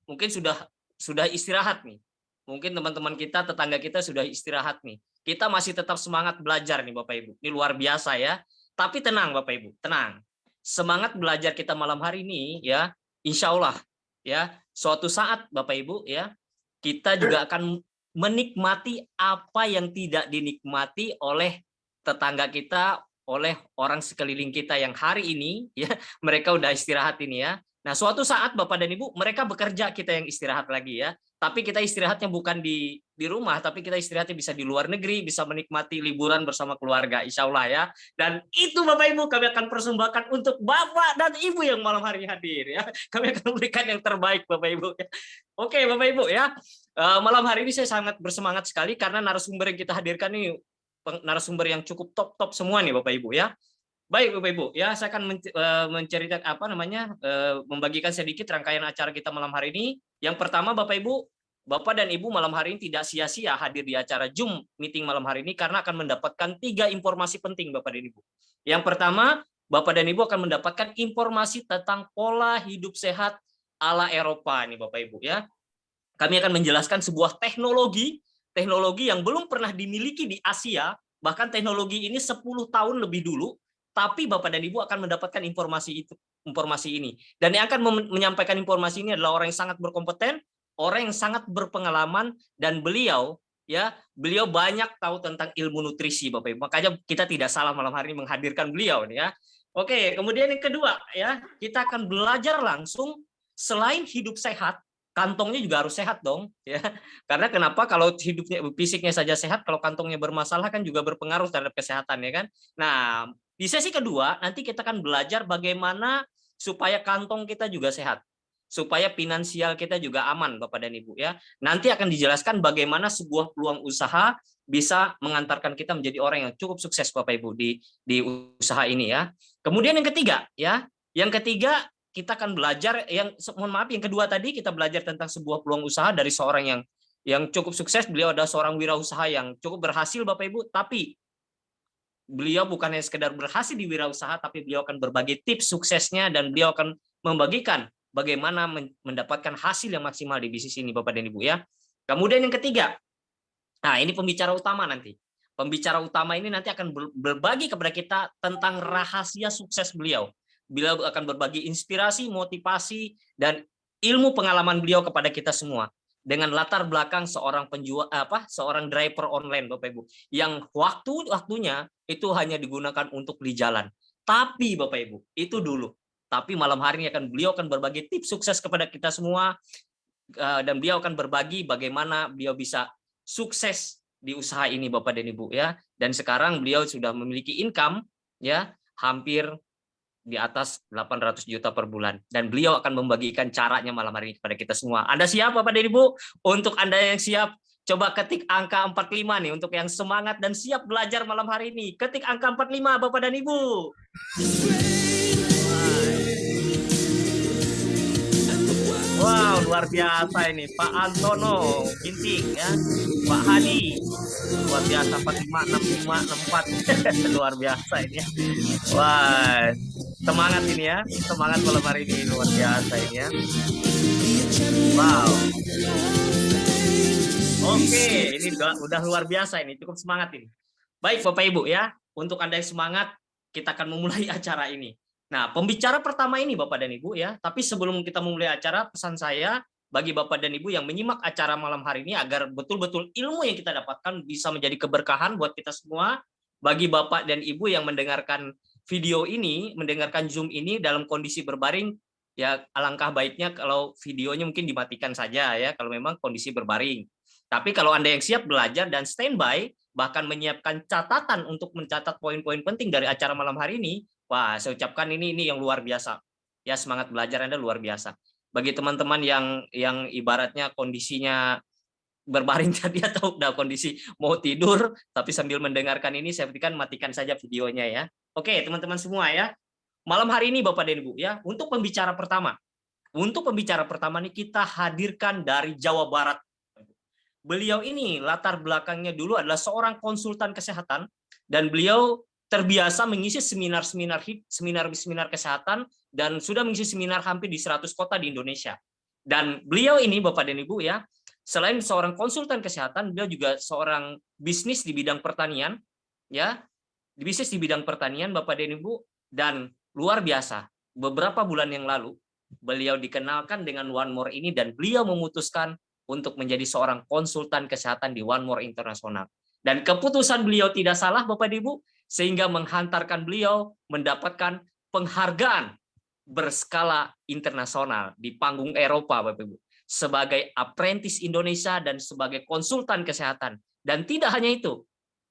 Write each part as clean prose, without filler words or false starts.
mungkin sudah istirahat nih. Mungkin teman-teman kita, tetangga kita sudah istirahat nih. Kita masih tetap semangat belajar nih Bapak Ibu. Ini luar biasa ya. Tapi tenang Bapak Ibu, tenang. Semangat belajar kita malam hari ini ya, insya Allah ya, suatu saat Bapak Ibu ya, kita juga akan menikmati apa yang tidak dinikmati oleh tetangga kita, oleh orang sekeliling kita yang hari ini ya, mereka udah istirahat ini ya. Nah, suatu saat Bapak dan Ibu, mereka bekerja, kita yang istirahat lagi ya. Tapi kita istirahatnya bukan di rumah, tapi kita istirahatnya bisa di luar negeri, bisa menikmati liburan bersama keluarga, insya Allah ya. Dan itu Bapak Ibu kami akan persembahkan untuk Bapak dan Ibu yang malam hari hadir ya. Kami akan memberikan yang terbaik Bapak Ibu. Oke Bapak Ibu ya, malam hari ini saya sangat bersemangat sekali karena narasumber yang kita hadirkan ini narasumber yang cukup top semua nih Bapak Ibu ya. Baik Bapak Ibu, ya saya akan menceritakan membagikan sedikit rangkaian acara kita malam hari ini. Yang pertama Bapak Ibu, Bapak dan Ibu malam hari ini tidak sia-sia hadir di acara Zoom meeting malam hari ini karena akan mendapatkan 3 informasi penting Bapak dan Ibu. Yang pertama, Bapak dan Ibu akan mendapatkan informasi tentang pola hidup sehat ala Eropa nih Bapak Ibu ya. Kami akan menjelaskan sebuah teknologi yang belum pernah dimiliki di Asia, bahkan teknologi ini 10 tahun lebih dulu. Tapi Bapak dan Ibu akan mendapatkan informasi ini. Dan yang akan menyampaikan informasi ini adalah orang yang sangat berkompeten, orang yang sangat berpengalaman, dan beliau banyak tahu tentang ilmu nutrisi Bapak Ibu. Makanya kita tidak salah malam hari ini menghadirkan beliau ya. Oke, kemudian yang kedua ya, kita akan belajar langsung selain hidup sehat, kantongnya juga harus sehat dong ya. Karena kenapa? Kalau fisiknya saja sehat, kalau kantongnya bermasalah kan juga berpengaruh terhadap kesehatan ya kan. Nah, di sesi kedua, nanti kita akan belajar bagaimana supaya kantong kita juga sehat, supaya finansial kita juga aman, Bapak dan Ibu ya. Nanti akan dijelaskan bagaimana sebuah peluang usaha bisa mengantarkan kita menjadi orang yang cukup sukses, Bapak Ibu, di usaha ini ya. Kemudian yang ketiga ya, kita akan belajar yang kedua tadi kita belajar tentang sebuah peluang usaha dari seorang yang cukup sukses. Beliau adalah seorang wirausaha yang cukup berhasil, Bapak Ibu, tapi beliau bukan hanya sekedar berhasil di wirausaha, tapi beliau akan berbagi tips suksesnya dan beliau akan membagikan bagaimana mendapatkan hasil yang maksimal di bisnis ini, Bapak dan Ibu ya. Kemudian yang ketiga, nah ini pembicara utama nanti. Pembicara utama ini nanti akan berbagi kepada kita tentang rahasia sukses beliau. Beliau akan berbagi inspirasi, motivasi, dan ilmu pengalaman beliau kepada kita semua. Dengan latar belakang seorang seorang driver online Bapak Ibu, yang waktunya itu hanya digunakan untuk di jalan. Tapi Bapak Ibu, itu dulu. Tapi malam hari ini beliau akan berbagi tips sukses kepada kita semua, dan beliau akan berbagi bagaimana beliau bisa sukses di usaha ini Bapak dan Ibu ya. Dan sekarang beliau sudah memiliki income ya hampir di atas 800 juta per bulan, dan beliau akan membagikan caranya malam hari ini kepada kita semua. Anda siap Bapak dan Ibu? Untuk Anda yang siap, coba ketik angka 45 nih untuk yang semangat dan siap belajar malam hari ini. Ketik angka 45 Bapak dan Ibu. Wow, luar biasa ini Pak Antono Ginting ya, Pak Hadi luar biasa, 456564 luar biasa ini ya. Wah, semangat ini ya, semangat malam hari ini luar biasa ini ya. Wow. Oke, ini udah luar biasa ini, cukup semangat ini. Baik Bapak Ibu ya, untuk Anda yang semangat, kita akan memulai acara ini. Nah, pembicara pertama ini Bapak dan Ibu ya, tapi sebelum kita memulai acara, pesan saya bagi Bapak dan Ibu yang menyimak acara malam hari ini agar betul-betul ilmu yang kita dapatkan bisa menjadi keberkahan buat kita semua. Bagi Bapak dan Ibu yang mendengarkan video ini, mendengarkan Zoom ini dalam kondisi berbaring, ya alangkah baiknya kalau videonya mungkin dimatikan saja ya, kalau memang kondisi berbaring. Tapi kalau Anda yang siap belajar dan standby, bahkan menyiapkan catatan untuk mencatat poin-poin penting dari acara malam hari ini, wah, saya ucapkan ini yang luar biasa. Ya, semangat belajar Anda luar biasa. Bagi teman-teman yang ibaratnya kondisinya berbaring tadi atau udah kondisi mau tidur tapi sambil mendengarkan ini, saya berikan matikan saja videonya ya. Oke, teman-teman semua ya. Malam hari ini Bapak dan Ibu ya, untuk pembicara pertama. Untuk pembicara pertama ini kita hadirkan dari Jawa Barat. Beliau ini latar belakangnya dulu adalah seorang konsultan kesehatan, dan beliau terbiasa mengisi seminar kesehatan dan sudah mengisi seminar hampir di 100 kota di Indonesia. Dan beliau ini Bapak dan Ibu ya, selain seorang konsultan kesehatan, beliau juga seorang bisnis di bidang pertanian ya, bisnis di bidang pertanian Bapak dan Ibu, dan luar biasa. Beberapa bulan yang lalu beliau dikenalkan dengan One More ini dan beliau memutuskan untuk menjadi seorang konsultan kesehatan di One More Internasional. Dan keputusan beliau tidak salah Bapak dan Ibu, sehingga menghantarkan beliau mendapatkan penghargaan berskala internasional di panggung Eropa Bapak Ibu, sebagai apprentice Indonesia dan sebagai konsultan kesehatan. Dan tidak hanya itu,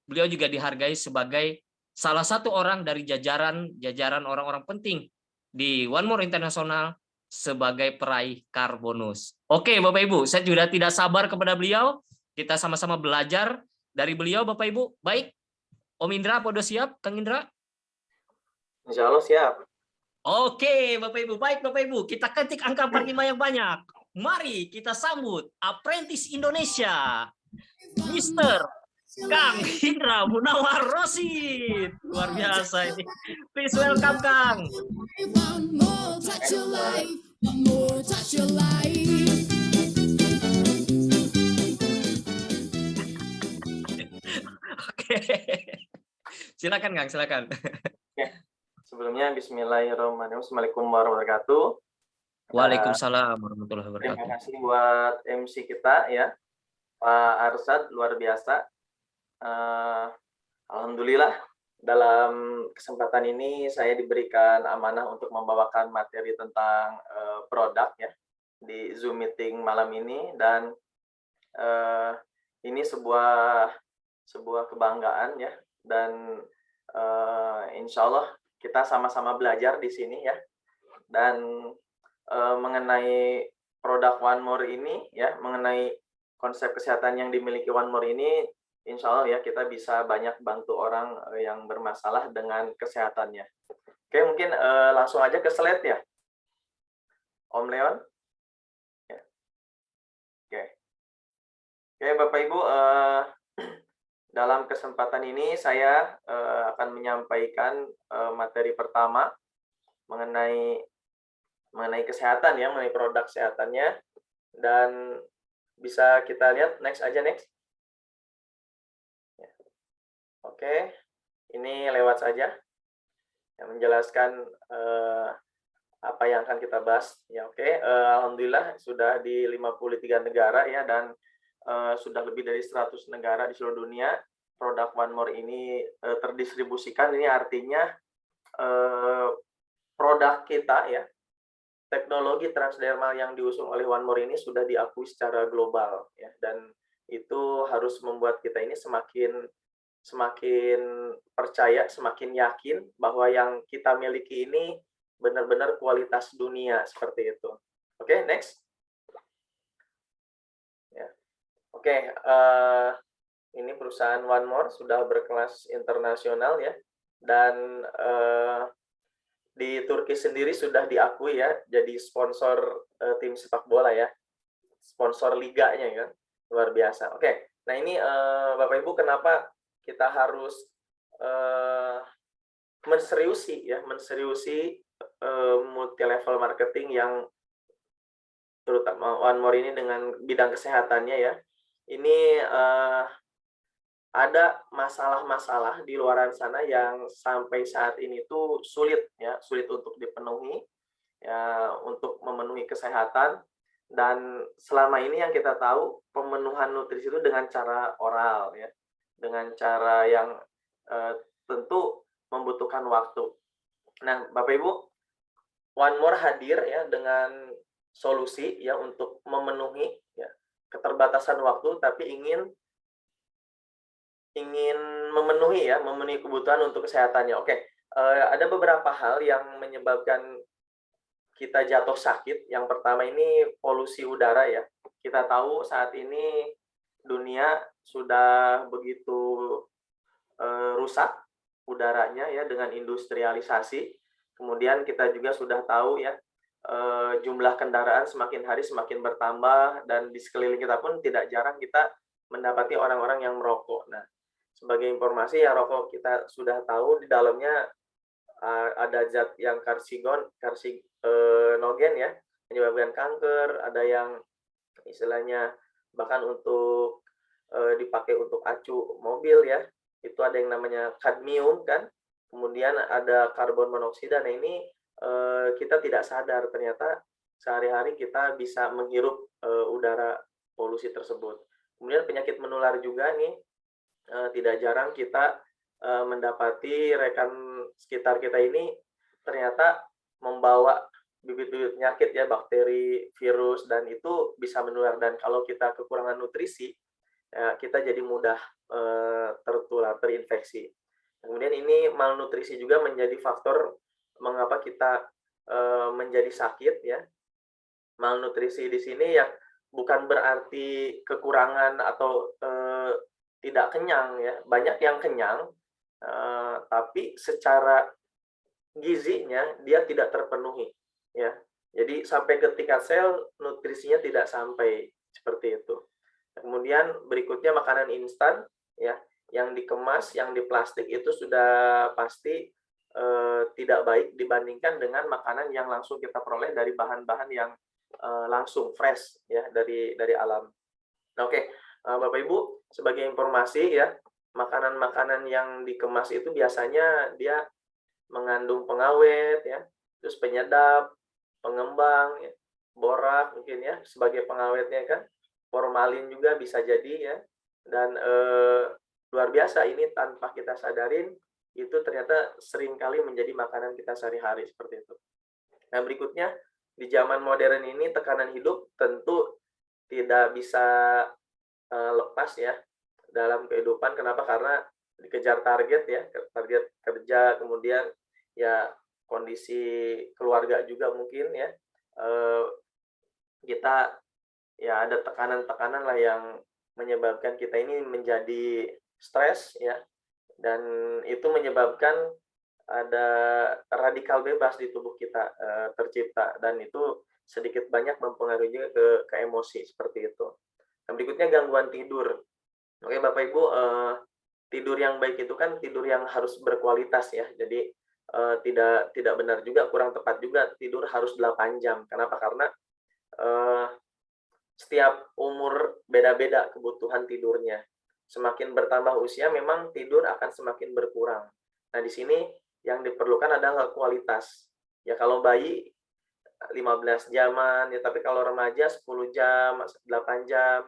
beliau juga dihargai sebagai salah satu orang dari jajaran orang-orang penting di One More International sebagai peraih Karbonus. Oke Bapak Ibu, saya juga tidak sabar kepada beliau. Kita sama-sama belajar dari beliau Bapak Ibu. Baik, Om Indra, Podo siap? Kang Indra? Insya Allah siap. Oke, Bapak Ibu. Baik, Bapak Ibu. Kita ketik angka 45 yang banyak. Mari kita sambut Apprentice Indonesia, Mr. Kang Indra Munawar Rosid. Luar biasa ini. Please welcome, Kang. Oke. Silakan, Kang. Silakan. Oke. Sebelumnya Bismillahirrahmanirrahim. Assalamualaikum warahmatullahi wabarakatuh. Waalaikumsalam warahmatullahi Terima wabarakatuh. kasih buat MC kita ya, Pak Arsad, luar biasa. Alhamdulillah dalam kesempatan ini saya diberikan amanah untuk membawakan materi tentang produk ya di Zoom meeting malam ini, dan ini sebuah kebanggaan ya, dan insya Allah kita sama-sama belajar di sini ya. Dan mengenai produk One More ini ya, mengenai konsep kesehatan yang dimiliki One More ini, insya Allah ya kita bisa banyak bantu orang yang bermasalah dengan kesehatannya. Oke, mungkin langsung aja ke slide ya, Om Leon. Ya. Oke, Bapak Ibu, dalam kesempatan ini saya akan menyampaikan materi pertama mengenai kesehatan ya, mengenai produk kesehatannya. Dan bisa kita lihat next aja, next. Ya. Oke, ini lewat saja yang menjelaskan apa yang akan kita bahas ya. Oke, alhamdulillah sudah di 53 negara ya, dan sudah lebih dari 100 negara di seluruh dunia produk One More ini terdistribusikan. Ini artinya produk kita ya, teknologi transdermal yang diusung oleh One More ini sudah diakui secara global ya, dan itu harus membuat kita ini semakin percaya, semakin yakin bahwa yang kita miliki ini benar-benar kualitas dunia seperti itu. Oke, next. Ya. Oke, ini perusahaan One More sudah berkelas internasional ya, dan di Turki sendiri sudah diakui ya, jadi sponsor tim sepak bola ya, sponsor liganya kan, luar biasa. Oke, nah ini Bapak Ibu, kenapa kita harus menseriusi multi level marketing yang terutama One More ini dengan bidang kesehatannya ya. Ini ada masalah-masalah di luar sana yang sampai saat ini tuh sulit untuk dipenuhi ya, untuk memenuhi kesehatan. Dan selama ini yang kita tahu, pemenuhan nutrisi itu dengan cara oral ya, dengan cara yang tentu membutuhkan waktu. Nah, Bapak Ibu, One More hadir ya dengan solusi ya untuk memenuhi ya keterbatasan waktu, tapi ingin memenuhi kebutuhan untuk kesehatannya. Oke, ada beberapa hal yang menyebabkan kita jatuh sakit. Yang pertama ini polusi udara ya. Kita tahu saat ini dunia sudah begitu rusak udaranya ya dengan industrialisasi. Kemudian kita juga sudah tahu ya, jumlah kendaraan semakin hari semakin bertambah, dan di sekeliling kita pun tidak jarang kita mendapati orang-orang yang merokok. Nah, sebagai informasi ya, rokok kita sudah tahu di dalamnya ada zat yang karsinogen ya, menyebabkan kanker, ada yang istilahnya bahkan untuk dipakai untuk acu mobil ya, itu ada yang namanya kadmium kan, kemudian ada karbon monoksida. Nah ini kita tidak sadar ternyata sehari-hari kita bisa menghirup udara polusi tersebut. Kemudian penyakit menular juga nih, tidak jarang kita mendapati rekan sekitar kita ini ternyata membawa bibit-bibit penyakit ya, bakteri, virus, dan itu bisa menular. Dan kalau kita kekurangan nutrisi, ya, kita jadi mudah tertular, terinfeksi. Kemudian ini malnutrisi juga menjadi faktor mengapa kita menjadi sakit ya. Malnutrisi di sini ya bukan berarti kekurangan atau tidak kenyang ya. Banyak yang kenyang, tapi secara gizinya dia tidak terpenuhi ya. Jadi sampai ke tingkat sel nutrisinya tidak sampai seperti itu. Kemudian berikutnya makanan instan ya, yang dikemas, yang di plastik itu sudah pasti tidak baik dibandingkan dengan makanan yang langsung kita peroleh dari bahan-bahan yang langsung fresh ya dari alam. Nah, oke, Bapak Ibu, sebagai informasi ya, makanan-makanan yang dikemas itu biasanya dia mengandung pengawet ya, terus penyedap, pengembang ya, borak mungkin ya sebagai pengawetnya kan, formalin juga bisa jadi ya, dan luar biasa ini tanpa kita sadarin itu ternyata seringkali menjadi makanan kita sehari-hari seperti itu. Nah berikutnya di zaman modern ini tekanan hidup tentu tidak bisa lepas ya dalam kehidupan. Kenapa? Karena dikejar target ya, target kerja, kemudian ya kondisi keluarga juga mungkin ya, kita ya ada tekanan-tekanan lah yang menyebabkan kita ini menjadi stres ya, dan itu menyebabkan ada radikal bebas di tubuh kita tercipta, dan itu sedikit banyak mempengaruhi juga ke emosi seperti itu. Yang berikutnya gangguan tidur. Oke Bapak Ibu, tidur yang baik itu kan tidur yang harus berkualitas ya. Jadi tidak benar juga, kurang tepat juga tidur harus 8 jam. Kenapa? Karena setiap umur beda-beda kebutuhan tidurnya. Semakin bertambah usia memang tidur akan semakin berkurang. Nah, di sini yang diperlukan adalah kualitas. Ya kalau bayi 15 jaman, ya tapi kalau remaja 10 jam, 8 jam.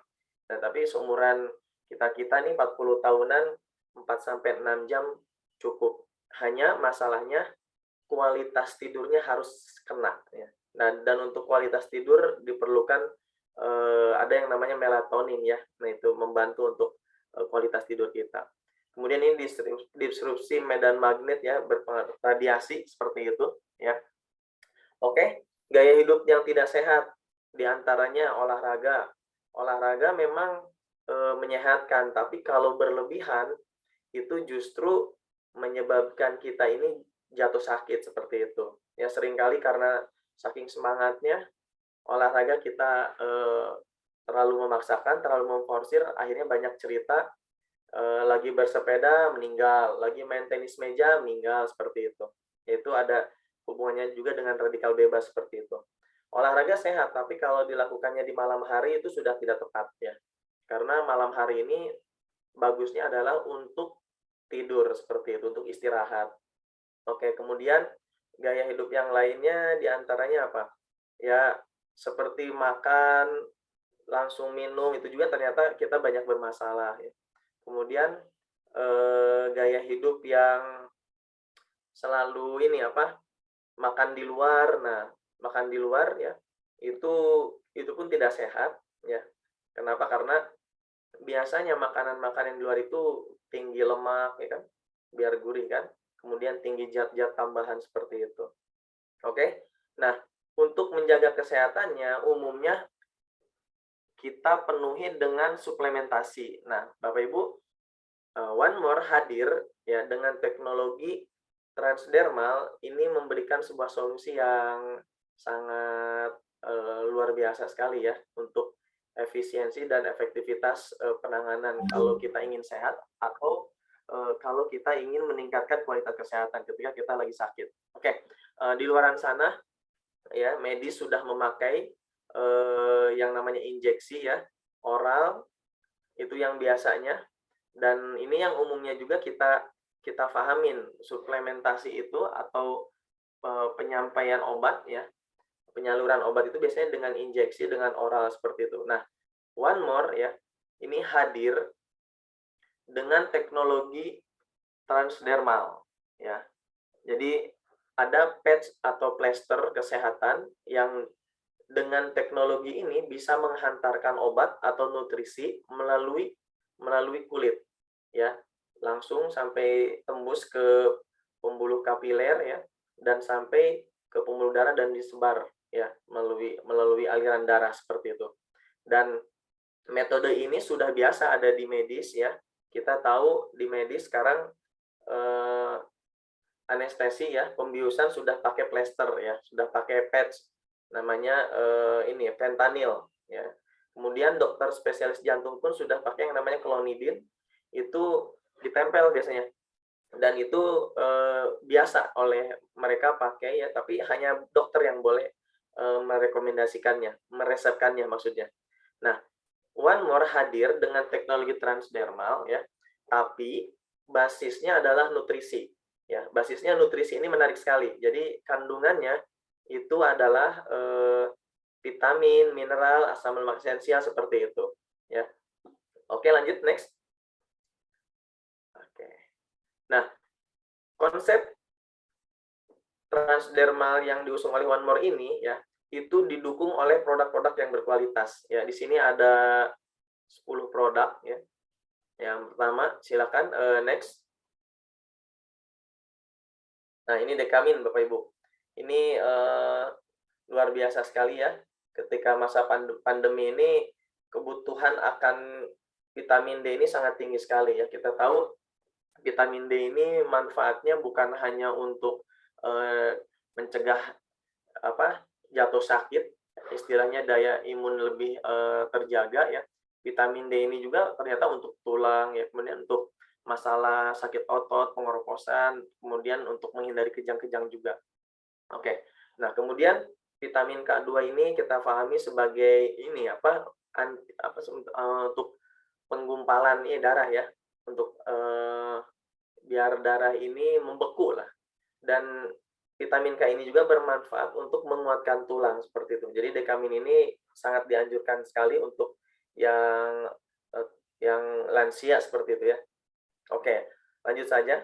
Nah, tapi seumuran kita nih 40 tahunan 4 sampai 6 jam cukup. Hanya masalahnya kualitas tidurnya harus kena ya. Nah, dan untuk kualitas tidur diperlukan ada yang namanya melatonin ya. Nah, itu membantu untuk kualitas tidur kita. Kemudian ini disrupsi medan magnet ya, berpengaruh radiasi seperti itu ya. Oke, gaya hidup yang tidak sehat diantaranya olahraga. Olahraga memang menyehatkan, tapi kalau berlebihan itu justru menyebabkan kita ini jatuh sakit seperti itu. Ya seringkali karena saking semangatnya olahraga kita terlalu memaksakan, terlalu memforsir, akhirnya banyak cerita lagi bersepeda meninggal, lagi main tenis meja meninggal seperti itu. Yaitu ada hubungannya juga dengan radikal bebas seperti itu. Olahraga sehat, tapi kalau dilakukannya di malam hari itu sudah tidak tepat ya. Karena malam hari ini bagusnya adalah untuk tidur seperti itu, untuk istirahat. Oke, kemudian gaya hidup yang lainnya diantaranya apa? Ya, seperti makan, langsung minum, itu juga ternyata kita banyak bermasalah ya. Kemudian gaya hidup yang selalu ini apa? Makan di luar. Nah, makan di luar ya itu pun tidak sehat ya. Kenapa? Karena biasanya makanan-makanan di luar itu tinggi lemak ya kan, biar gurih kan. Kemudian tinggi zat-zat tambahan seperti itu. Oke. Nah, untuk menjaga kesehatannya umumnya kita penuhi dengan suplementasi. Nah, Bapak Ibu, One More hadir ya dengan teknologi transdermal ini memberikan sebuah solusi yang sangat luar biasa sekali ya untuk efisiensi dan efektivitas penanganan kalau kita ingin sehat atau kalau kita ingin meningkatkan kualitas kesehatan ketika kita lagi sakit. Oke, di luaran sana ya, medis sudah memakai yang namanya injeksi ya, oral itu yang biasanya, dan ini yang umumnya juga kita kita pahamin, suplementasi itu atau penyampaian obat ya, penyaluran obat itu biasanya dengan injeksi, dengan oral seperti itu. Nah, one more ya, ini hadir dengan teknologi transdermal ya. Jadi ada patch atau plester kesehatan yang dengan teknologi ini bisa menghantarkan obat atau nutrisi melalui kulit ya, langsung sampai tembus ke pembuluh kapiler ya, dan sampai ke pembuluh darah dan disebar ya melalui aliran darah seperti itu. Dan metode ini sudah biasa ada di medis ya. Kita tahu di medis sekarang eh, anestesi ya, pembiusan sudah pakai plester ya, sudah pakai patch namanya ini ya, fentanyl ya. Kemudian dokter spesialis jantung pun sudah pakai yang namanya klonidin, itu ditempel biasanya. Dan itu biasa oleh mereka pakai ya, tapi hanya dokter yang boleh merekomendasikannya, meresepkannya maksudnya. Nah, one more hadir dengan teknologi transdermal ya, tapi basisnya adalah nutrisi. Ya, basisnya nutrisi ini menarik sekali. Jadi kandungannya itu adalah vitamin, mineral, asam lemak esensial seperti itu. Ya, oke lanjut next. Oke. Nah, konsep transdermal yang diusung oleh One More ini ya, itu didukung oleh produk-produk yang berkualitas. Ya, di sini ada 10 produk ya. Yang pertama, silakan next. Nah, ini Dekamin Bapak Ibu. Ini luar biasa sekali ya. Ketika masa pandemi ini kebutuhan akan vitamin D ini sangat tinggi sekali ya. Kita tahu vitamin D ini manfaatnya bukan hanya untuk mencegah jatuh sakit, istilahnya daya imun lebih terjaga ya. Vitamin D ini juga ternyata untuk tulang ya, kemudian untuk masalah sakit otot, pengeroposan, kemudian untuk menghindari kejang-kejang juga. Oke. Nah, kemudian vitamin K2 ini kita pahami sebagai ini untuk penggumpalan darah ya, untuk biar darah ini membeku lah. Dan vitamin K ini juga bermanfaat untuk menguatkan tulang seperti itu. Jadi Dekamin ini sangat dianjurkan sekali untuk yang lansia seperti itu ya. Oke, lanjut saja.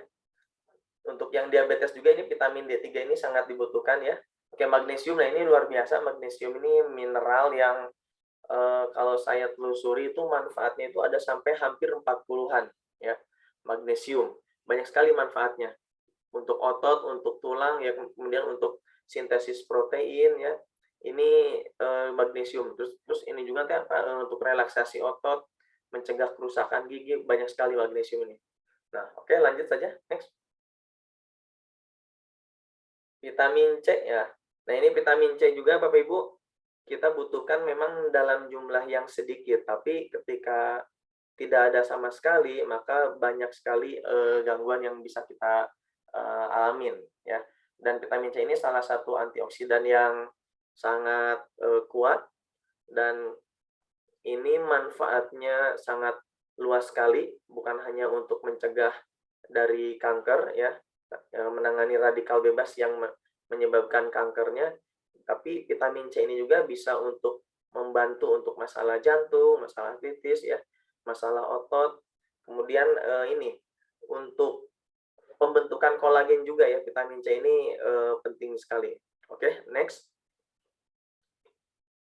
Untuk yang diabetes juga ini vitamin D3 ini sangat dibutuhkan ya. Oke, magnesium. Nah, ini luar biasa. Magnesium ini mineral yang kalau saya telusuri itu manfaatnya itu ada sampai hampir 40-an ya. Magnesium. Banyak sekali manfaatnya. Untuk otot, untuk tulang ya, kemudian untuk sintesis protein ya. Ini magnesium. Terus ini juga untuk relaksasi otot, mencegah kerusakan gigi, banyak sekali magnesium ini. Nah, oke, lanjut saja. Next. Vitamin C ya. Nah, ini vitamin C juga Bapak Ibu kita butuhkan memang dalam jumlah yang sedikit, tapi ketika tidak ada sama sekali, maka banyak sekali gangguan yang bisa kita alamin ya. Dan vitamin C ini salah satu antioksidan yang sangat kuat, dan ini manfaatnya sangat luas sekali, bukan hanya untuk mencegah dari kanker ya, menangani radikal bebas yang menyebabkan kankernya, tapi vitamin C ini juga bisa untuk membantu untuk masalah jantung, masalah artritis ya, masalah otot. Kemudian ini untuk pembentukan kolagen juga ya, vitamin C ini penting sekali. Oke, next.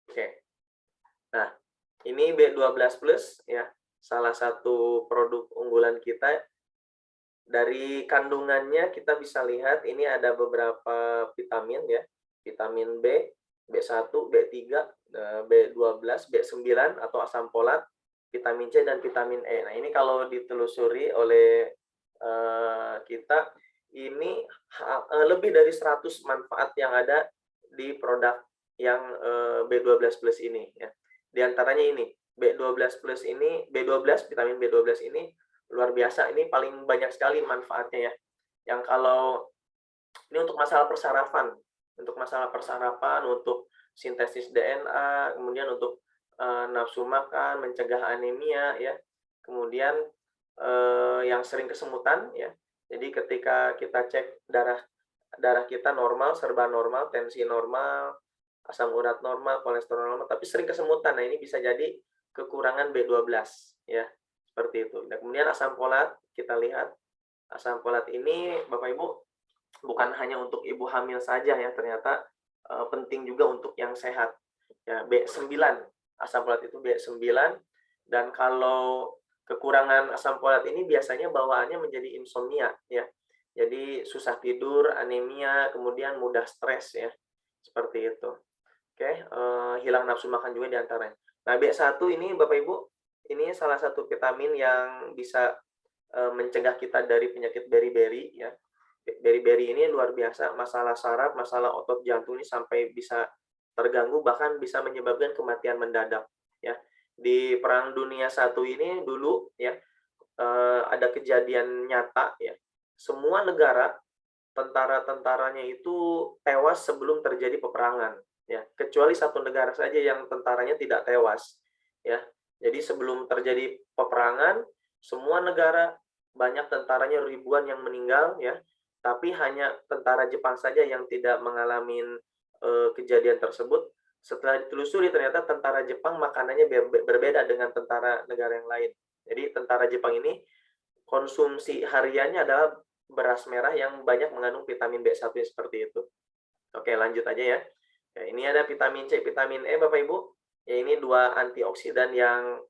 Oke. Nah, ini B12 plus ya, salah satu produk unggulan kita. Dari kandungannya kita bisa lihat ini ada beberapa vitamin ya. Vitamin B, B1, B3, B12, B9 atau asam folat, vitamin C dan vitamin E. Nah, ini kalau ditelusuri oleh kita, ini lebih dari 100 manfaat yang ada di produk yang B12 plus ini ya. Di antaranya ini B12 plus ini, B12 vitamin B12 ini luar biasa, ini paling banyak sekali manfaatnya ya. Yang kalau ini untuk masalah persarafan, untuk masalah persarapan, untuk sintesis DNA, kemudian untuk nafsu makan, mencegah anemia ya. Kemudian yang sering kesemutan ya. Jadi ketika kita cek darah darah kita normal, serba normal, tensi normal, asam urat normal, kolesterol normal, tapi sering kesemutan. Nah, ini bisa jadi kekurangan B12 ya. Seperti itu. Dan kemudian asam folat, kita lihat asam folat ini Bapak Ibu bukan hanya untuk ibu hamil saja ya, ternyata penting juga untuk yang sehat. Ya, B9, asam folat itu B9 dan kalau kekurangan asam folat ini biasanya bawaannya menjadi insomnia ya. Jadi susah tidur, anemia, kemudian mudah stres ya. Seperti itu. Oke, hilang nafsu makan juga diantaranya. Nah, B1 ini Bapak Ibu, ini salah satu vitamin yang bisa mencegah kita dari penyakit beri-beri ya. Beri-beri ini luar biasa, masalah saraf, masalah otot jantung ini sampai bisa terganggu, bahkan bisa menyebabkan kematian mendadak ya. Di Perang Dunia I ini dulu ya, ada kejadian nyata ya. Semua negara tentara-tentaranya itu tewas sebelum terjadi peperangan ya, kecuali satu negara saja yang tentaranya tidak tewas ya. Jadi sebelum terjadi peperangan, semua negara banyak tentaranya ribuan yang meninggal ya, tapi hanya tentara Jepang saja yang tidak mengalami kejadian tersebut. Setelah ditelusuri ternyata tentara Jepang makanannya berbeda dengan tentara negara yang lain. Jadi tentara Jepang ini konsumsi hariannya adalah beras merah yang banyak mengandung vitamin B1 seperti itu. Oke, lanjut aja ya. Ya, ini ada vitamin C, vitamin E Bapak Ibu. Ya, ini dua antioksidan yang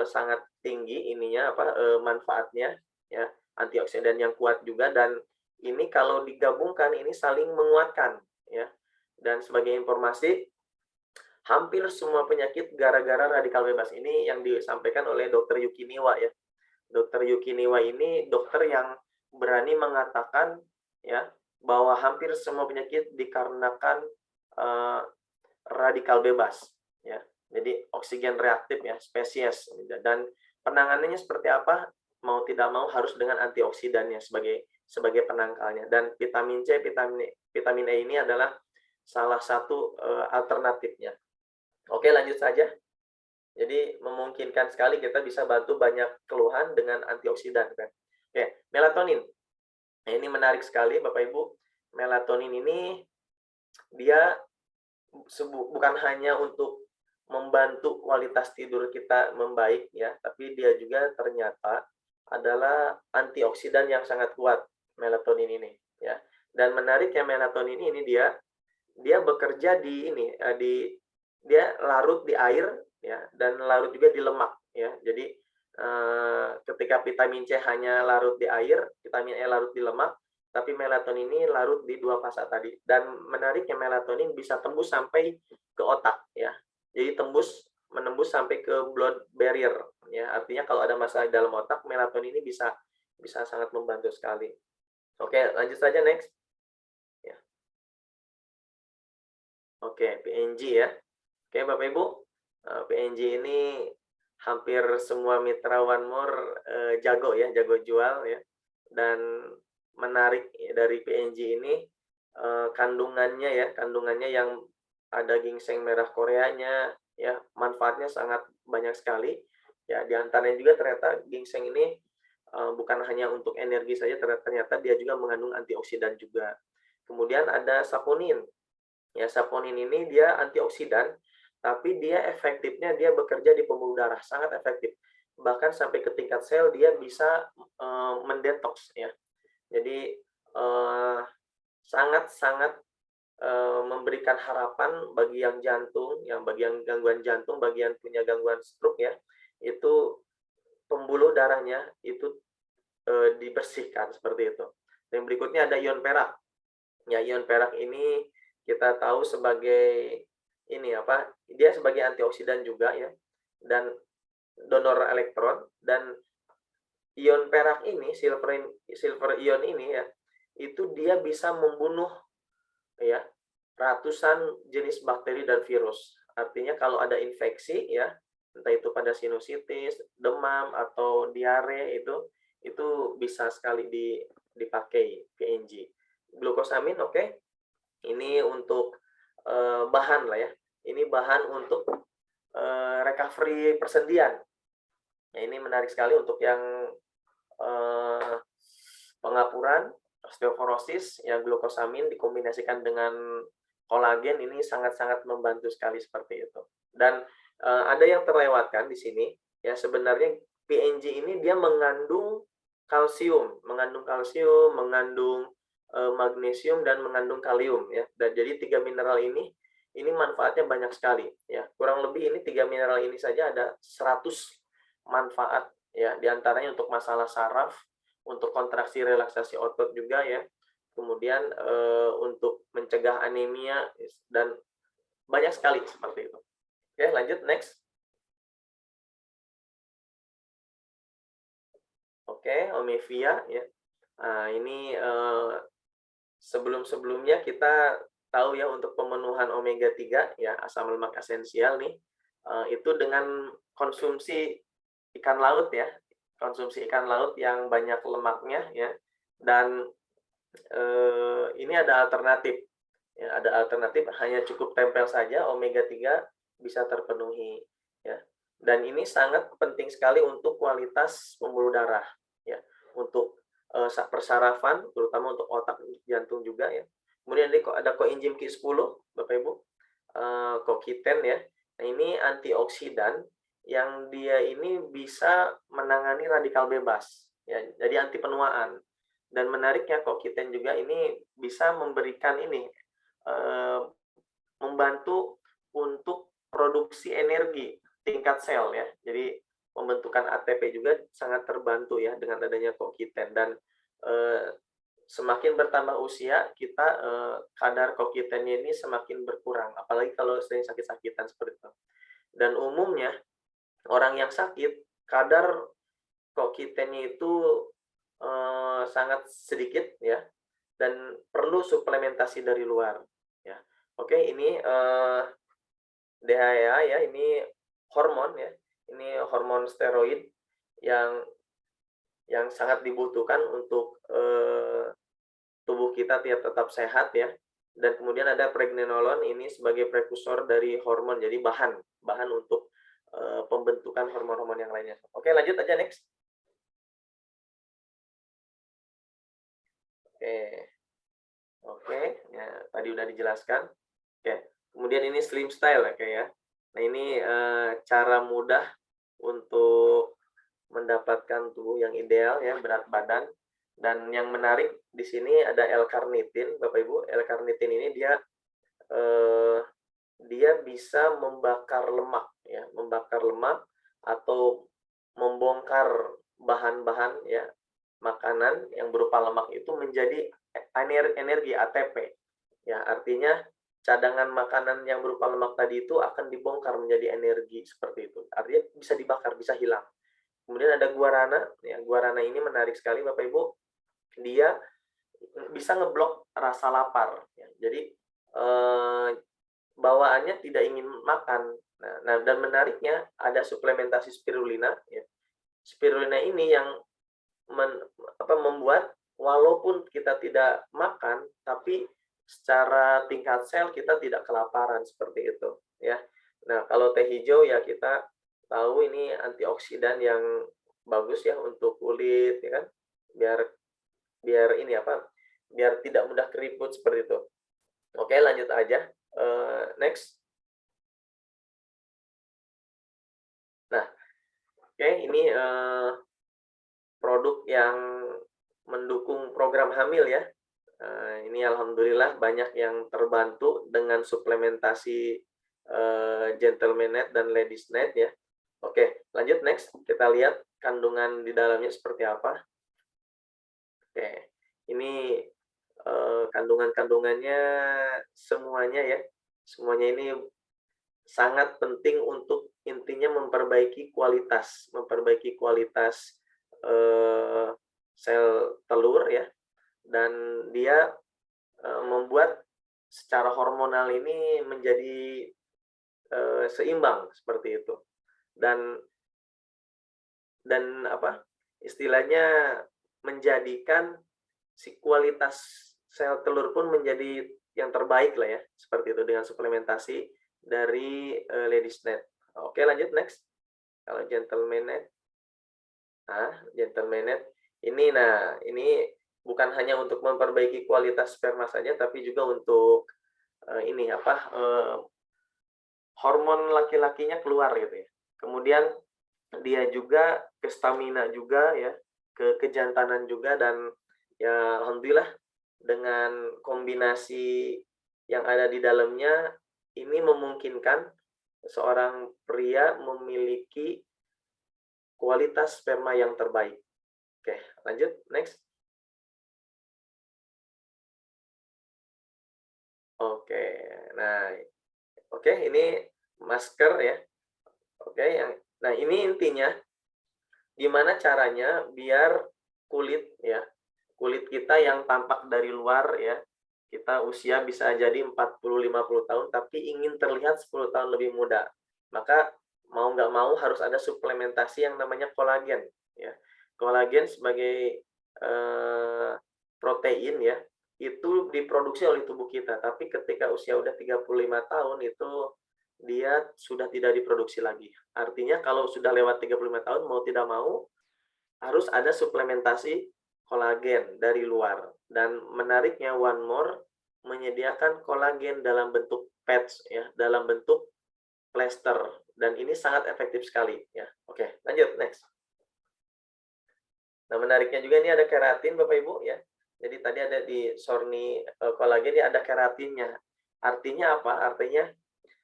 sangat tinggi ininya manfaatnya ya, antioksidan yang kuat juga dan ini kalau digabungkan ini saling menguatkan ya. Dan sebagai informasi, hampir semua penyakit gara-gara radikal bebas ini yang disampaikan oleh Dr. Yuki Niwa ya. Dr. Yuki Niwa ini dokter yang berani mengatakan ya bahwa hampir semua penyakit dikarenakan radikal bebas ya. Jadi oksigen reaktif ya, spesies dan penanganannya seperti apa? Mau tidak mau harus dengan antioksidannya sebagai penangkalnya dan vitamin C, vitamin E ini adalah salah satu alternatifnya. Oke, lanjut saja. Jadi memungkinkan sekali kita bisa bantu banyak keluhan dengan antioksidan kan. Oke, melatonin. Nah, ini menarik sekali Bapak Ibu. Melatonin ini dia bukan hanya untuk membantu kualitas tidur kita membaik ya, tapi dia juga ternyata adalah antioksidan yang sangat kuat melatonin ini ya. Dan menariknya melatonin ini dia bekerja di dia larut di air ya dan larut juga di lemak ya. Jadi ketika vitamin C hanya larut di air, vitamin E larut di lemak, tapi melatonin ini larut di dua fasa tadi. Dan menariknya melatonin bisa tembus sampai ke otak ya. Jadi menembus sampai ke blood barrier ya. Artinya kalau ada masalah di dalam otak, melatonin ini bisa sangat membantu sekali. Oke, lanjut saja next. Ya. Oke, PNG ya. Oke, Bapak Ibu, PNG ini hampir semua mitra One More jago ya, jago jual ya. Dan menarik dari PNG ini kandungannya yang ada ginseng merah Koreanya ya, manfaatnya sangat banyak sekali. Ya, di antaranya juga ternyata ginseng ini bukan hanya untuk energi saja, ternyata dia juga mengandung antioksidan juga. Kemudian ada saponin. Ya, saponin ini dia antioksidan, tapi dia efektifnya dia bekerja di pembuluh darah, sangat efektif. Bahkan sampai ke tingkat sel dia bisa mendetoks ya. Jadi sangat-sangat memberikan harapan bagi yang jantung, bagi yang gangguan jantung, bagi yang punya gangguan stroke ya, itu pembuluh darahnya itu dibersihkan seperti itu. Dan berikutnya ada ion perak. Ya, ion perak ini kita tahu sebagai dia sebagai antioksidan juga ya, dan donor elektron. Dan ion perak ini, silver ion ini ya, itu dia bisa membunuh ya ratusan jenis bakteri dan virus. Artinya kalau ada infeksi ya, entah itu pada sinusitis, demam atau diare itu bisa sekali dipakai PNG. Glukosamin oke. Ini untuk bahan lah ya. Ini bahan untuk recovery persendian. Ya, ini menarik sekali untuk yang pengapuran, osteoporosis, yang glukosamin dikombinasikan dengan kolagen ini sangat-sangat membantu sekali seperti itu. Dan ada yang terlewatkan di sini, ya sebenarnya PNG ini dia mengandung kalsium, mengandung magnesium dan mengandung kalium ya. Dan jadi 3 mineral ini manfaatnya banyak sekali ya. Kurang lebih ini 3 mineral ini saja ada 100 manfaat ya, diantaranya untuk masalah saraf, untuk kontraksi relaksasi otot juga ya. Kemudian untuk mencegah anemia dan banyak sekali seperti itu. Oke, lanjut next. Oke, omevia ya. Nah, ini sebelum-sebelumnya kita tahu ya untuk pemenuhan omega 3 ya, asam lemak esensial nih itu dengan konsumsi ikan laut ya. Konsumsi ikan laut yang banyak lemaknya ya. Dan ini ada alternatif. Ya, ada alternatif hanya cukup tempel saja omega 3 bisa terpenuhi ya. Dan ini sangat penting sekali untuk kualitas pembuluh darah ya. Untuk persarafan terutama untuk otak, jantung juga ya. Kemudian ada coenzim Q10 Bapak Ibu. CoQ10 ya. Nah, ini antioksidan yang dia ini bisa menangani radikal bebas ya. Jadi anti penuaan. Dan menariknya CoQ10 juga ini bisa memberikan ini membantu untuk produksi energi tingkat sel ya. Jadi pembentukan ATP juga sangat terbantu ya dengan adanya CoQ10 dan semakin bertambah usia kita kadar CoQ10-nya ini semakin berkurang, apalagi kalau sering sakit-sakitan seperti itu. Dan umumnya orang yang sakit kadar CoQ10-nya itu sangat sedikit ya dan perlu suplementasi dari luar ya. Oke, ini DHEA ya, ini hormon ya. Ini hormon steroid yang sangat dibutuhkan untuk tubuh kita tetap sehat ya. Dan kemudian ada pregnenolon ini sebagai prekursor dari hormon, jadi bahan untuk pembentukan hormon-hormon yang lainnya. Oke, lanjut aja next. Oke, ya, tadi udah dijelaskan. Oke, kemudian ini slim style ya, kayak ya. Nah, ini cara mudah untuk mendapatkan tubuh yang ideal ya, berat badan. Dan yang menarik di sini ada L-carnitin, Bapak Ibu. L-carnitin ini dia bisa membakar lemak ya, membakar lemak atau membongkar bahan-bahan ya makanan yang berupa lemak itu menjadi energi ATP. Ya, artinya cadangan makanan yang berupa lemak tadi itu akan dibongkar menjadi energi seperti itu. Artinya bisa dibakar, bisa hilang. Kemudian ada guarana, ya guarana ini menarik sekali Bapak Ibu. Dia bisa ngeblok rasa lapar. Ya. Jadi bawaannya tidak ingin makan. Nah, dan menariknya ada suplementasi spirulina. Ya. Spirulina ini yang membuat walaupun kita tidak makan, tapi secara tingkat sel kita tidak kelaparan seperti itu. Ya. Nah, kalau teh hijau ya kita tahu ini antioksidan yang bagus ya untuk kulit, ya kan? Biar ini biar tidak mudah keriput seperti itu. Oke, lanjut aja. Next. Nah, oke, ini produk yang mendukung program hamil ya. Ini alhamdulillah banyak yang terbantu dengan suplementasi Gentleman-Net dan Ladies-Net ya. Oke, lanjut next. Kita lihat kandungan di dalamnya seperti apa. Oke, ini kandungan-kandungannya semuanya ya. Semuanya ini sangat penting untuk intinya memperbaiki kualitas sel telur ya. Dan dia membuat secara hormonal ini menjadi seimbang seperti itu. Dan istilahnya menjadikan si kualitas sel telur pun menjadi yang terbaik lah ya, seperti itu dengan suplementasi dari Ladiesnet. Oke, lanjut next. Kalau Gentlemanette, Gentlemanette ini, nah ini bukan hanya untuk memperbaiki kualitas sperma saja, tapi juga untuk ini apa hormon laki-lakinya keluar gitu ya. Kemudian dia juga ke stamina juga ya, ke kejantanan juga, dan ya alhamdulillah dengan kombinasi yang ada di dalamnya ini memungkinkan seorang pria memiliki kualitas sperma yang terbaik. Oke, lanjut next. Oke, nah, oke ini masker ya. Oke, nah ini intinya gimana caranya biar kulit ya, kulit kita yang tampak dari luar ya, kita usia bisa jadi 40-50 tahun tapi ingin terlihat 10 tahun lebih muda. Maka mau nggak mau harus ada suplementasi yang namanya kolagen ya. Kolagen sebagai protein ya, itu diproduksi oleh tubuh kita, tapi ketika usia udah 35 tahun itu dia sudah tidak diproduksi lagi. Artinya kalau sudah lewat 35 tahun, mau tidak mau harus ada suplementasi kolagen dari luar. Dan menariknya One More menyediakan kolagen dalam bentuk patch ya, dalam bentuk plester, dan ini sangat efektif sekali ya. Oke, lanjut next. Nah, menariknya juga ini ada keratin Bapak Ibu ya. Jadi tadi ada di Sorni kolagen, ini ada keratinnya. Artinya apa? Artinya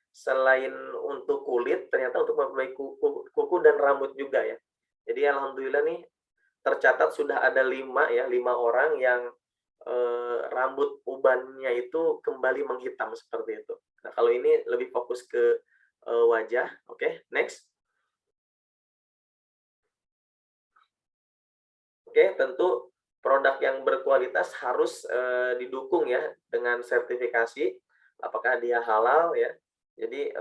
selain untuk kulit, ternyata untuk memperbaiki kuku dan rambut juga ya. Jadi alhamdulillah nih tercatat sudah ada 5 orang yang rambut ubannya itu kembali menghitam seperti itu. Nah, kalau ini lebih fokus ke wajah. Oke, next. Oke, tentu produk yang berkualitas harus didukung ya dengan sertifikasi, apakah dia halal ya. Jadi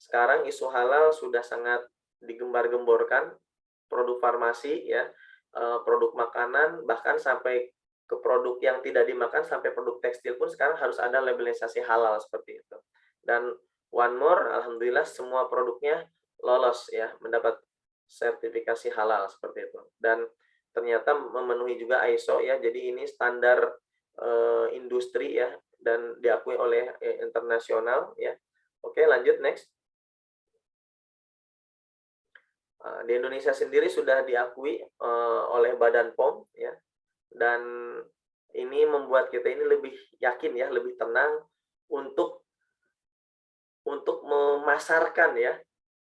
sekarang isu halal sudah sangat digembar-gemborkan, produk farmasi ya, produk makanan, bahkan sampai ke produk yang tidak dimakan, sampai produk tekstil pun sekarang harus ada labelisasi halal seperti itu. Dan One More alhamdulillah semua produknya lolos ya, mendapat sertifikasi halal seperti itu. Dan ternyata memenuhi juga ISO ya, jadi ini standar industri ya, dan diakui oleh internasional ya. Oke, lanjut next. Di Indonesia sendiri sudah diakui oleh Badan POM ya, dan ini membuat kita ini lebih yakin ya, lebih tenang untuk memasarkan ya,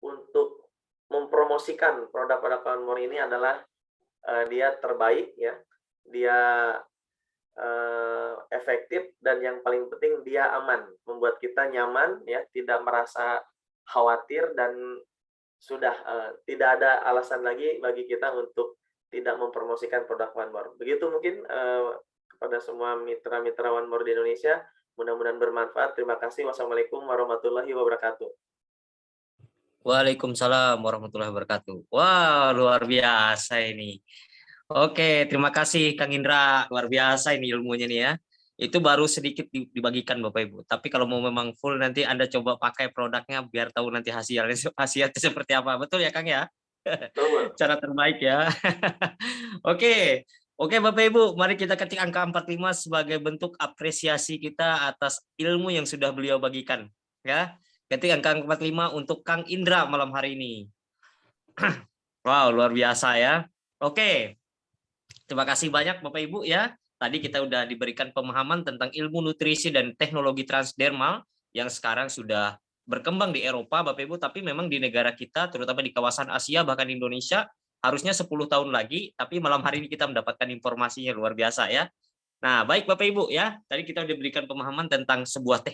untuk mempromosikan produk-produk One More ini adalah dia terbaik ya, dia efektif, dan yang paling penting dia aman, membuat kita nyaman ya, tidak merasa khawatir, dan sudah tidak ada alasan lagi bagi kita untuk tidak mempromosikan produk One More. Begitu mungkin kepada semua mitra-mitra One More di Indonesia, mudah-mudahan bermanfaat. Terima kasih. Wassalamualaikum warahmatullahi wabarakatuh. Waalaikumsalam warahmatullahi wabarakatuh. Wah, luar biasa ini. Oke, terima kasih Kang Indra. Luar biasa ini ilmunya nih ya. Itu baru sedikit dibagikan Bapak Ibu. Tapi kalau mau memang full nanti Anda coba pakai produknya biar tahu nanti hasilnya seperti apa. Betul ya Kang ya? Betul. Cara terbaik ya. Oke. Oke Bapak Ibu, mari kita ketik angka 45 sebagai bentuk apresiasi kita atas ilmu yang sudah beliau bagikan ya. Ketik angka 45 untuk Kang Indra malam hari ini. Wow, luar biasa ya. Oke. Terima kasih banyak Bapak Ibu ya. Tadi kita udah diberikan pemahaman tentang ilmu nutrisi dan teknologi transdermal yang sekarang sudah berkembang di Eropa Bapak Ibu, tapi memang di negara kita terutama di kawasan Asia bahkan Indonesia harusnya 10 tahun lagi, tapi malam hari ini kita mendapatkan informasinya luar biasa ya. Nah, baik Bapak Ibu ya, tadi kita diberikan pemahaman tentang sebuah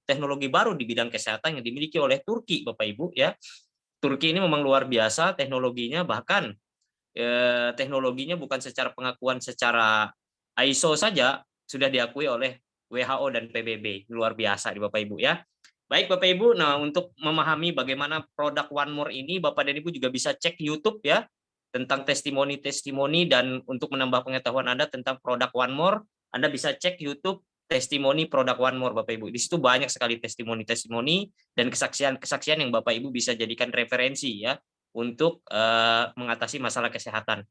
teknologi baru di bidang kesehatan yang dimiliki oleh Turki Bapak Ibu ya. Turki ini memang luar biasa teknologinya, bahkan teknologinya bukan secara pengakuan secara ISO saja sudah diakui oleh WHO dan PBB. Luar biasa di Bapak Ibu ya. Baik Bapak Ibu, nah untuk memahami bagaimana produk One More ini, Bapak dan Ibu juga bisa cek YouTube ya, tentang testimoni-testimoni, dan untuk menambah pengetahuan Anda tentang produk One More, Anda bisa cek YouTube testimoni produk One More, Bapak Ibu. Di situ banyak sekali testimoni-testimoni dan kesaksian-kesaksian yang Bapak Ibu bisa jadikan referensi ya untuk mengatasi masalah kesehatan.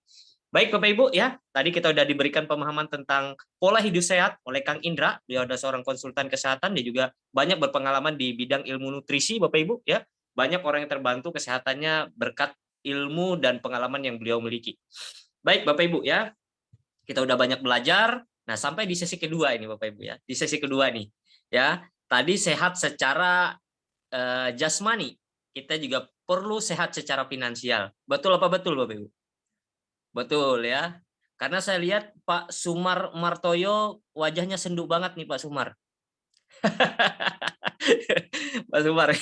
Baik Bapak Ibu ya, tadi kita sudah diberikan pemahaman tentang pola hidup sehat oleh Kang Indra. Beliau adalah seorang konsultan kesehatan, dia juga banyak berpengalaman di bidang ilmu nutrisi Bapak Ibu ya. Banyak orang yang terbantu kesehatannya berkat ilmu dan pengalaman yang beliau miliki. Baik Bapak Ibu ya, kita udah banyak belajar. Nah, sampai di sesi kedua ini Bapak Ibu ya. Di sesi kedua nih ya, tadi sehat secara jasmani, kita juga perlu sehat secara finansial. Betul apa betul Bapak Ibu? Betul ya. Karena saya lihat Pak Sumar Martoyo wajahnya sendu banget nih Pak Sumar. Pak Sumar,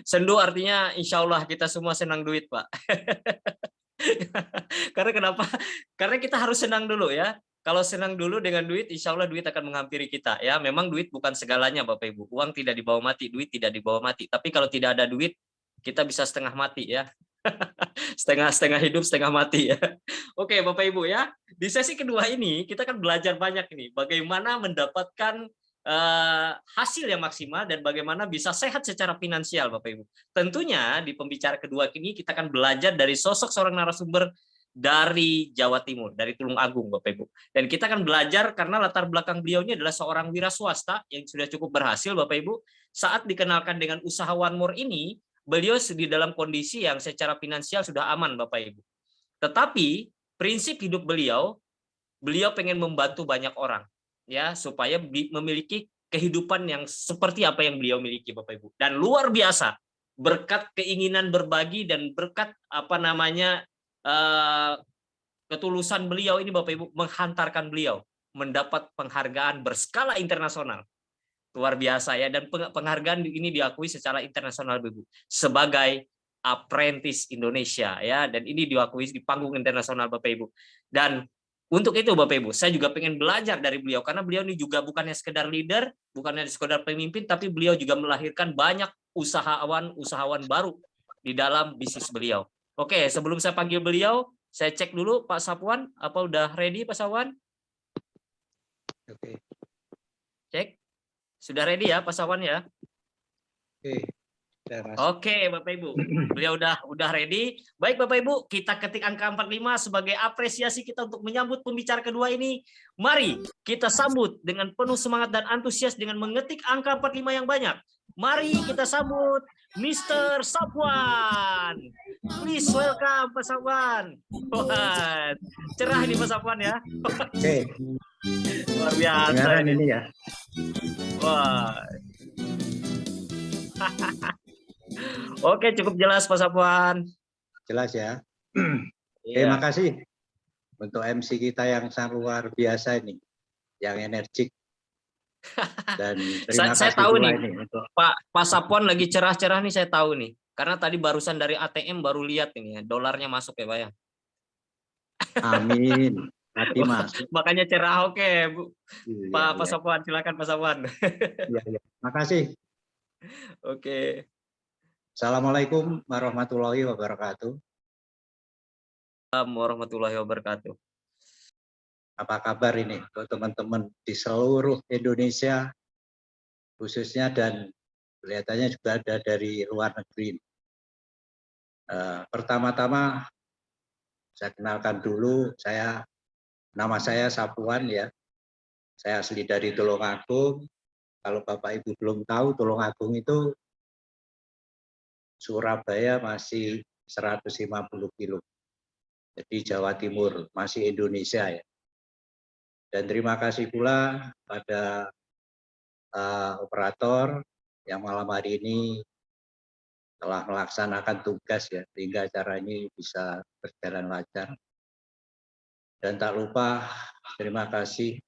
sendu artinya insya Allah kita semua senang duit Pak. Karena kenapa? Karena kita harus senang dulu ya. Kalau senang dulu dengan duit, insya Allah duit akan menghampiri kita. Ya, memang duit bukan segalanya, Bapak Ibu. Uang tidak dibawa mati, duit tidak dibawa mati. Tapi kalau tidak ada duit, kita bisa setengah mati ya. Setengah hidup, setengah mati ya. Oke, Bapak Ibu ya. Di sesi kedua ini kita akan belajar banyak nih, bagaimana mendapatkan hasil yang maksimal dan bagaimana bisa sehat secara finansial, Bapak Ibu. Tentunya di pembicara kedua ini kita akan belajar dari sosok seorang narasumber dari Jawa Timur, dari Tulung Agung, Bapak Ibu. Dan kita akan belajar karena latar belakang beliau ini adalah seorang wira swasta yang sudah cukup berhasil, Bapak Ibu. Saat dikenalkan dengan usaha One More ini, beliau di dalam kondisi yang secara finansial sudah aman, Bapak Ibu. Tetapi prinsip hidup beliau pengen membantu banyak orang, ya, supaya memiliki kehidupan yang seperti apa yang beliau miliki, Bapak Ibu. Dan luar biasa, berkat keinginan berbagi dan berkat ketulusan beliau ini, Bapak Ibu, menghantarkan beliau mendapat penghargaan berskala internasional. Luar biasa ya, dan penghargaan ini diakui secara internasional, Bapak Ibu, sebagai Apprentice Indonesia ya, dan ini diakui di panggung internasional, Bapak Ibu. Dan untuk itu Bapak Ibu, saya juga pengen belajar dari beliau karena beliau ini juga bukannya sekedar leader, bukannya sekedar pemimpin, tapi beliau juga melahirkan banyak usahawan baru di dalam bisnis beliau. Oke, sebelum saya panggil beliau, saya cek dulu Pak Sapwan, apa udah ready Pak Sapwan? Oke. Cek. Sudah ready ya Pak Sapwan ya? Oke. Oke, Bapak Ibu. Beliau udah ready. Baik Bapak Ibu, kita ketik angka 45 sebagai apresiasi kita untuk menyambut pembicara kedua ini. Mari kita sambut dengan penuh semangat dan antusias dengan mengetik angka 45 yang banyak. Mari kita sambut Mr. Sapwan. Please welcome Pak Sapwan. Wah, cerah nih Pak Sapwan ya. Oke. Luar biasa Dengaran ini ya. Wah. Oke, cukup jelas Pak Sapwan. Jelas ya. Iya. Terima kasih untuk MC kita yang sangat luar biasa ini, yang energik. Dan terima Saya kasih tahu pula nih, ini untuk Pak Sapwan lagi cerah-cerah nih, saya tahu nih. Karena tadi barusan dari ATM baru lihat ini ya, dolarnya masuk ya Pak ya. amin. Hati masuk. Makanya cerah. Oke, Bu. Iya, Pak Sapwan, silakan Pak Sapwan. iya, iya. Makasih. Oke. Assalamualaikum warahmatullahi wabarakatuh. Assalamualaikum warahmatullahi wabarakatuh. Apa kabar ini untuk teman-teman di seluruh Indonesia, khususnya, dan kelihatannya juga ada dari luar negeri. Pertama-tama saya kenalkan dulu, nama saya Sapwan ya. Saya asli dari Tulung Agung. Kalau Bapak Ibu belum tahu, Tulung Agung itu Surabaya masih 150 kilo. Jadi Jawa Timur, masih Indonesia ya. Dan terima kasih pula pada operator yang malam hari ini telah melaksanakan tugas ya, sehingga acara ini bisa berjalan lancar. Dan tak lupa terima kasih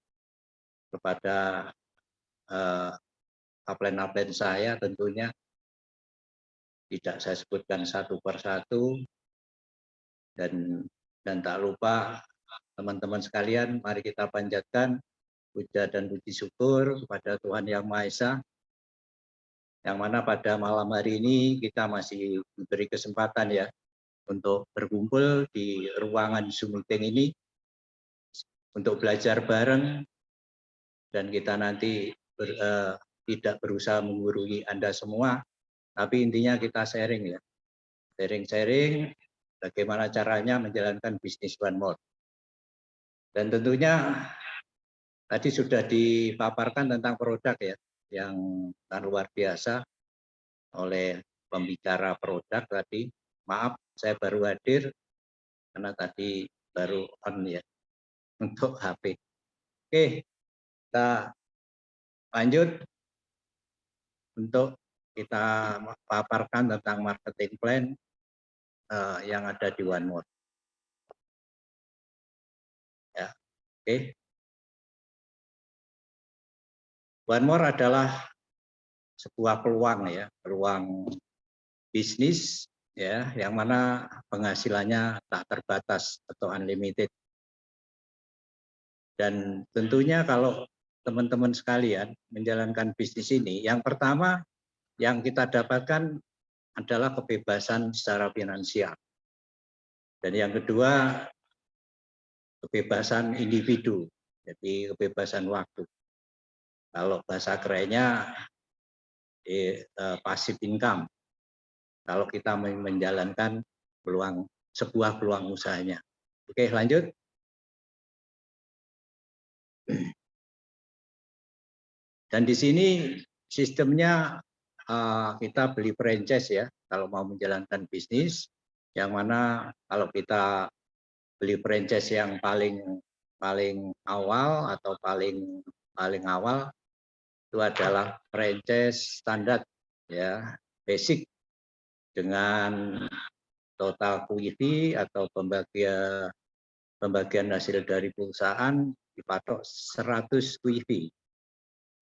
kepada upline-upline saya tentunya. Tidak saya sebutkan satu persatu, dan tak lupa teman-teman sekalian, mari kita panjatkan puja dan puji syukur kepada Tuhan Yang Maha Esa, yang mana pada malam hari ini kita masih diberi kesempatan ya untuk berkumpul di ruangan Zoom meeting ini untuk belajar bareng dan kita nanti tidak berusaha menggurui Anda semua, tapi intinya kita sharing ya. Sharing-sharing bagaimana caranya menjalankan bisnis One More. Dan tentunya tadi sudah dipaparkan tentang produk ya, yang luar biasa oleh pembicara produk tadi. Maaf, saya baru hadir karena tadi baru on ya untuk HP. Oke, kita lanjut untuk kita paparkan tentang marketing plan yang ada di One More. Ya, oke. One More adalah sebuah peluang ya, peluang bisnis ya, yang mana penghasilannya tak terbatas atau unlimited. Dan tentunya kalau teman-teman sekalian menjalankan bisnis ini, yang pertama yang kita dapatkan adalah kebebasan secara finansial. Dan yang kedua, kebebasan individu, jadi kebebasan waktu. Kalau bahasa kerennya passive income, kalau kita menjalankan sebuah peluang usahanya. Oke, lanjut. Dan di sini sistemnya kita beli franchise ya, kalau mau menjalankan bisnis, yang mana kalau kita beli franchise yang paling awal atau paling awal itu adalah franchise standar ya, basic dengan total QIP atau pembagian hasil dari perusahaan dipatok 100 QIP.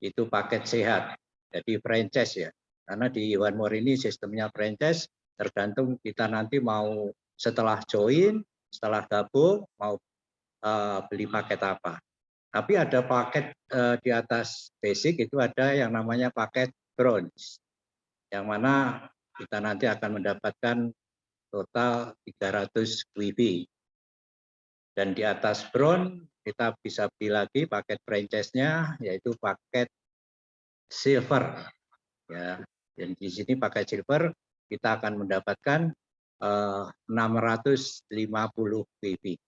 Itu paket sehat. Jadi franchise ya. Karena di One More ini sistemnya franchise, tergantung kita nanti mau setelah join, setelah gabung mau beli paket apa. Tapi ada paket di atas basic itu ada yang namanya paket bronze. Yang mana kita nanti akan mendapatkan total 300 QIP. Dan di atas bronze kita bisa beli lagi paket franchise-nya, yaitu paket silver. Ya, dan di sini paket silver kita akan mendapatkan 650 QIP.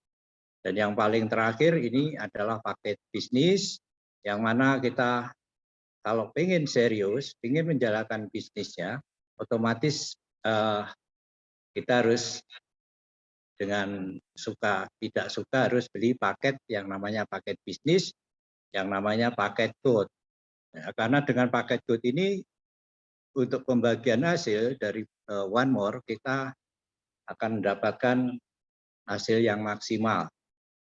Dan yang paling terakhir ini adalah paket bisnis, yang mana kita kalau ingin serius, ingin menjalankan bisnisnya, otomatis kita harus dengan suka tidak suka harus beli paket yang namanya paket bisnis, yang namanya paket gold. Ya, karena dengan paket gold ini untuk pembagian hasil dari One More kita akan mendapatkan hasil yang maksimal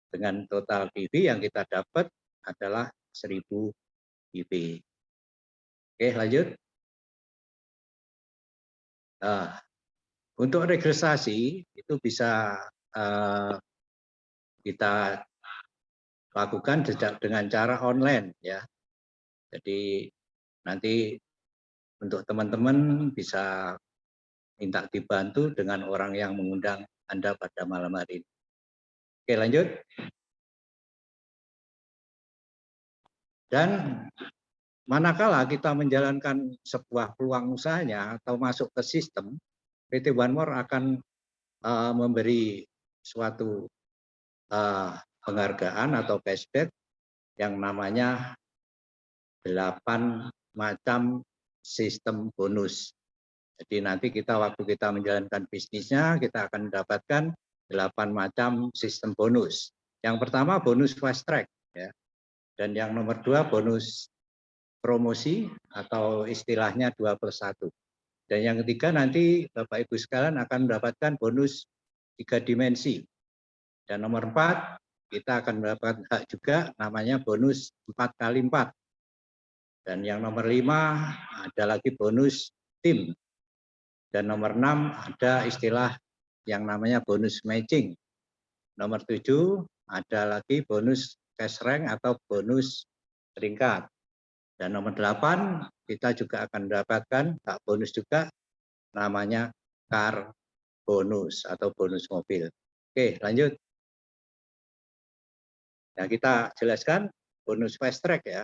dengan total PV yang kita dapat adalah 1000 PV. Oke, lanjut. Nah, untuk registrasi itu bisa kita lakukan dengan cara online ya. Jadi nanti untuk teman-teman bisa minta dibantu dengan orang yang mengundang Anda pada malam hari ini. Oke, lanjut. Dan manakala kita menjalankan sebuah peluang usahanya atau masuk ke sistem, PT One More akan memberi suatu penghargaan atau cashback yang namanya 8 macam sistem bonus. Jadi nanti waktu kita menjalankan bisnisnya, kita akan mendapatkan 8 macam sistem bonus. Yang pertama bonus fast track, ya. Dan yang nomor 2 bonus promosi atau istilahnya 2+1. Dan yang ketiga nanti Bapak Ibu sekalian akan mendapatkan bonus 3 dimensi. Dan nomor 4 kita akan mendapatkan hak juga namanya bonus 4x4. Dan yang nomor 5 ada lagi bonus tim. Dan nomor 6 ada istilah yang namanya bonus matching. Nomor 7 ada lagi bonus cash rank atau bonus peringkat. Dan nomor 8 kita juga akan mendapatkan hak bonus juga namanya car bonus atau bonus mobil. Oke, lanjut. Nah, kita jelaskan bonus fast track ya.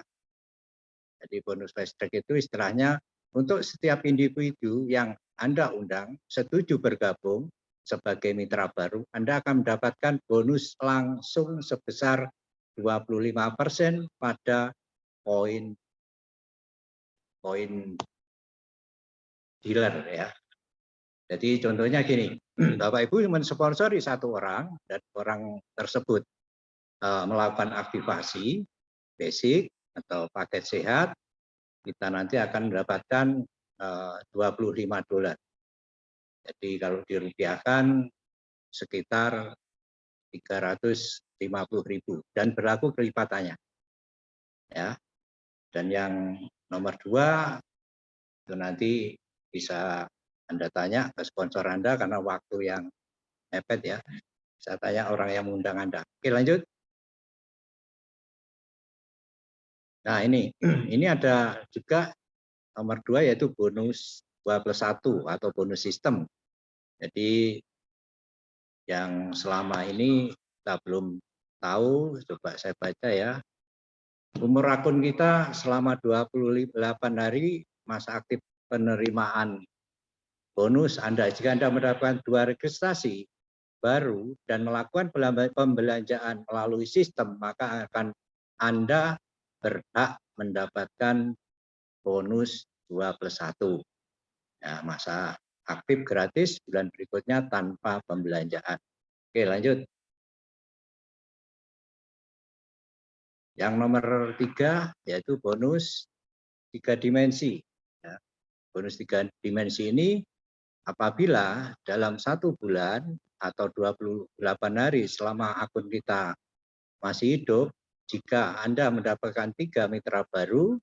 Jadi bonus fast track itu istilahnya untuk setiap individu yang Anda undang setuju bergabung sebagai mitra baru, Anda akan mendapatkan bonus langsung sebesar 25% pada poin dealer ya. Jadi contohnya gini, Bapak Ibu mensponsori satu orang dan orang tersebut melakukan aktivasi basic atau paket sehat, kita nanti akan mendapatkan $25. Jadi kalau dirupiahkan sekitar 350.000 dan berlaku kelipatannya. Ya. Dan yang nomor 2 itu nanti bisa Anda tanya ke sponsor Anda karena waktu yang mepet ya. Saya tanya orang yang mengundang Anda. Oke, lanjut. Nah, ini ada juga nomor 2 yaitu bonus 2+1 atau bonus sistem. Jadi yang selama ini kita belum tahu, coba saya baca ya. Umur akun kita selama 28 hari masa aktif penerimaan bonus Anda. Jika Anda mendapatkan 2 registrasi baru dan melakukan pembelanjaan melalui sistem, maka akan Anda berhak mendapatkan bonus 2+1. Nah, masa aktif gratis bulan berikutnya tanpa pembelanjaan. Oke, lanjut. Yang nomor 3 yaitu bonus 3 dimensi. Ya, bonus 3 dimensi ini apabila dalam 1 bulan atau 28 hari selama akun kita masih hidup, jika Anda mendapatkan 3 mitra baru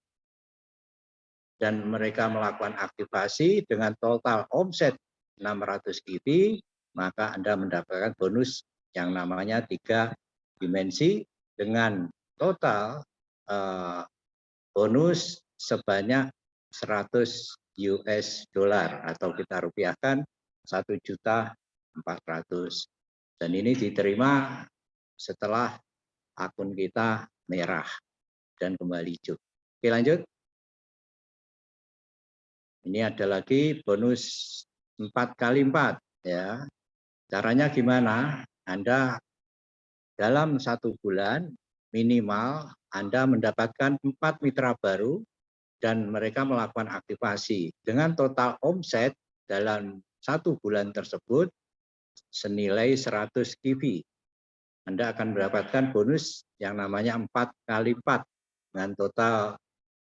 dan mereka melakukan aktivasi dengan total omset 600 GB, maka Anda mendapatkan bonus yang namanya 3 dimensi dengan total bonus sebanyak 100 US dollar atau kita rupiahkan 1.400.000. Dan ini diterima setelah akun kita merah dan kembali hijau. Oke, lanjut. Ini ada lagi bonus 4x4 ya. Caranya gimana? Anda dalam 1 bulan minimal Anda mendapatkan 4 mitra baru dan mereka melakukan aktivasi dengan total omset dalam 1 bulan tersebut senilai 100 GB. Anda akan mendapatkan bonus yang namanya 4x4 dengan total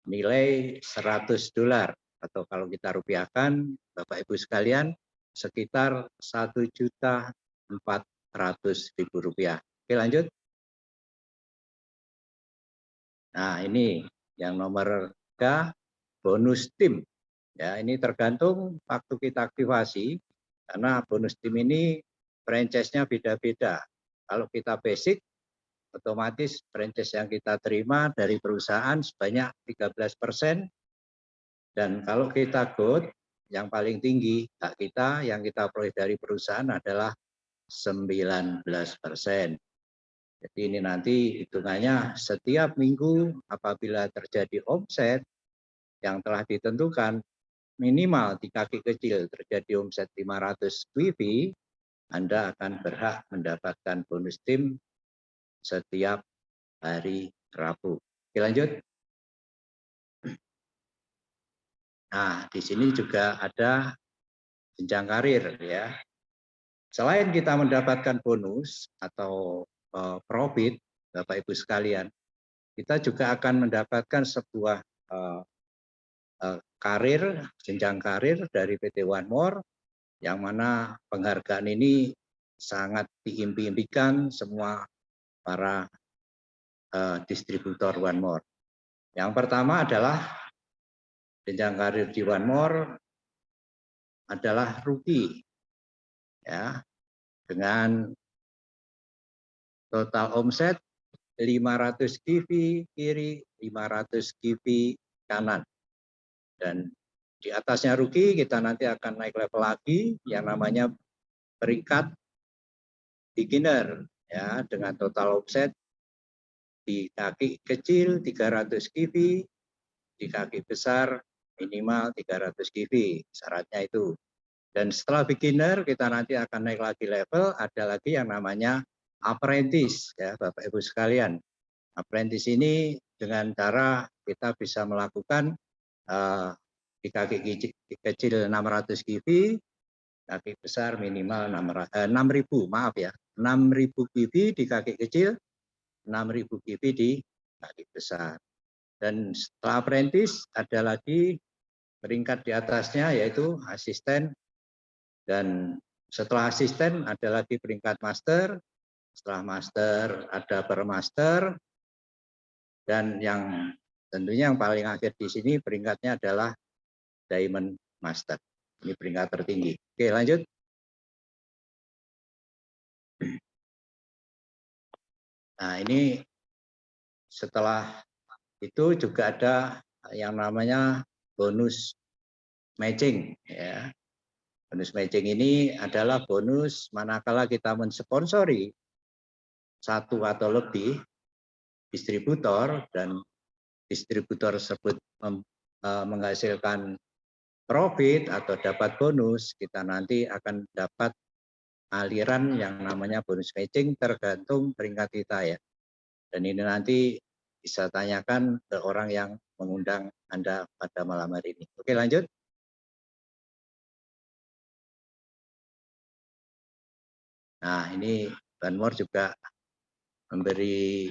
nilai 100 dolar atau kalau kita rupiahkan Bapak Ibu sekalian sekitar 1.400.000 rupiah. Oke, lanjut. Nah, ini yang nomor 3 bonus tim. Ya, ini tergantung waktu kita aktivasi karena bonus tim ini franchise-nya beda-beda. Kalau kita basic otomatis franchise yang kita terima dari perusahaan sebanyak 13%. Dan kalau kita gold, yang paling tinggi hak kita yang kita peroleh dari perusahaan adalah 19%. Jadi ini nanti hitungannya setiap minggu apabila terjadi omset yang telah ditentukan minimal di kaki kecil terjadi omset 500 WIB, Anda akan berhak mendapatkan bonus tim setiap hari Rabu. Oke, lanjut. Nah, di sini juga ada jenjang karir ya. Selain kita mendapatkan bonus atau profit, Bapak Ibu sekalian, kita juga akan mendapatkan sebuah karir, jenjang karir dari PT One More, yang mana penghargaan ini sangat diimpi-impikan semua para distributor One More. Yang pertama adalah jenjang karir di One More adalah rookie, ya, dengan total omset 500 GB kiri, 500 GB kanan. Dan di atasnya rookie kita nanti akan naik level lagi yang namanya peringkat beginner ya dengan total omset di kaki kecil 300 GB, di kaki besar minimal 300 GV, syaratnya itu. Dan setelah beginner kita nanti akan naik lagi level, ada lagi yang namanya apprentice ya Bapak Ibu sekalian. Apprentice ini dengan cara kita bisa melakukan di kaki kecil 600 GV, kaki besar minimal 6.000, maaf ya, 6.000 GV di kaki kecil, 6.000 GV di kaki besar. Dan setelah apprentice ada lagi peringkat di atasnya yaitu asisten, dan setelah asisten ada lagi peringkat master, setelah master ada permaster, dan yang tentunya yang paling akhir di sini peringkatnya adalah diamond master. Ini peringkat tertinggi. Oke, lanjut. Nah, ini setelah itu juga ada yang namanya bonus matching ya. Bonus matching ini adalah bonus manakala kita mensponsori satu atau lebih distributor dan distributor tersebut menghasilkan profit atau dapat bonus, kita nanti akan dapat aliran yang namanya bonus matching tergantung peringkat kita ya. Dan ini nanti bisa tanyakan ke orang yang mengundang Anda pada malam hari ini. Oke, lanjut. Nah, ini Banmore juga memberi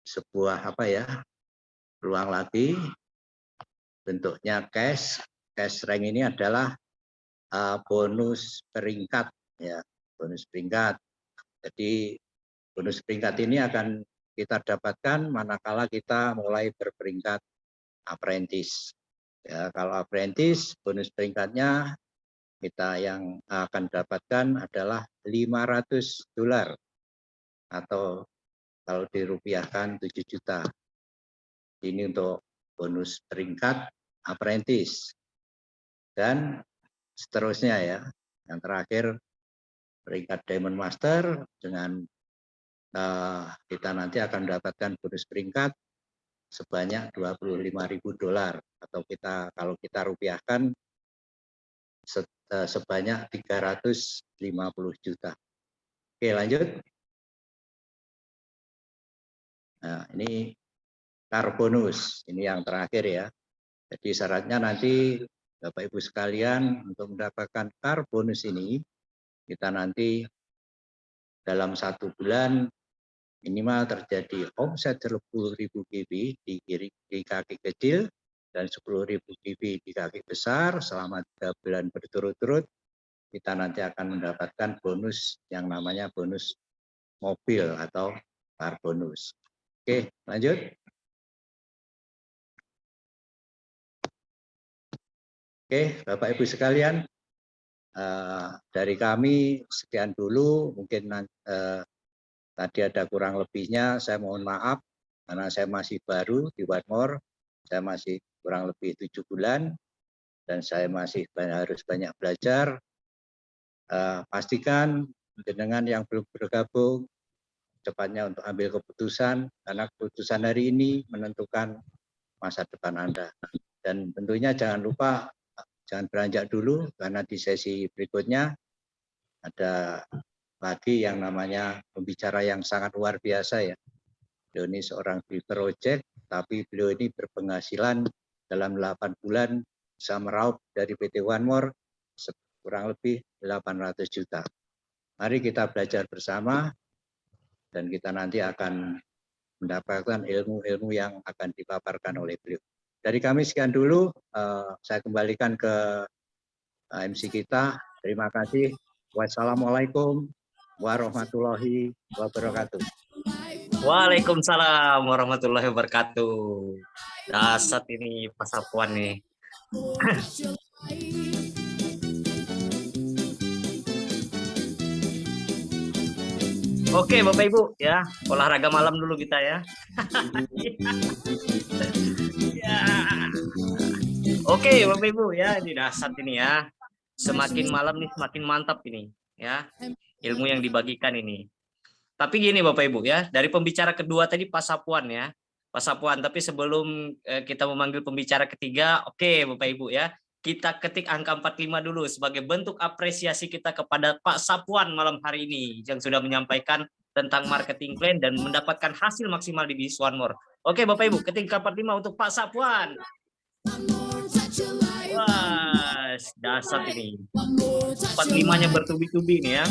sebuah peluang lagi, bentuknya cash. Cash rank ini adalah bonus peringkat ya, bonus peringkat. Jadi bonus peringkat ini akan kita dapatkan manakala kita mulai berperingkat apprentice. Ya, kalau apprentice bonus peringkatnya kita yang akan dapatkan adalah $500 atau kalau dirupiahkan 7 juta. Ini untuk bonus peringkat apprentice. Dan seterusnya ya. Yang terakhir peringkat diamond master dengan kita nanti akan mendapatkan bonus peringkat sebanyak $25.000 atau kalau kita rupiahkan sebanyak 350 juta. Oke, lanjut. Nah, ini car bonus, ini yang terakhir ya. Jadi syaratnya nanti Bapak Ibu sekalian untuk mendapatkan car bonus ini, kita nanti dalam 1 bulan minimal terjadi omset 10.000 GV di kaki kecil dan 10.000 GV di kaki besar selama 3 bulan berturut-turut, kita nanti akan mendapatkan bonus yang namanya bonus mobil atau car bonus. Oke, lanjut. Oke, Bapak Ibu sekalian, dari kami sekian dulu. Mungkin tadi ada kurang lebihnya, saya mohon maaf karena saya masih baru di Banmore. Saya masih kurang lebih 7 bulan dan saya masih harus banyak belajar. Pastikan dengan yang belum bergabung cepatnya untuk ambil keputusan, karena keputusan hari ini menentukan masa depan Anda. Dan tentunya jangan lupa, jangan beranjak dulu, karena di sesi berikutnya ada lagi yang namanya pembicara yang sangat luar biasa ya. Beliau ini seorang project, tapi beliau ini berpenghasilan dalam 8 bulan bisa meraup dari PT Banmore kurang lebih 800 juta. Mari kita belajar bersama dan kita nanti akan mendapatkan ilmu-ilmu yang akan dipaparkan oleh beliau. Dari kami sekian dulu, saya kembalikan ke MC kita. Terima kasih. Wassalamualaikum warahmatullahi wabarakatuh. Waalaikumsalam warahmatullahi wabarakatuh. Dasar ini Pasapuan nih. Oke Bapak Ibu ya, olahraga malam dulu kita ya. Ya. Oke Bapak Ibu ya, ini dasar ini ya. Semakin malam nih semakin mantap ini ya, ilmu yang dibagikan ini. Tapi gini Bapak Ibu ya, dari pembicara kedua tadi Pasapuan ya, Pak Sapuan. Tapi sebelum kita memanggil pembicara ketiga, oke Bapak Ibu ya, kita ketik angka 45 dulu sebagai bentuk apresiasi kita kepada Pak Sapuan malam hari ini yang sudah menyampaikan tentang marketing plan dan mendapatkan hasil maksimal di Bisnis One More. Oke Bapak Ibu, ketik angka 45 untuk Pak Sapuan. Wah, dasar ini. 45-nya bertubi-tubi nih ya.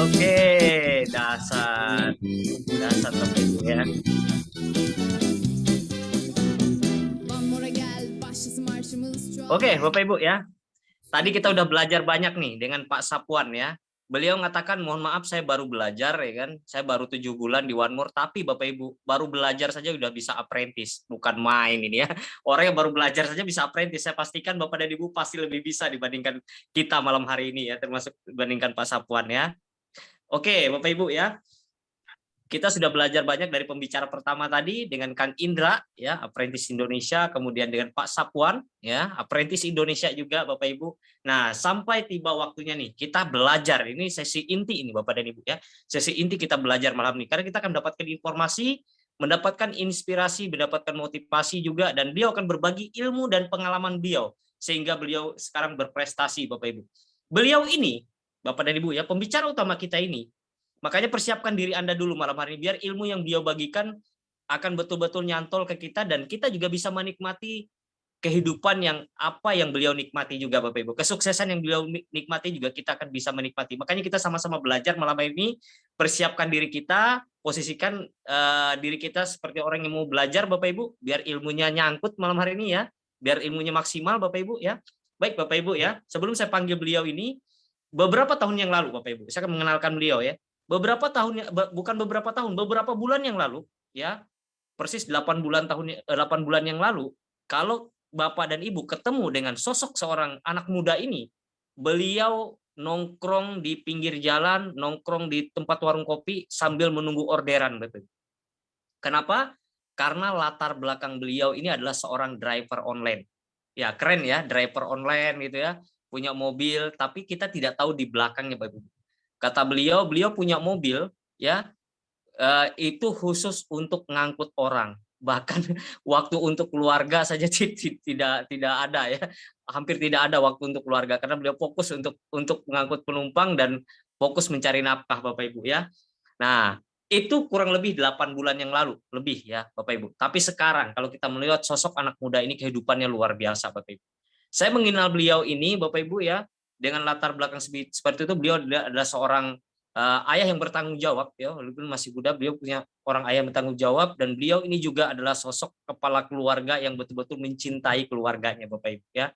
Oke, dasar Bapak Ibu ya. Oke, Bapak Ibu ya. Tadi kita udah belajar banyak nih dengan Pak Sapuan ya. Beliau mengatakan, mohon maaf saya baru belajar ya kan. Saya baru 7 bulan di One More, tapi Bapak Ibu baru belajar saja udah bisa apprentice, bukan main ini ya. Orang yang baru belajar saja bisa apprentice. Saya pastikan Bapak dan Ibu pasti lebih bisa dibandingkan kita malam hari ini ya, termasuk dibandingkan Pak Sapuan ya. Oke, Bapak Ibu ya. Kita sudah belajar banyak dari pembicara pertama tadi dengan Kang Indra ya, Apprentice Indonesia, kemudian dengan Pak Sapuan ya, Apprentice Indonesia juga Bapak Ibu. Nah, sampai tiba waktunya nih kita belajar. Ini sesi inti ini Bapak dan Ibu ya. Sesi inti kita belajar malam ini karena kita akan mendapatkan informasi, mendapatkan inspirasi, mendapatkan motivasi juga, dan beliau akan berbagi ilmu dan pengalaman beliau sehingga beliau sekarang berprestasi Bapak Ibu. Beliau ini Bapak dan Ibu ya, pembicara utama kita ini. Makanya persiapkan diri Anda dulu malam hari ini, biar ilmu yang beliau bagikan akan betul-betul nyantol ke kita, dan kita juga bisa menikmati kehidupan yang apa yang beliau nikmati juga Bapak Ibu. Kesuksesan yang beliau nikmati juga kita akan bisa menikmati. Makanya kita sama-sama belajar malam hari ini, persiapkan diri kita, posisikan diri kita seperti orang yang mau belajar Bapak Ibu, biar ilmunya nyangkut malam hari ini ya, biar ilmunya maksimal Bapak Ibu ya. Baik Bapak Ibu ya, sebelum saya panggil beliau ini, beberapa tahun yang lalu Bapak Ibu, saya akan mengenalkan beliau ya. Beberapa bulan yang lalu ya, persis 8 bulan yang lalu, kalau Bapak dan Ibu ketemu dengan sosok seorang anak muda ini, beliau nongkrong di pinggir jalan, nongkrong di tempat warung kopi sambil menunggu orderan Bapak. Kenapa? Karena latar belakang beliau ini adalah seorang driver online. Ya, keren ya, driver online gitu ya, punya mobil, tapi kita tidak tahu di belakangnya Bapak Ibu. Kata beliau punya mobil ya, itu khusus untuk ngangkut orang. Bahkan waktu untuk keluarga saja tidak ada ya. Hampir tidak ada waktu untuk keluarga karena beliau fokus untuk mengangkut penumpang dan fokus mencari nafkah Bapak Ibu ya. Nah, itu kurang lebih 8 bulan yang lalu, lebih ya Bapak Ibu. Tapi sekarang kalau kita melihat sosok anak muda ini, kehidupannya luar biasa Bapak Ibu. Saya mengenal beliau ini Bapak Ibu ya, dengan latar belakang seperti itu. Beliau adalah seorang ayah yang bertanggung jawab ya, walaupun masih muda beliau punya orang ayah yang bertanggung jawab, dan beliau ini juga adalah sosok kepala keluarga yang betul-betul mencintai keluarganya Bapak Ibu ya.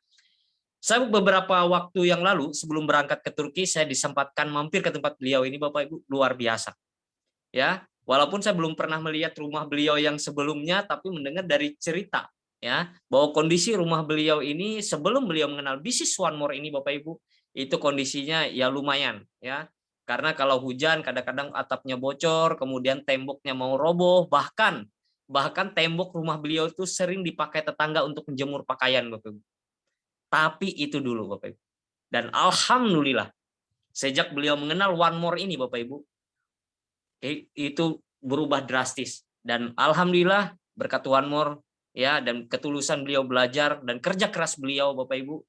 Saya beberapa waktu yang lalu sebelum berangkat ke Turki, saya disempatkan mampir ke tempat beliau ini Bapak Ibu, luar biasa. Ya, walaupun saya belum pernah melihat rumah beliau yang sebelumnya, tapi mendengar dari cerita ya, bahwa kondisi rumah beliau ini sebelum beliau mengenal Bisnis One More ini Bapak Ibu, itu kondisinya ya lumayan ya, karena kalau hujan kadang-kadang atapnya bocor, kemudian temboknya mau roboh, bahkan tembok rumah beliau itu sering dipakai tetangga untuk menjemur pakaian Bapak Ibu. Tapi itu dulu Bapak Ibu. Dan alhamdulillah sejak beliau mengenal One More ini Bapak Ibu, itu berubah drastis, dan alhamdulillah berkat One More ya, dan ketulusan beliau belajar dan kerja keras beliau Bapak Ibu,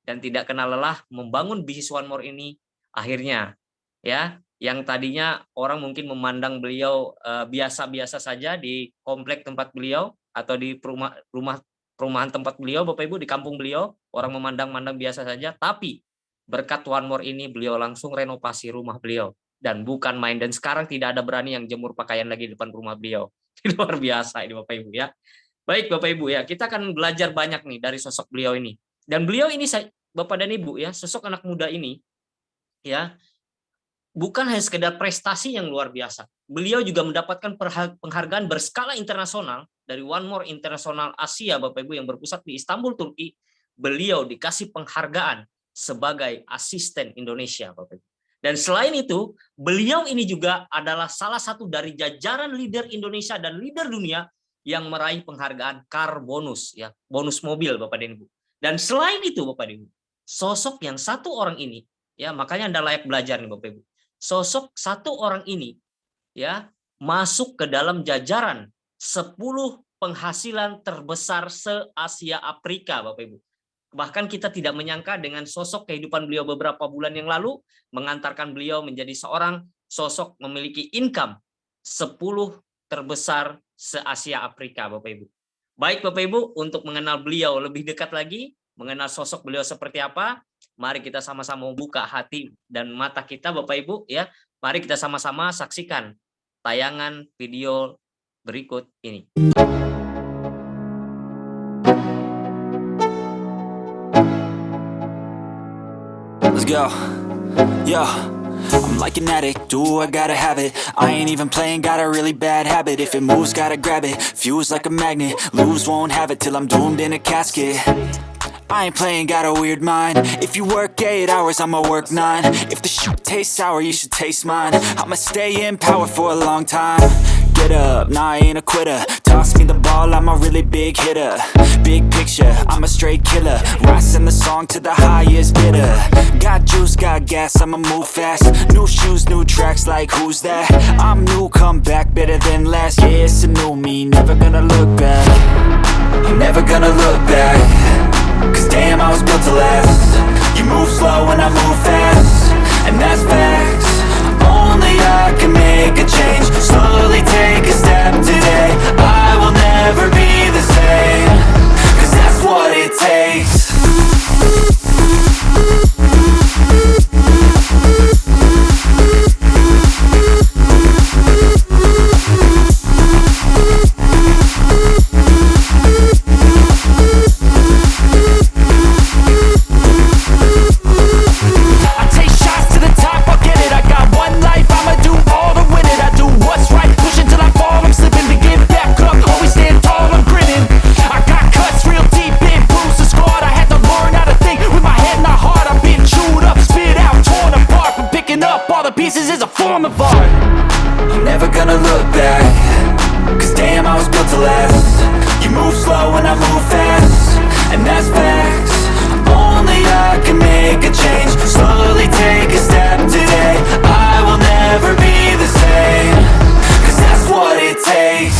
dan tidak kenal lelah membangun Bisnis One More ini, akhirnya ya, yang tadinya orang mungkin memandang beliau biasa-biasa saja di komplek tempat beliau atau di perumahan tempat beliau Bapak Ibu, di kampung beliau, orang memandang biasa saja, tapi berkat One More ini beliau langsung renovasi rumah beliau, dan bukan main, dan sekarang tidak ada berani yang jemur pakaian lagi di depan rumah beliau. Luar biasa ini Bapak Ibu ya. Baik Bapak Ibu ya, kita akan belajar banyak nih dari sosok beliau ini. Dan beliau ini Bapak dan Ibu ya, sosok anak muda ini ya, bukan hanya sekedar prestasi yang luar biasa. Beliau juga mendapatkan penghargaan berskala internasional dari One More International Asia Bapak Ibu, yang berpusat di Istanbul, Turki. Beliau dikasih penghargaan sebagai asisten Indonesia Bapak Ibu. Dan selain itu, beliau ini juga adalah salah satu dari jajaran leader Indonesia dan leader dunia yang meraih penghargaan Car Bonus ya, bonus mobil Bapak dan Ibu. Dan selain itu Bapak dan Ibu, sosok yang satu orang ini ya, makanya Anda layak belajar nih Bapak Ibu. sosok satu orang ini ya masuk ke dalam jajaran 10 penghasilan terbesar se-Asia Afrika, Bapak Ibu. Bahkan kita tidak menyangka dengan sosok kehidupan beliau beberapa bulan yang lalu mengantarkan beliau menjadi seorang sosok memiliki income 10 terbesar se-Asia Afrika, Bapak Ibu. Baik Bapak Ibu, untuk mengenal beliau lebih dekat lagi, mengenal sosok beliau seperti apa, mari kita sama-sama buka hati dan mata kita Bapak Ibu ya. Mari kita sama-sama saksikan tayangan video berikut ini. Let's go. Yo, I'm like an addict, do I gotta have it. I ain't even playing, got a really bad habit. If it moves, gotta grab it, fuse like a magnet. Lose, won't have it till I'm doomed in a casket. I ain't playing, got a weird mind. If you work 8 hours, I'ma work 9. If the shit tastes sour, you should taste mine. I'ma stay in power for a long time. Get up, nah, I ain't a quitter. Toss me the ball, I'm a really big hitter. Big picture, I'm a straight killer. Rising the song to the highest bidder. Got juice, got gas, I'ma move fast. New shoes, new tracks, like who's that? I'm new, come back, better than last. Yeah, it's a new me, never gonna look back. I'm never gonna look back. Cause damn, I was built to last. You move slow and I move fast, and that's facts. Only I can make a change. Slowly take a step today. I will never be the same. Cause that's what it takes. Pieces is a form of art. I'm never gonna look back. Cause damn, I was built to last. You move slow and I move fast, and that's facts. Only I can make a change. Slowly take a step today. I will never be the same. Cause that's what it takes.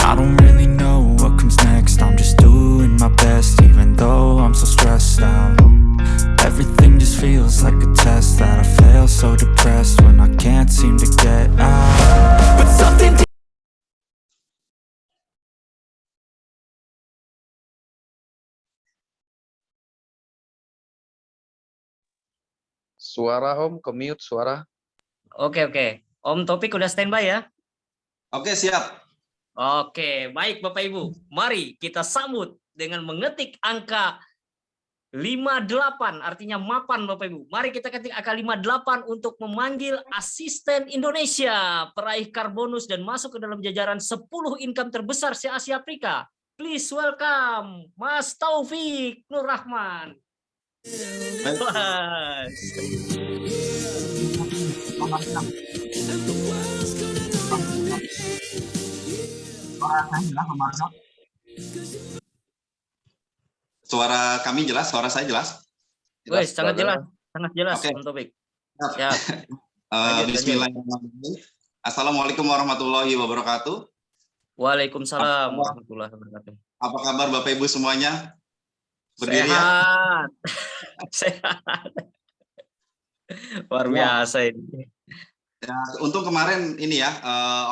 I don't really know what comes next. I'm just doing my best, even though I'm so stressed out. Everything just feels like a test that I fail, so depressed when I can't seem to get out. But something Suara Om, ke-mute suara. Oke. Om Topik udah standby ya? Oke, siap. Oke, baik Bapak Ibu. Mari kita sambut dengan mengetik angka 58, artinya mapan Bapak Ibu. Mari kita ketik angka 58 untuk memanggil asisten Indonesia, peraih karbonus dan masuk ke dalam jajaran 10 income terbesar se-Asia Afrika. Please welcome Mas Taufik Nur Rahman. Suara kami jelas, suara saya jelas. Wes, sangat jelas, Oke. Om Topik. Siap. Ya. Bismillahirrahmanirrahim. Assalamualaikum warahmatullahi wabarakatuh. Waalaikumsalam warahmatullahi wabarakatuh. Apa kabar Bapak Ibu semuanya? Berdiri ya? Sehat. Sehat. Luar biasa ini. Ya, untung kemarin ini ya,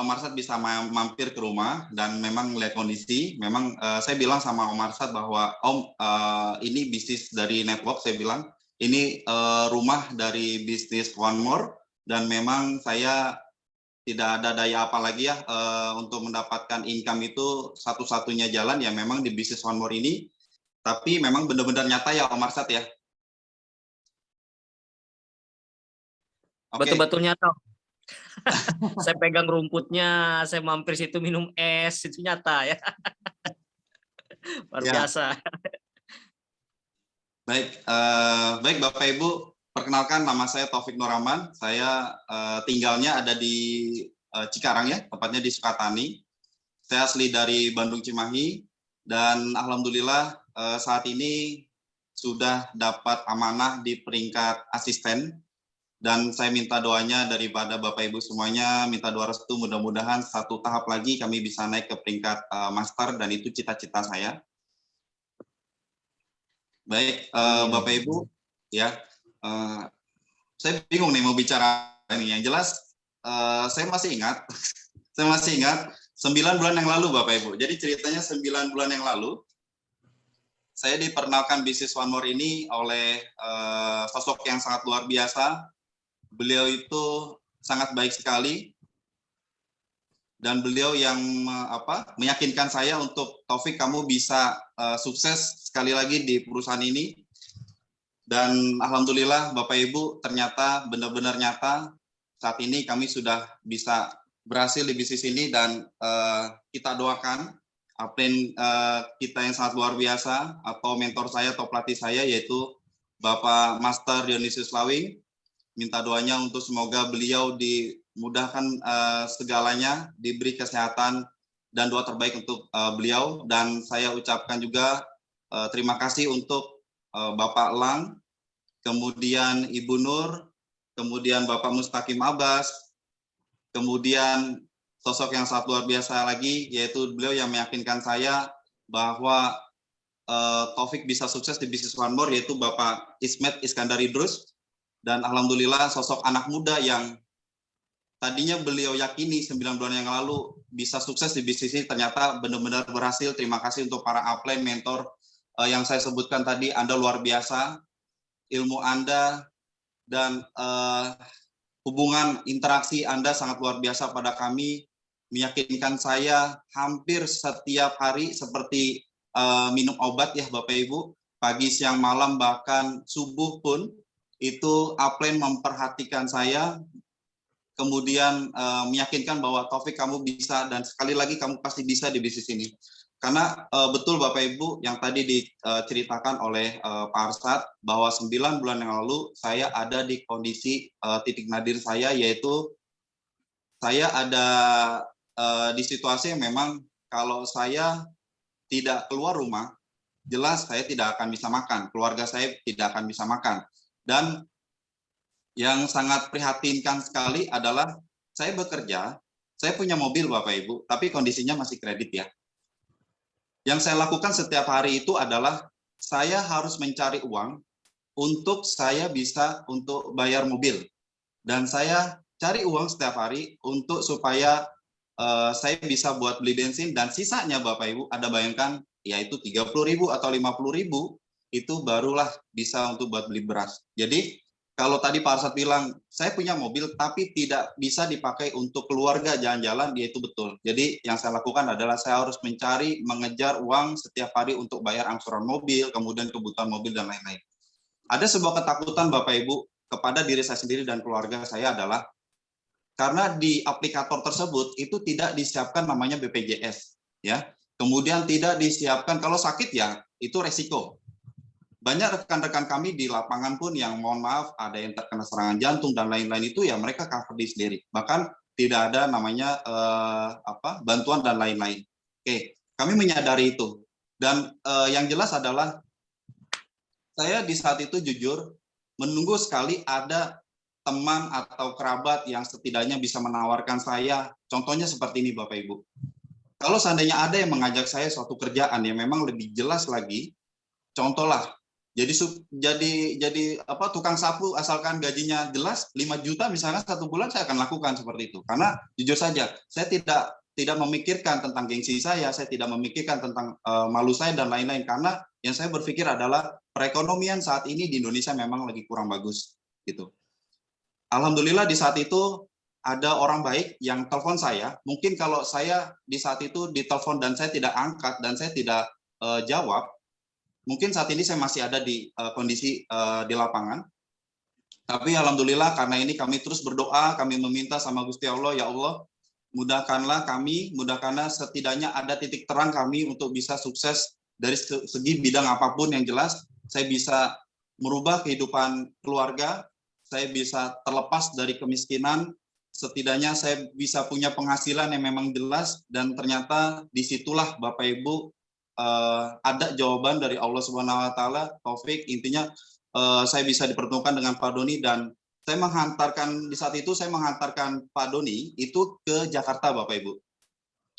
Om Arsad bisa mampir ke rumah dan memang melihat kondisi. Memang saya bilang sama Om Arsad bahwa Om, ini bisnis dari network, saya bilang ini rumah dari bisnis One More, dan memang saya tidak ada daya apa lagi ya untuk mendapatkan income itu, satu-satunya jalan ya memang di bisnis One More ini. Tapi memang benar-benar nyata ya Om Arsad ya. Oke. Betul-betul nyata. Saya pegang rumputnya, saya mampir situ minum es, itu nyata ya. Luar Ya. biasa. Baik, baik Bapak Ibu, perkenalkan nama saya Taufik Nuraman. Saya tinggalnya ada di Cikarang ya, tepatnya di Sukatani. Saya asli dari Bandung Cimahi, dan alhamdulillah saat ini sudah dapat amanah di peringkat asisten. Dan saya minta doanya daripada Bapak Ibu semuanya, minta doa restu, mudah-mudahan satu tahap lagi kami bisa naik ke peringkat master, dan itu cita-cita saya. Baik, Bapak Ibu, ya, saya bingung nih mau bicara ini. Yang jelas, saya masih ingat, 9 bulan yang lalu Bapak Ibu. Jadi ceritanya 9 bulan yang lalu, saya diperkenalkan bisnis One More ini oleh sosok yang sangat luar biasa. Beliau itu sangat baik sekali, dan beliau yang meyakinkan saya untuk, Taufik, kamu bisa sukses sekali lagi di perusahaan ini. Dan alhamdulillah Bapak Ibu, ternyata benar-benar nyata saat ini kami sudah bisa berhasil di bisnis ini, dan kita doakan upline kita yang sangat luar biasa, atau mentor saya atau pelatih saya, yaitu Bapak Master Dionysius Lawing. Minta doanya untuk semoga beliau dimudahkan segalanya, diberi kesehatan dan doa terbaik untuk beliau. Dan saya ucapkan juga terima kasih untuk Bapak Lang, kemudian Ibu Nur, kemudian Bapak Mustaqim Abbas, kemudian sosok yang sangat luar biasa lagi, yaitu beliau yang meyakinkan saya bahwa Taufik bisa sukses di bisnis One More, yaitu Bapak Ismet Iskandar Idrus. Dan alhamdulillah sosok anak muda yang tadinya beliau yakini 9 bulan yang lalu bisa sukses di bisnis ini, ternyata benar-benar berhasil. Terima kasih untuk para upline, mentor yang saya sebutkan tadi. Anda luar biasa, ilmu Anda dan hubungan interaksi Anda sangat luar biasa pada kami, meyakinkan saya hampir setiap hari seperti minum obat ya Bapak Ibu, pagi, siang, malam, bahkan subuh pun itu upline memperhatikan saya, kemudian meyakinkan bahwa Taufik, kamu bisa, dan sekali lagi kamu pasti bisa di bisnis ini. Karena betul Bapak Ibu yang tadi diceritakan oleh Pak Arsad, bahwa 9 bulan yang lalu saya ada di kondisi titik nadir saya, yaitu saya ada di situasi yang memang kalau saya tidak keluar rumah, jelas saya tidak akan bisa makan, keluarga saya tidak akan bisa makan. Dan yang sangat prihatinkan sekali adalah saya bekerja, saya punya mobil Bapak Ibu, tapi kondisinya masih kredit ya. Yang saya lakukan setiap hari itu adalah saya harus mencari uang untuk saya bisa untuk bayar mobil. Dan saya cari uang setiap hari untuk supaya saya bisa buat beli bensin, dan sisanya Bapak Ibu, Anda bayangkan, yaitu 30.000 atau 50.000, itu barulah bisa untuk buat beli beras. Jadi kalau tadi Pak Arsad bilang, saya punya mobil tapi tidak bisa dipakai untuk keluarga jalan-jalan, dia itu betul. Jadi yang saya lakukan adalah saya harus mengejar uang setiap hari untuk bayar angsuran mobil, kemudian kebutuhan mobil, dan lain-lain. Ada sebuah ketakutan Bapak Ibu kepada diri saya sendiri dan keluarga saya adalah, karena di aplikator tersebut itu tidak disiapkan namanya BPJS, ya. Kemudian tidak disiapkan kalau sakit ya itu resiko. Banyak rekan-rekan kami di lapangan pun yang mohon maaf ada yang terkena serangan jantung dan lain-lain, itu ya mereka cover di sendiri. Bahkan tidak ada namanya bantuan dan lain-lain. Oke, kami menyadari itu. Dan yang jelas adalah saya di saat itu jujur menunggu sekali ada teman atau kerabat yang setidaknya bisa menawarkan saya. Contohnya seperti ini Bapak Ibu. Kalau seandainya ada yang mengajak saya suatu kerjaan yang memang lebih jelas lagi, contohlah jadi apa tukang sapu asalkan gajinya jelas 5 juta misalnya 1 bulan, saya akan lakukan seperti itu. Karena jujur saja, saya tidak memikirkan tentang gengsi saya tidak memikirkan tentang malu saya dan lain-lain, karena yang saya berpikir adalah perekonomian saat ini di Indonesia memang lagi kurang bagus gitu. Alhamdulillah di saat itu ada orang baik yang telepon saya. Mungkin kalau saya di saat itu ditelepon dan saya tidak angkat dan saya tidak jawab, mungkin saat ini saya masih ada di kondisi di lapangan. Tapi alhamdulillah karena ini kami terus berdoa, kami meminta sama Gusti Allah, ya Allah, mudahkanlah setidaknya ada titik terang kami untuk bisa sukses dari segi bidang apapun yang jelas. Saya bisa merubah kehidupan keluarga, saya bisa terlepas dari kemiskinan, setidaknya saya bisa punya penghasilan yang memang jelas, dan ternyata disitulah Bapak Ibu ada jawaban dari Allah Subhanahu Wa Taala, taufik. Intinya saya bisa dipertemukan dengan Pak Doni, dan saya menghantarkan di saat itu saya menghantarkan Pak Doni itu ke Jakarta, Bapak Ibu.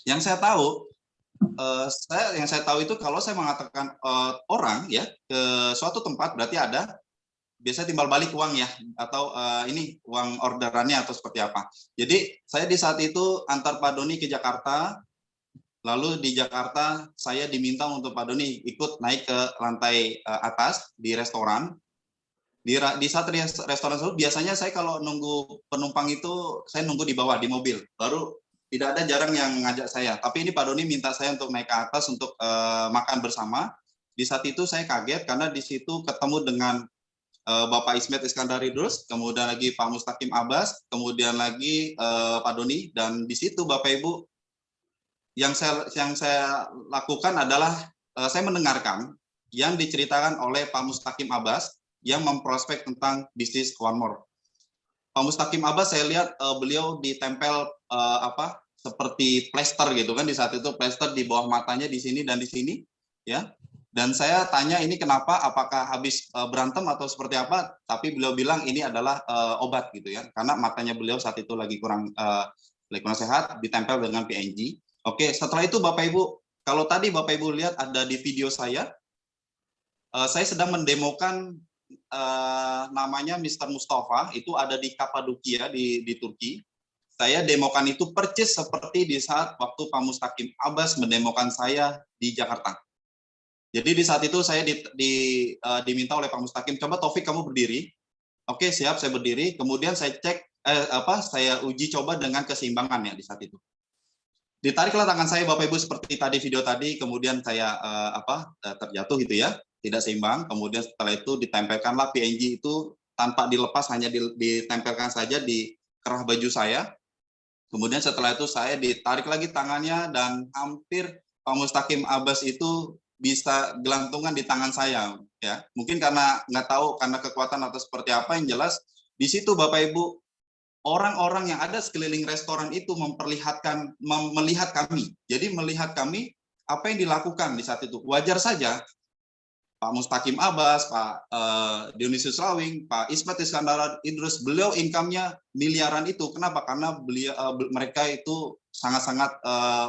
Yang saya tahu itu kalau saya mengatakan orang ya ke suatu tempat berarti ada biasanya timbal balik uang ya, atau ini uang orderannya atau seperti apa. Jadi saya di saat itu antar Pak Doni ke Jakarta, lalu di Jakarta saya diminta untuk Pak Doni ikut naik ke lantai atas di restoran. Di saat restoran tersebut biasanya saya kalau nunggu penumpang itu saya nunggu di bawah di mobil, baru tidak ada jarang yang ngajak saya. Tapi ini Pak Doni minta saya untuk naik ke atas untuk makan bersama. Di saat itu saya kaget karena di situ ketemu dengan Bapak Ismet Iskandar Idrus, kemudian lagi Pak Mustaqim Abbas, kemudian lagi Pak Doni, dan di situ Bapak Ibu yang saya lakukan adalah saya mendengarkan yang diceritakan oleh Pak Mustaqim Abbas yang memprospek tentang bisnis One More. Pak Mustaqim Abbas saya lihat beliau ditempel seperti plester gitu kan, di saat itu plester di bawah matanya di sini dan di sini ya. Dan saya tanya ini kenapa, apakah habis berantem atau seperti apa, tapi beliau bilang ini adalah obat gitu ya, karena matanya beliau saat itu lagi kurang sehat, ditempel dengan PNG. Oke, setelah itu Bapak Ibu, kalau tadi Bapak Ibu lihat ada di video saya sedang mendemokan namanya Mr. Mustafa, itu ada di Kapadokia di Turki. Saya demokan itu percis seperti di saat waktu Pak Mustaqim Abbas mendemokan saya di Jakarta. Jadi di saat itu saya diminta oleh Pak Mustaqim, coba Taufik kamu berdiri. Oke, siap, saya berdiri. Kemudian saya cek saya uji coba dengan keseimbangan ya di saat itu. Ditariklah tangan saya Bapak Ibu seperti tadi video tadi, kemudian saya terjatuh gitu ya, tidak seimbang. Kemudian setelah itu ditempelkanlah PNG itu tanpa dilepas, hanya ditempelkan saja di kerah baju saya. Kemudian setelah itu saya ditarik lagi tangannya dan hampir Pak Mustaqim Abbas itu bisa gelantungan di tangan saya ya. Mungkin karena nggak tahu karena kekuatan atau seperti apa, yang jelas di situ Bapak Ibu orang-orang yang ada sekeliling restoran itu melihat kami. Jadi melihat kami apa yang dilakukan di saat itu. Wajar saja Pak Mustaqim Abbas, Pak Dionysius Rawing, Pak Ismet Iskandar Idrus, beliau income-nya miliaran itu. Kenapa? Karena mereka itu sangat-sangat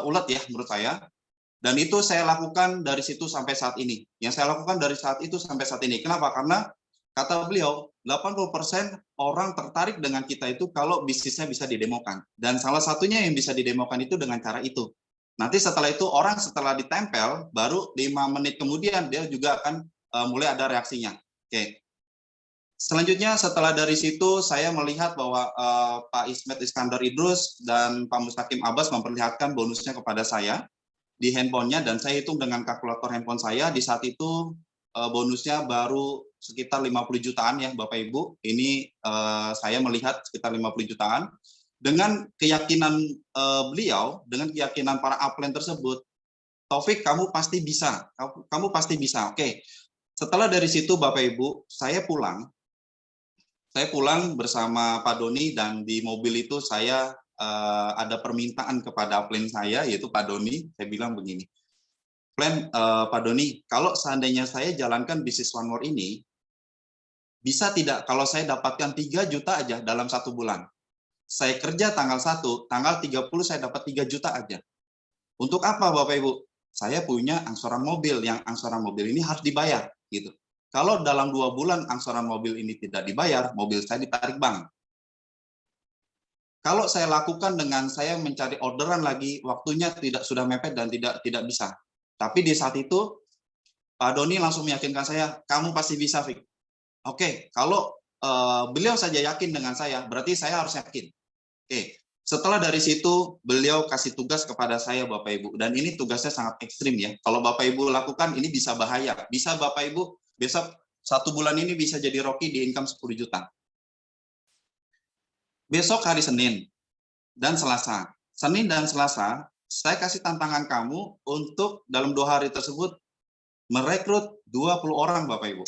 ulet ya menurut saya. Dan itu saya lakukan dari situ sampai saat ini. Yang saya lakukan dari saat itu sampai saat ini. Kenapa? Karena kata beliau, 80% orang tertarik dengan kita itu kalau bisnisnya bisa didemokan. Dan salah satunya yang bisa didemokan itu dengan cara itu. Nanti setelah itu orang setelah ditempel, baru 5 menit kemudian dia juga akan mulai ada reaksinya. Oke. Selanjutnya setelah dari situ saya melihat bahwa Pak Ismet Iskandar Idrus dan Pak Mustaqim Abbas memperlihatkan bonusnya kepada saya di handphonenya, dan saya hitung dengan kalkulator handphone saya. Di saat itu bonusnya baru sekitar 50 jutaan ya Bapak Ibu. Ini saya melihat sekitar 50 jutaan. Dengan keyakinan beliau, dengan keyakinan para upline tersebut, Taufik kamu pasti bisa, kamu pasti bisa. Oke. Setelah dari situ Bapak Ibu, saya pulang bersama Pak Doni, dan di mobil itu saya ada permintaan kepada upline saya, yaitu Pak Doni. Saya bilang begini, plan Pak Doni, kalau seandainya saya jalankan bisnis One More ini, bisa tidak kalau saya dapatkan 3 juta aja dalam 1 bulan? Saya kerja tanggal 1, tanggal 30 saya dapat 3 juta aja. Untuk apa Bapak Ibu? Saya punya angsuran mobil, yang angsuran mobil ini harus dibayar gitu. kalau dalam 2 bulan angsuran mobil ini tidak dibayar, mobil saya ditarik bank. Kalau saya lakukan dengan saya mencari orderan lagi, waktunya sudah mepet dan tidak bisa. Tapi di saat itu, Pak Doni langsung meyakinkan saya, kamu pasti bisa, Fik. Oke, kalau beliau saja yakin dengan saya, berarti saya harus yakin. Oke, setelah dari situ, beliau kasih tugas kepada saya, Bapak Ibu. Dan ini tugasnya sangat ekstrim ya. Kalau Bapak Ibu lakukan, ini bisa bahaya. Bisa Bapak Ibu, besok 1 bulan ini bisa jadi Rocky di income 10 juta. Besok hari Senin dan Selasa. Senin dan Selasa, saya kasih tantangan kamu untuk dalam 2 hari tersebut merekrut 20 orang, Bapak Ibu.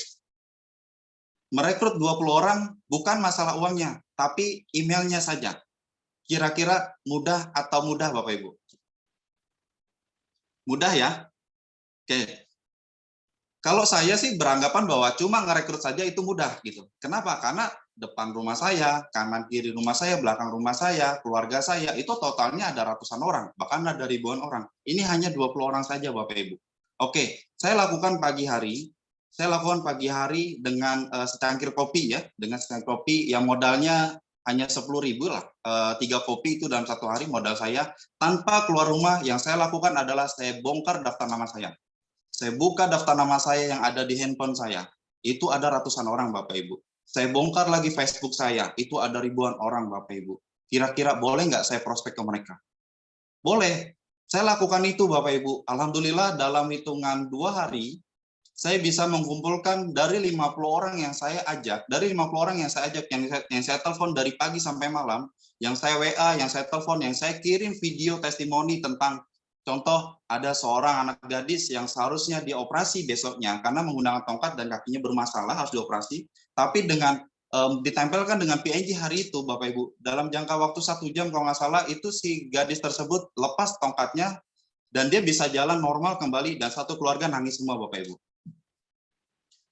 Merekrut 20 orang bukan masalah uangnya, tapi emailnya saja. Kira-kira mudah atau mudah, Bapak Ibu? Mudah ya? Oke. Kalau saya sih beranggapan bahwa cuma ngerekrut saja itu mudah gitu. Kenapa? Karena depan rumah saya, kanan kiri rumah saya, belakang rumah saya, keluarga saya, itu totalnya ada ratusan orang, bahkan ada ribuan orang. Ini hanya 20 orang saja, Bapak Ibu. Oke, saya lakukan pagi hari dengan secangkir kopi ya, dengan secangkir kopi yang modalnya hanya 10.000 lah. 3 kopi itu dalam 1 hari modal saya, tanpa keluar rumah. Yang saya lakukan adalah saya bongkar daftar nama saya. Saya buka daftar nama saya yang ada di handphone saya. Itu ada ratusan orang, Bapak Ibu. Saya bongkar lagi Facebook saya. Itu ada ribuan orang, Bapak Ibu. Kira-kira boleh nggak saya prospek ke mereka? Boleh. Saya lakukan itu, Bapak Ibu. Alhamdulillah dalam hitungan 2 hari, saya bisa mengumpulkan dari 50 orang yang saya ajak, yang saya telepon dari pagi sampai malam, yang saya WA, yang saya telepon, yang saya kirim video testimoni tentang, contoh, ada seorang anak gadis yang seharusnya dioperasi besoknya karena menggunakan tongkat dan kakinya bermasalah, harus dioperasi. Tapi dengan ditempelkan dengan PNG hari itu, Bapak Ibu, dalam jangka waktu 1 jam kalau nggak salah, itu si gadis tersebut lepas tongkatnya dan dia bisa jalan normal kembali dan satu keluarga nangis semua, Bapak Ibu.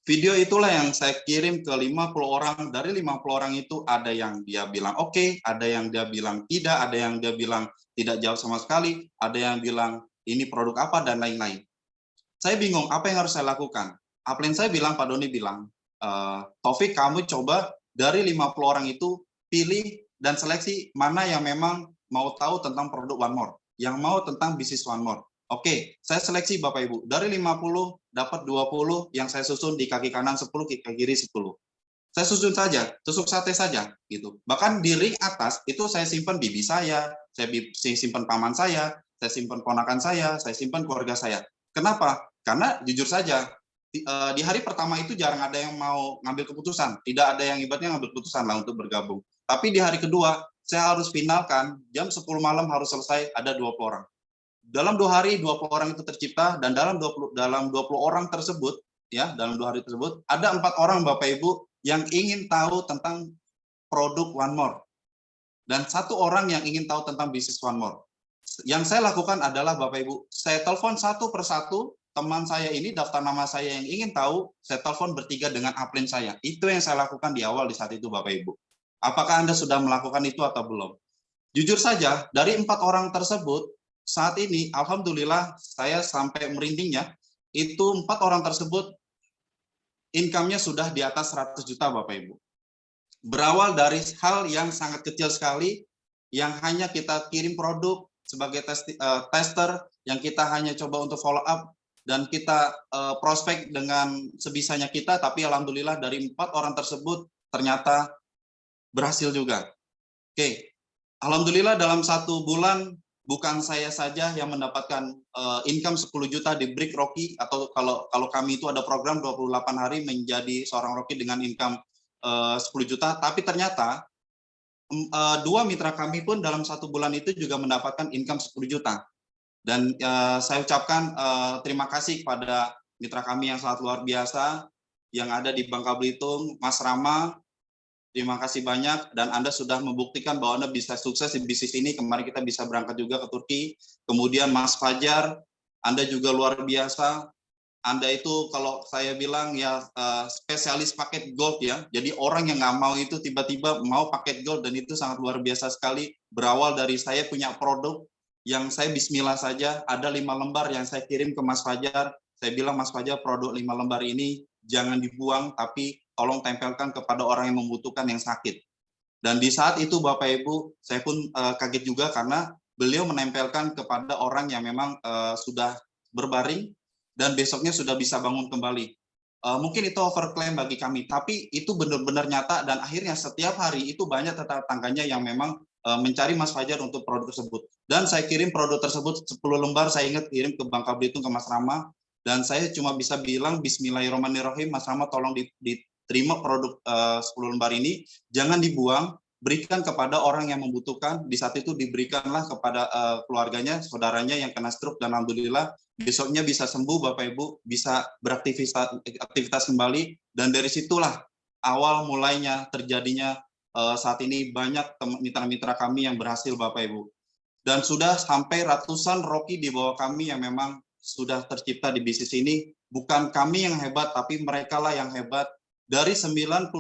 Video itulah yang saya kirim ke 50 orang. Dari 50 orang itu ada yang dia bilang oke, ada yang dia bilang tidak, ada yang dia bilang tidak jawab sama sekali, ada yang bilang ini produk apa, dan lain-lain. Saya bingung, apa yang harus saya lakukan? Upline saya bilang, Pak Doni bilang, Taufik, kamu coba dari 50 orang itu, pilih dan seleksi mana yang memang mau tahu tentang produk One More, yang mau tentang bisnis One More. Oke, saya seleksi Bapak Ibu. Dari 50, dapat 20 yang saya susun di kaki kanan 10, kaki kiri 10. Saya susun saja, tusuk sate saja gitu. Bahkan di ring atas itu saya simpan bibi saya simpan paman saya simpan ponakan saya simpan keluarga saya. Kenapa? Karena jujur saja di hari pertama itu jarang ada yang mau ngambil keputusan. Tidak ada yang ibaratnya ngambil keputusan lah untuk bergabung. Tapi di hari kedua saya harus finalkan jam 10 malam harus selesai, ada 20 orang. Dalam 2 hari 20 orang itu tercipta, dan dalam 20 orang tersebut ya, dalam 2 hari tersebut ada 4 orang Bapak Ibu yang ingin tahu tentang produk One More, dan 1 orang yang ingin tahu tentang bisnis One More. Yang saya lakukan adalah Bapak Ibu, saya telepon satu persatu teman saya ini, daftar nama saya yang ingin tahu, saya telepon bertiga dengan upline saya. Itu yang saya lakukan di awal di saat itu, Bapak Ibu. Apakah Anda sudah melakukan itu atau belum? Jujur saja, dari 4 orang tersebut, saat ini alhamdulillah saya sampai merindingnya, itu 4 orang tersebut income-nya sudah di atas 100 juta, Bapak Ibu. Berawal dari hal yang sangat kecil sekali, yang hanya kita kirim produk sebagai tester, yang kita hanya coba untuk follow up, dan kita prospek dengan sebisanya kita, tapi alhamdulillah dari 4 orang tersebut ternyata berhasil juga. Oke, alhamdulillah dalam 1 bulan, bukan saya saja yang mendapatkan income 10 juta di Brick Rocky, atau kalau kami itu ada program 28 hari menjadi seorang Rocky dengan income 10 juta, tapi ternyata 2 mitra kami pun dalam 1 bulan itu juga mendapatkan income 10 juta. Dan saya ucapkan terima kasih kepada mitra kami yang sangat luar biasa yang ada di Bangka Belitung, Mas Rama. Terima kasih banyak, dan Anda sudah membuktikan bahwa Anda bisa sukses di bisnis ini. Kemarin kita bisa berangkat juga ke Turki. Kemudian Mas Fajar, Anda juga luar biasa. Anda itu kalau saya bilang ya spesialis paket gold ya. Jadi orang yang nggak mau itu tiba-tiba mau paket gold, dan itu sangat luar biasa sekali. Berawal dari saya punya produk yang saya bismillah saja, ada 5 lembar yang saya kirim ke Mas Fajar. Saya bilang, Mas Fajar, produk 5 lembar ini jangan dibuang, tapi tolong tempelkan kepada orang yang membutuhkan, yang sakit. Dan di saat itu Bapak Ibu, saya pun kaget juga karena beliau menempelkan kepada orang yang memang sudah berbaring dan besoknya sudah bisa bangun kembali. Mungkin itu overclaim bagi kami, tapi itu benar-benar nyata dan akhirnya setiap hari itu banyak tetangganya yang memang mencari Mas Fajar untuk produk tersebut. Dan saya kirim produk tersebut 10 lembar, saya ingat kirim ke Bangka Belitung ke Mas Rama, dan saya cuma bisa bilang Bismillahirrahmanirrahim, Mas Rama tolong diterima produk 10 lembar ini, jangan dibuang, berikan kepada orang yang membutuhkan. Di saat itu diberikanlah kepada keluarganya, saudaranya yang kena stroke, dan alhamdulillah besoknya bisa sembuh Bapak Ibu, bisa beraktivitas kembali, dan dari situlah awal mulainya terjadinya saat ini banyak mitra-mitra kami yang berhasil Bapak Ibu. Dan sudah sampai ratusan roki di bawah kami yang memang sudah tercipta di bisnis ini. Bukan kami yang hebat, tapi mereka lah yang hebat. Dari 99%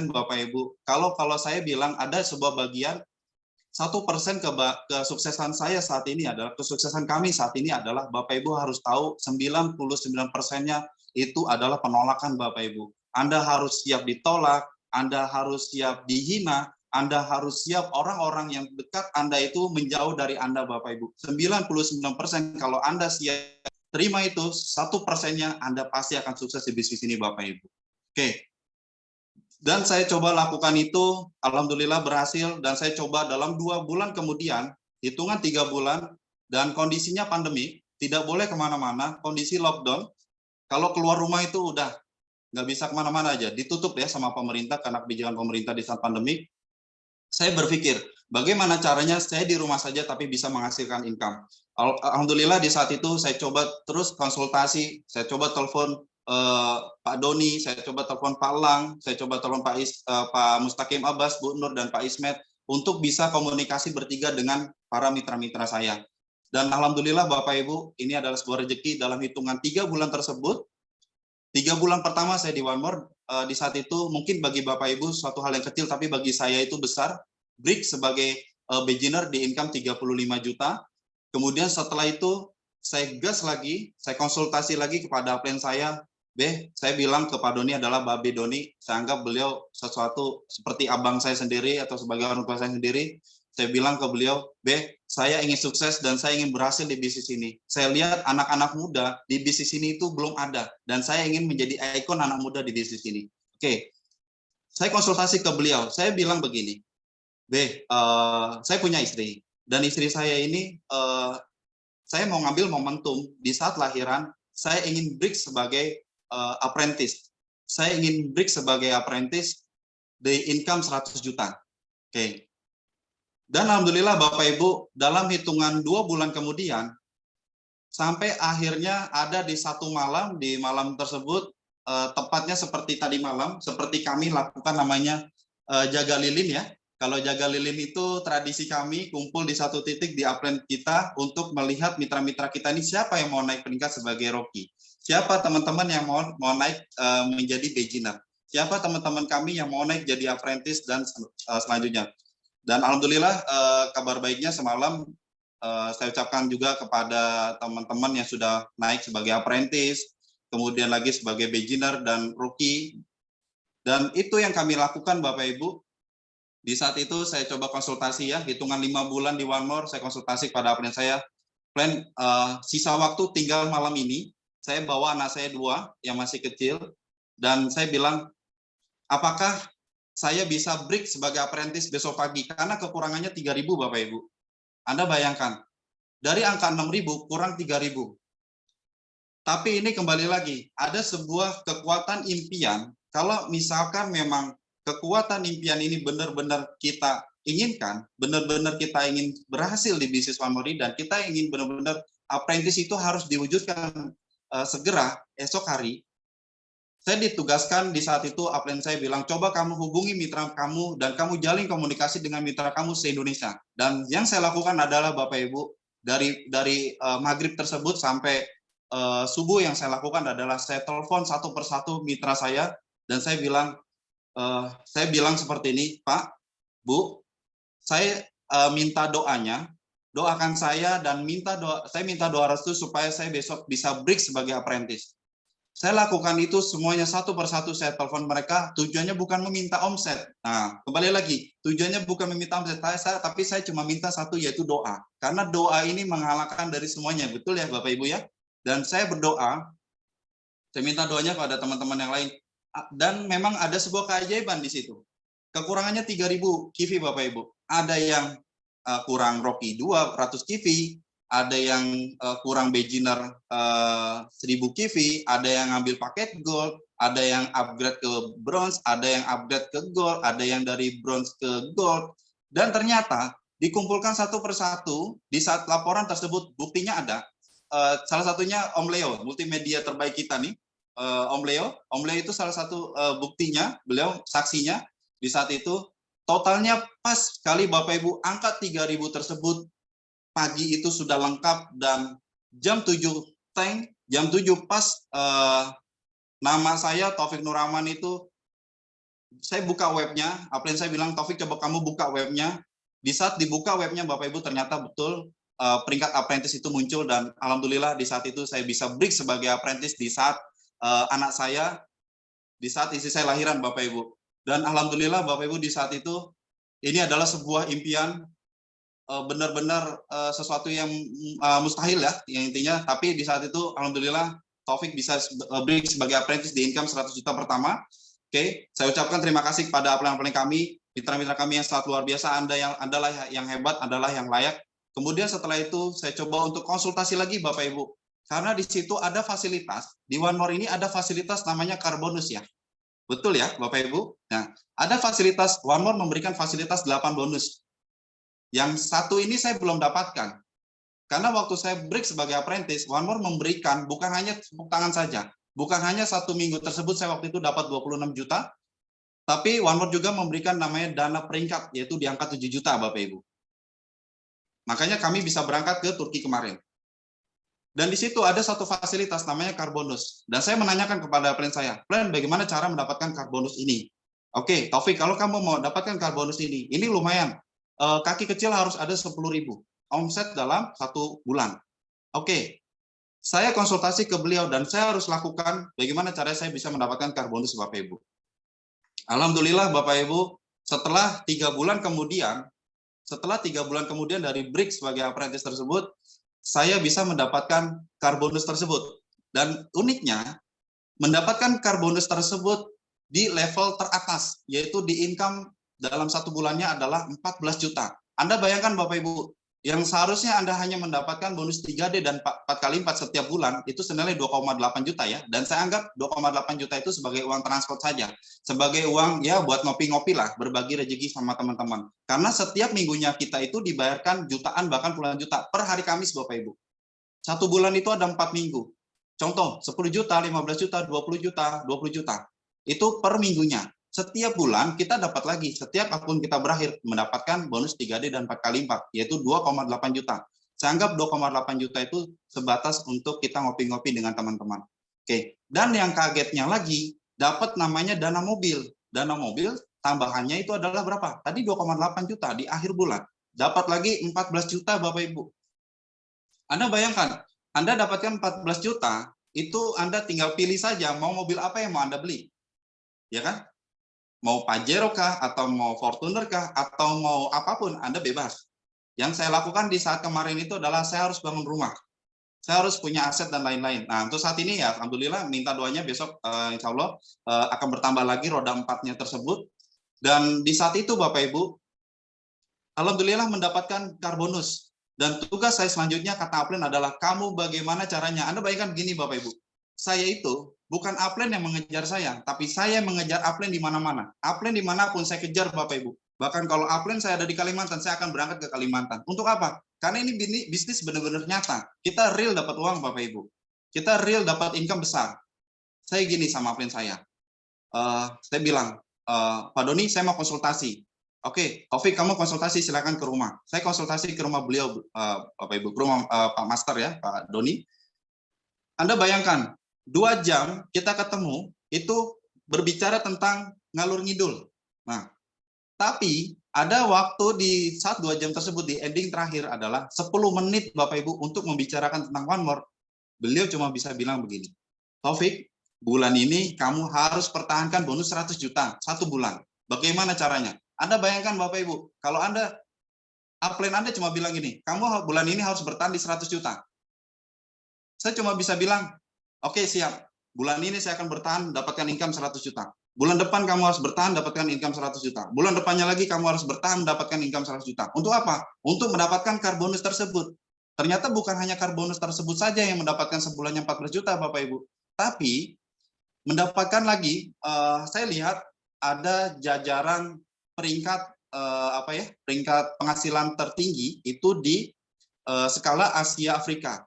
Bapak Ibu, kalau saya bilang ada sebuah bagian 1% kesuksesan saya saat ini adalah, kesuksesan kami saat ini adalah, Bapak Ibu harus tahu 99%-nya itu adalah penolakan Bapak Ibu. Anda harus siap ditolak, Anda harus siap dihina, Anda harus siap orang-orang yang dekat Anda itu menjauh dari Anda Bapak Ibu. 99% kalau Anda siap terima itu, 1%-nya Anda pasti akan sukses di bisnis ini Bapak Ibu. Oke. Dan saya coba lakukan itu, alhamdulillah berhasil, dan saya coba dalam 2 bulan kemudian, hitungan 3 bulan, dan kondisinya pandemi, tidak boleh kemana-mana, kondisi lockdown, kalau keluar rumah itu udah nggak bisa kemana-mana aja, ditutup ya sama pemerintah, karena kebijakan pemerintah di saat pandemi. Saya berpikir, bagaimana caranya saya di rumah saja tapi bisa menghasilkan income. Alhamdulillah di saat itu saya coba terus konsultasi, saya coba telepon Pak Doni, saya coba telepon Pak Lang, saya coba telepon Pak Mustaqim Abbas, Bu Nur, dan Pak Ismet untuk bisa komunikasi bertiga dengan para mitra-mitra saya. Dan alhamdulillah Bapak Ibu, ini adalah sebuah rezeki dalam hitungan 3 bulan tersebut. 3 bulan pertama saya di One More, di saat itu mungkin bagi Bapak Ibu suatu hal yang kecil, tapi bagi saya itu besar. Break sebagai beginner di income 35 juta. Kemudian setelah itu saya gas lagi, saya konsultasi lagi kepada upline saya. Saya bilang ke Pak Doni adalah Babe Doni, saya anggap beliau sesuatu seperti abang saya sendiri atau sebagai orang tua saya sendiri. Saya bilang ke beliau, saya ingin sukses dan saya ingin berhasil di bisnis ini. Saya lihat anak-anak muda di bisnis ini itu belum ada, dan saya ingin menjadi ikon anak muda di bisnis ini. Oke, saya konsultasi ke beliau, saya bilang begini, saya punya istri, dan istri saya ini, saya mau ngambil momentum di saat lahiran, saya ingin break sebagai apprentice. Saya ingin break sebagai apprentice di income 100 juta. Oke. Dan alhamdulillah Bapak Ibu, dalam hitungan 2 bulan kemudian, sampai akhirnya ada di satu malam, di malam tersebut, tepatnya seperti tadi malam, seperti kami lakukan namanya jaga lilin ya. Kalau jaga lilin itu tradisi kami kumpul di satu titik di upline kita untuk melihat mitra-mitra kita ini siapa yang mau naik peringkat sebagai Rocky. Siapa teman-teman yang mau naik menjadi beginner? Siapa teman-teman kami yang mau naik jadi apprentice dan selanjutnya? Dan alhamdulillah kabar baiknya semalam saya ucapkan juga kepada teman-teman yang sudah naik sebagai apprentice, kemudian lagi sebagai beginner dan rookie. Dan itu yang kami lakukan Bapak Ibu. Di saat itu saya coba konsultasi ya, hitungan 5 bulan di One More, saya konsultasi kepada upline saya. Plan sisa waktu tinggal malam ini. Saya bawa anak saya 2 yang masih kecil, dan saya bilang, apakah saya bisa break sebagai apprentice besok pagi? Karena kekurangannya 3.000 Bapak Ibu. Anda bayangkan, dari angka 6.000 kurang 3.000. Tapi ini kembali lagi, ada sebuah kekuatan impian, kalau misalkan memang kekuatan impian ini benar-benar kita inginkan, benar-benar kita ingin berhasil di bisnis One More, dan kita ingin benar-benar apprentice itu harus diwujudkan segera esok hari. Saya ditugaskan di saat itu, upline saya bilang, coba kamu hubungi mitra kamu dan kamu jalin komunikasi dengan mitra kamu se-Indonesia. Dan yang saya lakukan adalah Bapak Ibu, dari maghrib tersebut sampai subuh, yang saya lakukan adalah saya telepon satu persatu mitra saya, dan saya bilang seperti ini, Pak, Bu, saya minta doanya, doakan saya dan saya minta doa restu supaya saya besok bisa break sebagai apprentice. Saya lakukan itu semuanya satu persatu, saya telepon mereka, tujuannya bukan meminta omset. Nah, kembali lagi, tujuannya bukan meminta omset, tapi saya cuma minta satu, yaitu doa. Karena doa ini mengalahkan dari semuanya, betul ya Bapak Ibu ya? Dan saya berdoa, saya minta doanya kepada teman-teman yang lain. Dan memang ada sebuah keajaiban di situ. Kekurangannya 3.000 kivi Bapak Ibu. Ada yang kurang Rocky 200 kivi, ada yang kurang beginner 1.000 kivi, ada yang ngambil paket gold, ada yang upgrade ke bronze, ada yang upgrade ke gold, ada yang dari bronze ke gold. Dan ternyata dikumpulkan satu persatu, di saat laporan tersebut buktinya ada. Salah satunya Om Leo, multimedia terbaik kita nih. Om Leo itu salah satu buktinya, beliau saksinya. Di saat itu totalnya pas sekali Bapak Ibu, angka 3.000 tersebut pagi itu sudah lengkap, dan jam 7 jam 7 pas nama saya Taufik Nurrahman itu, saya buka webnya, upline saya bilang, Taufik coba kamu buka webnya. Di saat dibuka webnya Bapak Ibu, ternyata betul peringkat apprentice itu muncul, dan alhamdulillah di saat itu saya bisa break sebagai apprentice di saat anak saya, di saat istri saya lahiran Bapak Ibu. Dan alhamdulillah Bapak Ibu, di saat itu ini adalah sebuah impian, benar-benar sesuatu yang mustahil ya, yang intinya. Tapi di saat itu alhamdulillah Taufik bisa break sebagai apprentice di income 100 juta pertama. Oke, saya ucapkan terima kasih kepada apline-apline kami, mitra-mitra kami yang sangat luar biasa. Anda adalah yang hebat, adalah yang layak. Kemudian setelah itu saya coba untuk konsultasi lagi Bapak Ibu, karena di situ ada fasilitas, di One More ini ada fasilitas namanya car bonus ya. Betul ya Bapak Ibu? Nah, ada fasilitas, One More memberikan fasilitas 8 bonus. Yang satu ini saya belum dapatkan. Karena waktu saya break sebagai apprentice, One More memberikan bukan hanya tepuk tangan saja. Bukan hanya 1 minggu tersebut saya waktu itu dapat 26 juta, tapi One More juga memberikan namanya dana peringkat, yaitu di angka 7 juta Bapak Ibu. Makanya kami bisa berangkat ke Turki kemarin. Dan di situ ada satu fasilitas namanya car bonus. Dan saya menanyakan kepada plan saya, plan bagaimana cara mendapatkan car bonus ini? Oke, Taufik, kalau kamu mau dapatkan car bonus ini lumayan. Kaki kecil harus ada 10.000 omset dalam 1 bulan. Oke, saya konsultasi ke beliau dan saya harus lakukan bagaimana cara saya bisa mendapatkan car bonus Bapak Ibu. Alhamdulillah Bapak Ibu, setelah 3 bulan kemudian dari break sebagai apprentice tersebut, saya bisa mendapatkan car bonus tersebut. Dan uniknya, mendapatkan car bonus tersebut di level teratas, yaitu di income dalam 1 bulannya adalah 14 juta. Anda bayangkan Bapak Ibu, yang seharusnya Anda hanya mendapatkan bonus 3D dan 4 kali 4 setiap bulan, itu senilai 2,8 juta ya. Dan saya anggap 2,8 juta itu sebagai uang transport saja. Sebagai uang ya buat ngopi-ngopi lah, berbagi rezeki sama teman-teman. Karena setiap minggunya kita itu dibayarkan jutaan, bahkan puluhan juta per hari Kamis Bapak Ibu. 1 bulan itu ada 4 minggu. Contoh, 10 juta, 15 juta, 20 juta, 20 juta. Itu per minggunya. Setiap bulan kita dapat lagi, setiap akun kita berakhir mendapatkan bonus 3D dan 4 kali 4, yaitu 2,8 juta. Saya anggap 2,8 juta itu sebatas untuk kita ngopi-ngopi dengan teman-teman. Oke, dan yang kagetnya lagi, dapat namanya dana mobil. Dana mobil tambahannya itu adalah berapa? Tadi 2,8 juta di akhir bulan. Dapat lagi 14 juta Bapak Ibu. Anda bayangkan, Anda dapatkan 14 juta, itu Anda tinggal pilih saja mau mobil apa yang mau Anda beli. Ya kan? Mau Pajero kah, atau mau Fortuner kah, atau mau apapun, Anda bebas. Yang saya lakukan di saat kemarin itu adalah saya harus bangun rumah. Saya harus punya aset dan lain-lain. Nah, untuk saat ini ya, alhamdulillah, minta doanya besok, insya Allah, akan bertambah lagi roda 4-nya tersebut. Dan di saat itu, Bapak Ibu, alhamdulillah mendapatkan car bonus. Dan tugas saya selanjutnya, kata upline adalah, kamu bagaimana caranya? Anda bayangkan begini, Bapak Ibu. Saya itu bukan upline yang mengejar saya, tapi saya mengejar upline di mana-mana. Upline dimanapun saya kejar Bapak Ibu. Bahkan kalau upline saya ada di Kalimantan, saya akan berangkat ke Kalimantan. Untuk apa? Karena ini bisnis benar-benar nyata. Kita real dapat uang Bapak Ibu. Kita real dapat income besar. Saya gini sama upline saya. Saya bilang, Pak Doni, saya mau konsultasi. Oke, Taufik, kamu konsultasi, silakan ke rumah. Saya konsultasi ke rumah beliau, Bapak Ibu, ke rumah Pak Master ya, Pak Doni. Anda bayangkan, 2 jam kita ketemu itu berbicara tentang ngalur ngidul. Nah, tapi ada waktu di saat 2 jam tersebut, di ending terakhir adalah 10 menit Bapak Ibu untuk membicarakan tentang One More. Beliau cuma bisa bilang begini, Taufik, bulan ini kamu harus pertahankan bonus 100 juta 1 bulan. Bagaimana caranya? Anda bayangkan Bapak Ibu, kalau Anda upline Anda cuma bilang gini, kamu bulan ini harus bertahan di 100 juta. Saya cuma bisa bilang, oke, siap. Bulan ini saya akan bertahan dapatkan income 100 juta. Bulan depan kamu harus bertahan dapatkan income 100 juta. Bulan depannya lagi kamu harus bertahan mendapatkan income 100 juta. Untuk apa? Untuk mendapatkan car bonus tersebut. Ternyata bukan hanya car bonus tersebut saja yang mendapatkan sebulannya 14 juta Bapak Ibu. Tapi mendapatkan lagi, saya lihat ada jajaran peringkat peringkat penghasilan tertinggi itu di skala Asia Afrika.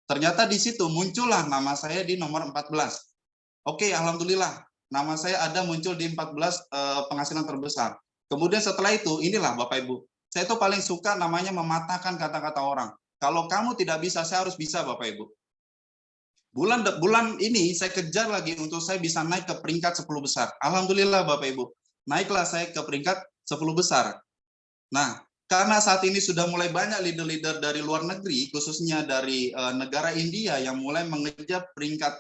Ternyata di situ muncullah nama saya di nomor 14. Oke, alhamdulillah. Nama saya ada muncul di 14 penghasilan terbesar. Kemudian setelah itu, inilah Bapak Ibu. Saya itu paling suka namanya mematahkan kata-kata orang. Kalau kamu tidak bisa, saya harus bisa Bapak Ibu. Bulan ini saya kejar lagi untuk saya bisa naik ke peringkat 10 besar. Alhamdulillah Bapak Ibu. Naiklah saya ke peringkat 10 besar. Nah, karena saat ini sudah mulai banyak leader-leader dari luar negeri, khususnya dari negara India yang mulai mengejar peringkat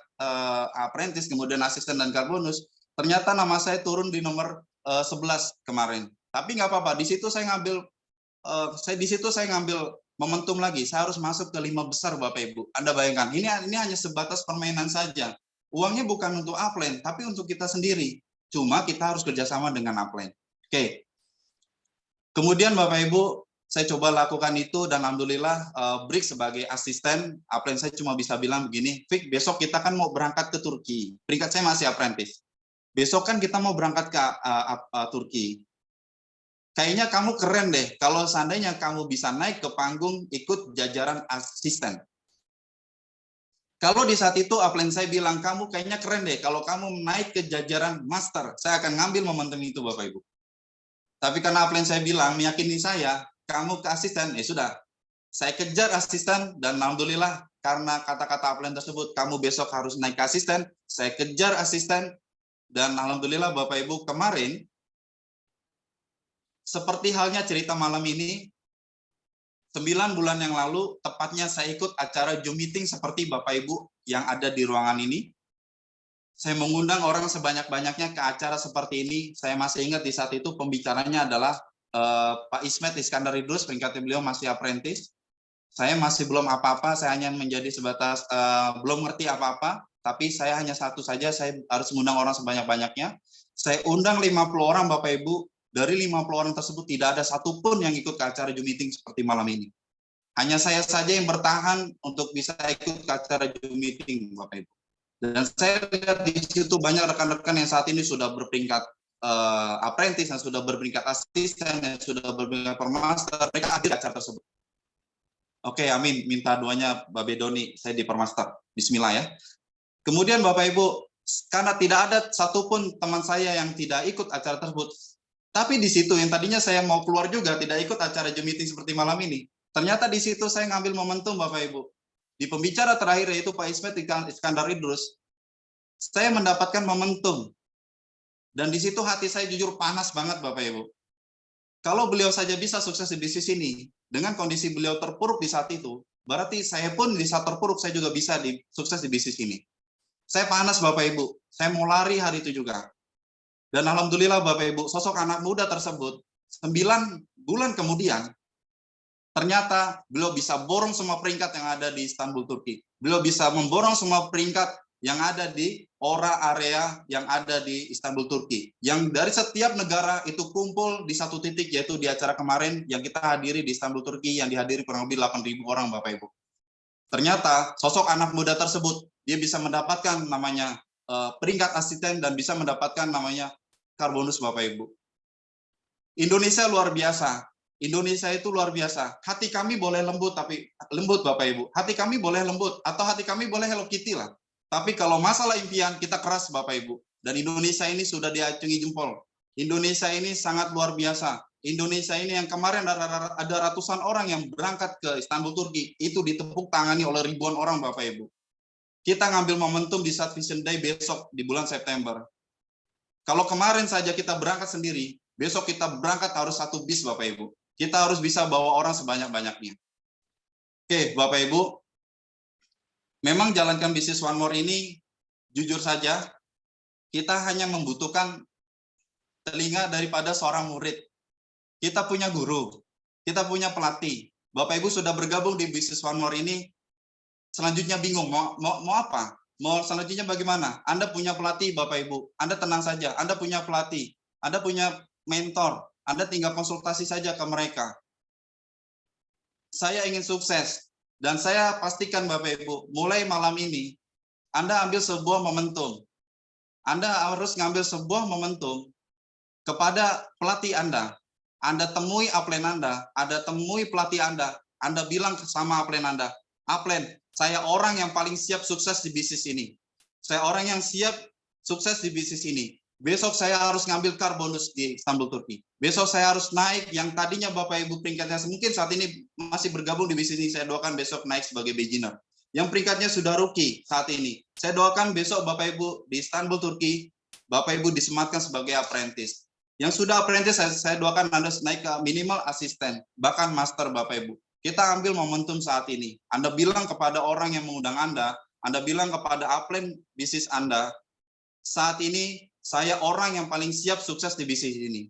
apprentice, kemudian asisten dan car bonus, ternyata nama saya turun di nomor 11 kemarin. Tapi nggak apa-apa, di situ saya ngambil momentum lagi. Saya harus masuk ke 5 besar Bapak Ibu. Anda bayangkan, ini hanya sebatas permainan saja. Uangnya bukan untuk upline, tapi untuk kita sendiri. Cuma kita harus kerjasama dengan upline. Oke. Kemudian Bapak Ibu, saya coba lakukan itu dan alhamdulillah Brik sebagai asisten upline saya cuma bisa bilang begini, Fik, besok kita kan mau berangkat ke Turki. Peringkat saya masih apprentice. Besok kan kita mau berangkat ke Turki. Kayaknya kamu keren deh kalau seandainya kamu bisa naik ke panggung ikut jajaran asisten. Kalau di saat itu upline saya bilang, kamu kayaknya keren deh kalau kamu naik ke jajaran master. Saya akan ngambil momentum itu Bapak Ibu. Tapi karena upline saya bilang, meyakini saya, kamu ke asisten, ya sudah. Saya kejar asisten, dan alhamdulillah, karena kata-kata upline tersebut, kamu besok harus naik ke asisten, saya kejar asisten, dan alhamdulillah Bapak Ibu, kemarin, seperti halnya cerita malam ini, 9 bulan yang lalu, tepatnya saya ikut acara Zoom meeting seperti Bapak Ibu yang ada di ruangan ini. Saya mengundang orang sebanyak-banyaknya ke acara seperti ini. Saya masih ingat di saat itu pembicaranya adalah Pak Ismet Iskandar Idrus, peringkatnya beliau masih apprentice. Saya masih belum apa-apa, saya hanya menjadi sebatas belum ngerti apa-apa, tapi saya hanya satu saja, saya harus mengundang orang sebanyak-banyaknya. Saya undang 50 orang Bapak Ibu, dari 50 orang tersebut tidak ada satupun yang ikut ke acara Zoom meeting seperti malam ini. Hanya saya saja yang bertahan untuk bisa ikut ke acara Zoom meeting Bapak Ibu. Dan saya lihat di situ banyak rekan-rekan yang saat ini sudah berperingkat apprentice, yang sudah berperingkat asisten, yang sudah berperingkat permaster, mereka hadir di acara tersebut. Oke, amin. Minta doanya Mbak Bedoni, saya di permaster. Bismillah ya. Kemudian Bapak Ibu, karena tidak ada satupun teman saya yang tidak ikut acara tersebut, tapi di situ yang tadinya saya mau keluar juga, tidak ikut acara Zoom meeting seperti malam ini. Ternyata di situ saya ngambil momentum Bapak Ibu. Di pembicara terakhir yaitu Pak Ismet Iskandar Idrus, saya mendapatkan momentum. Dan di situ hati saya jujur panas banget Bapak Ibu. Kalau beliau saja bisa sukses di bisnis ini, dengan kondisi beliau terpuruk di saat itu, berarti saya pun di saat terpuruk saya juga bisa sukses di bisnis ini. Saya panas Bapak Ibu, saya mau lari hari itu juga. Dan alhamdulillah Bapak Ibu, sosok anak muda tersebut, 9 bulan kemudian, ternyata beliau bisa borong semua peringkat yang ada di Istanbul, Turki. Beliau bisa memborong semua peringkat yang ada di ORA area yang ada di Istanbul, Turki. Yang dari setiap negara itu kumpul di satu titik, yaitu di acara kemarin yang kita hadiri di Istanbul, Turki, yang dihadiri kurang lebih 8.000 orang Bapak Ibu. Ternyata sosok anak muda tersebut, dia bisa mendapatkan namanya peringkat asisten dan bisa mendapatkan namanya car bonus Bapak Ibu. Indonesia luar biasa. Indonesia itu luar biasa. Hati kami boleh lembut, tapi lembut Bapak Ibu. Hati kami boleh lembut, atau hati kami boleh Hello Kitty lah. Tapi kalau masalah impian, kita keras Bapak Ibu. Dan Indonesia ini sudah diacungi jempol. Indonesia ini sangat luar biasa. Indonesia ini yang kemarin ada ratusan orang yang berangkat ke Istanbul, Turki. Itu ditepuk tangani oleh ribuan orang Bapak Ibu. Kita ngambil momentum di saat Vision Day besok di bulan September. Kalau kemarin saja kita berangkat sendiri, besok kita berangkat harus 1 bis Bapak Ibu. Kita harus bisa bawa orang sebanyak-banyaknya. Oke, Bapak Ibu, memang jalankan bisnis One More ini jujur saja, kita hanya membutuhkan telinga daripada seorang murid. Kita punya guru, kita punya pelatih. Bapak Ibu sudah bergabung di Business One More ini, selanjutnya bingung mau apa? Mau selanjutnya bagaimana? Anda punya pelatih Bapak Ibu, Anda tenang saja. Anda punya pelatih, Anda punya mentor, Anda tinggal konsultasi saja ke mereka. Saya ingin sukses, dan saya pastikan Bapak Ibu, mulai malam ini, Anda ambil sebuah momentum. Anda harus ngambil sebuah momentum kepada pelatih Anda. Anda temui upline Anda, Anda temui pelatih Anda bilang sama upline Anda, upline, saya orang yang paling siap sukses di bisnis ini. Saya orang yang siap sukses di bisnis ini. Besok saya harus ngambil car bonus di Istanbul, Turki. Besok saya harus naik yang tadinya Bapak Ibu peringkatnya mungkin saat ini masih bergabung di bisnis ini, saya doakan besok naik sebagai beginner. Yang peringkatnya sudah rookie saat ini, saya doakan besok Bapak Ibu di Istanbul, Turki, Bapak Ibu disematkan sebagai apprentice. Yang sudah apprentice, saya doakan Anda naik ke minimal asisten, bahkan master Bapak Ibu. Kita ambil momentum saat ini. Anda bilang kepada orang yang mengundang Anda bilang kepada upline bisnis Anda, saat ini saya orang yang paling siap sukses di bisnis ini.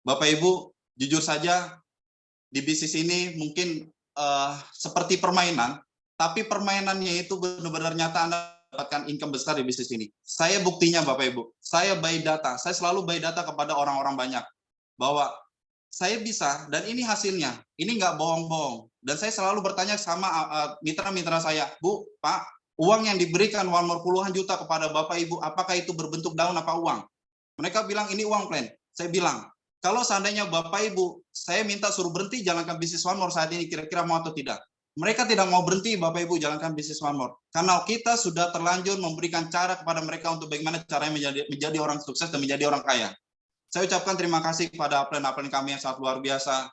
Bapak Ibu, jujur saja, di bisnis ini mungkin seperti permainan, tapi permainannya itu benar-benar nyata Anda dapatkan income besar di bisnis ini. Saya buktinya Bapak Ibu, saya buy data, saya selalu buy data kepada orang-orang banyak, bahwa saya bisa, dan ini hasilnya, ini nggak bohong-bohong. Dan saya selalu bertanya sama mitra-mitra saya, Bu, Pak, uang yang diberikan One More puluhan juta kepada Bapak Ibu, apakah itu berbentuk daun apa uang? Mereka bilang ini uang plan. Saya bilang, kalau seandainya Bapak Ibu, saya minta suruh berhenti jalankan bisnis One More saat ini, kira-kira mau atau tidak? Mereka tidak mau berhenti Bapak Ibu jalankan bisnis One More. Karena kita sudah terlanjur memberikan cara kepada mereka untuk bagaimana caranya menjadi orang sukses dan menjadi orang kaya. Saya ucapkan terima kasih kepada upline-upline kami yang sangat luar biasa.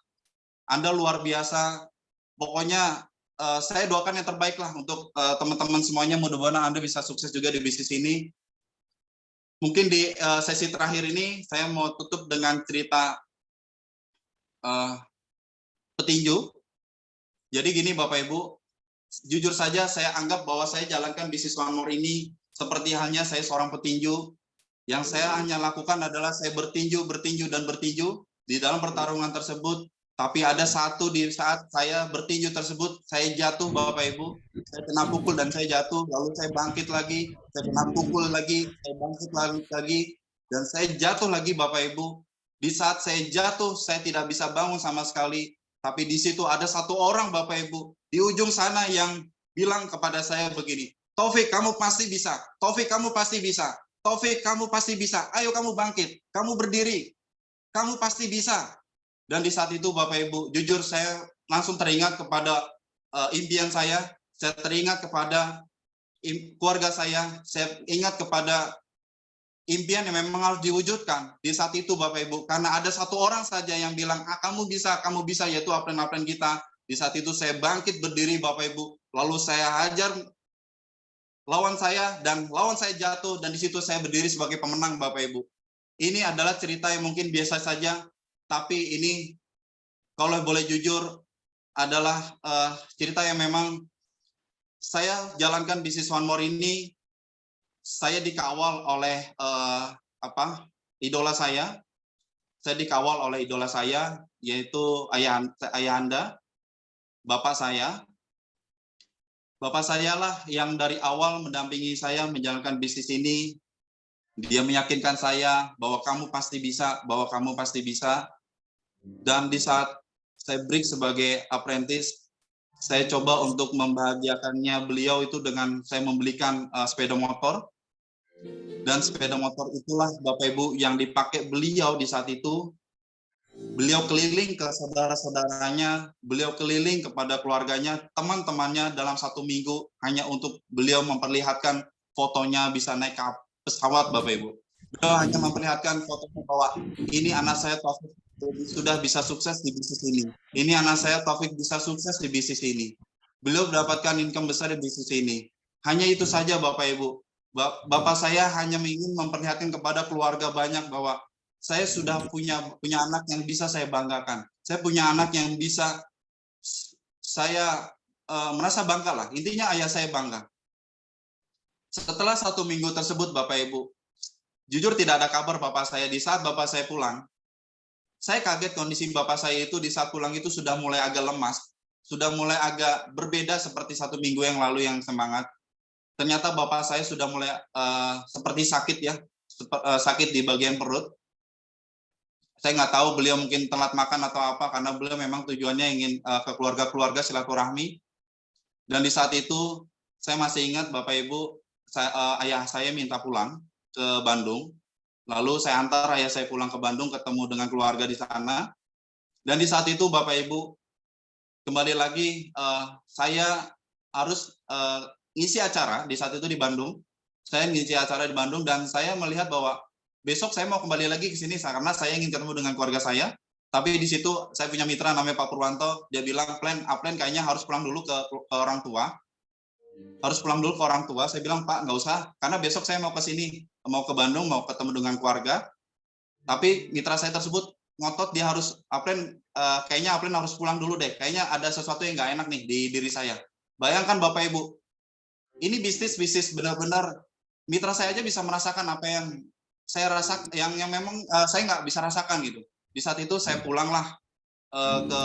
Anda luar biasa. Pokoknya saya doakan yang terbaik lah untuk teman-teman semuanya. Mudah-mudahan Anda bisa sukses juga di bisnis ini. Mungkin di sesi terakhir ini saya mau tutup dengan cerita petinju. Jadi gini Bapak Ibu, jujur saja saya anggap bahwa saya jalankan bisnis One More ini seperti halnya saya seorang petinju. Yang saya hanya lakukan adalah saya bertinju di dalam pertarungan tersebut. Tapi ada satu di saat saya bertinju tersebut, saya jatuh Bapak Ibu. Saya kena pukul dan saya jatuh, lalu saya bangkit lagi. Saya kena pukul lagi, saya bangkit lagi. Dan saya jatuh lagi Bapak Ibu. Di saat saya jatuh, saya tidak bisa bangun sama sekali. Tapi di situ ada satu orang Bapak Ibu, di ujung sana yang bilang kepada saya begini, Taufik, kamu pasti bisa. Taufik, kamu pasti bisa. Taufik, kamu pasti bisa. Ayo kamu bangkit, kamu berdiri. Kamu pasti bisa. Dan di saat itu Bapak Ibu, jujur saya langsung teringat kepada impian saya teringat kepada keluarga saya ingat kepada impian yang memang harus diwujudkan di saat itu Bapak Ibu. Karena ada satu orang saja yang bilang, kamu bisa, yaitu upline-upline kita. Di saat itu saya bangkit berdiri Bapak Ibu. Lalu saya hajar lawan saya, dan lawan saya jatuh, dan di situ saya berdiri sebagai pemenang Bapak Ibu. Ini adalah cerita yang mungkin biasa saja, tapi ini kalau boleh jujur adalah cerita yang memang saya jalankan bisnis One More ini. Saya dikawal oleh idola saya. Saya dikawal oleh idola saya, yaitu ayah Anda, bapak saya. Bapak saya lah yang dari awal mendampingi saya menjalankan bisnis ini. Dia meyakinkan saya bahwa kamu pasti bisa, Dan di saat saya break sebagai apprentice, saya coba untuk membahagiakannya beliau itu dengan saya membelikan sepeda motor. Dan sepeda motor itulah Bapak Ibu yang dipakai beliau di saat itu. Beliau keliling ke saudara-saudaranya, beliau keliling kepada keluarganya, teman-temannya dalam 1 minggu hanya untuk beliau memperlihatkan fotonya bisa naik ke pesawat Bapak Ibu. Beliau hanya memperlihatkan fotonya bahwa ini anak saya Taufik sudah bisa sukses di bisnis ini. Ini anak saya Taufik bisa sukses di bisnis ini. Beliau mendapatkan income besar di bisnis ini. Hanya itu saja Bapak Ibu. Bapak saya hanya ingin memperlihatkan kepada keluarga banyak bahwa saya sudah punya anak yang bisa saya banggakan. Saya punya anak yang bisa saya merasa bangga lah. Intinya ayah saya bangga. Setelah 1 minggu tersebut, Bapak Ibu, jujur tidak ada kabar bapak saya. Di saat bapak saya pulang, saya kaget kondisi bapak saya itu di saat pulang itu sudah mulai agak lemas, sudah mulai agak berbeda seperti 1 minggu yang lalu yang semangat. Ternyata bapak saya sudah mulai seperti sakit ya, sakit di bagian perut. Saya nggak tahu beliau mungkin telat makan atau apa, karena beliau memang tujuannya ingin ke keluarga-keluarga silaturahmi. Dan di saat itu saya masih ingat Bapak Ibu, ayah saya minta pulang ke Bandung. Lalu saya antar ayah saya pulang ke Bandung, ketemu dengan keluarga di sana. Dan di saat itu Bapak Ibu, kembali lagi saya harus ngisi acara di saat itu di Bandung. Saya ngisi acara di Bandung dan saya melihat bahwa besok saya mau kembali lagi ke sini karena saya ingin ketemu dengan keluarga saya. Tapi di situ saya punya mitra namanya Pak Purwanto, dia bilang Aplen kayaknya harus pulang dulu ke orang tua. Harus pulang dulu ke orang tua. Saya bilang, Pak, nggak usah, karena besok saya mau ke sini, mau ke Bandung, mau ketemu dengan keluarga. Tapi mitra saya tersebut ngotot dia harus, kayaknya Aplen harus pulang dulu deh. Kayaknya ada sesuatu yang nggak enak nih di diri saya. Bayangkan Bapak Ibu, ini bisnis benar-benar mitra saya aja bisa merasakan apa yang saya rasakan, yang memang saya nggak bisa rasakan gitu. Di saat itu saya pulanglah ke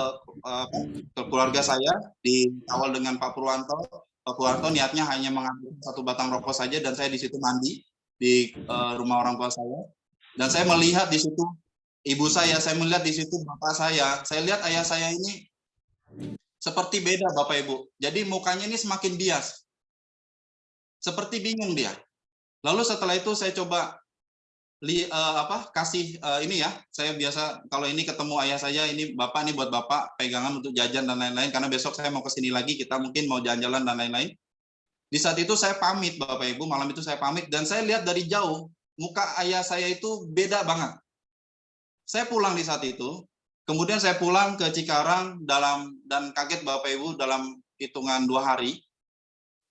keluarga saya, dikawal dengan Pak Purwanto. Pak Purwanto niatnya hanya mengambil 1 batang rokok saja dan saya di situ mandi di rumah orang tua saya. Dan saya melihat di situ ibu saya melihat di situ bapak saya lihat ayah saya ini seperti beda Bapak Ibu. Jadi mukanya ini semakin bias. Seperti bingung dia. Lalu setelah itu saya coba kasih ini ya, saya biasa kalau ini ketemu ayah saya, ini bapak, ini buat bapak pegangan untuk jajan dan lain-lain, karena besok saya mau kesini lagi, kita mungkin mau jalan-jalan dan lain-lain. Di saat itu saya pamit Bapak Ibu, malam itu saya pamit dan saya lihat dari jauh muka ayah saya itu beda banget. Saya pulang di saat itu, kemudian saya pulang ke Cikarang dan kaget Bapak Ibu dalam hitungan 2 hari.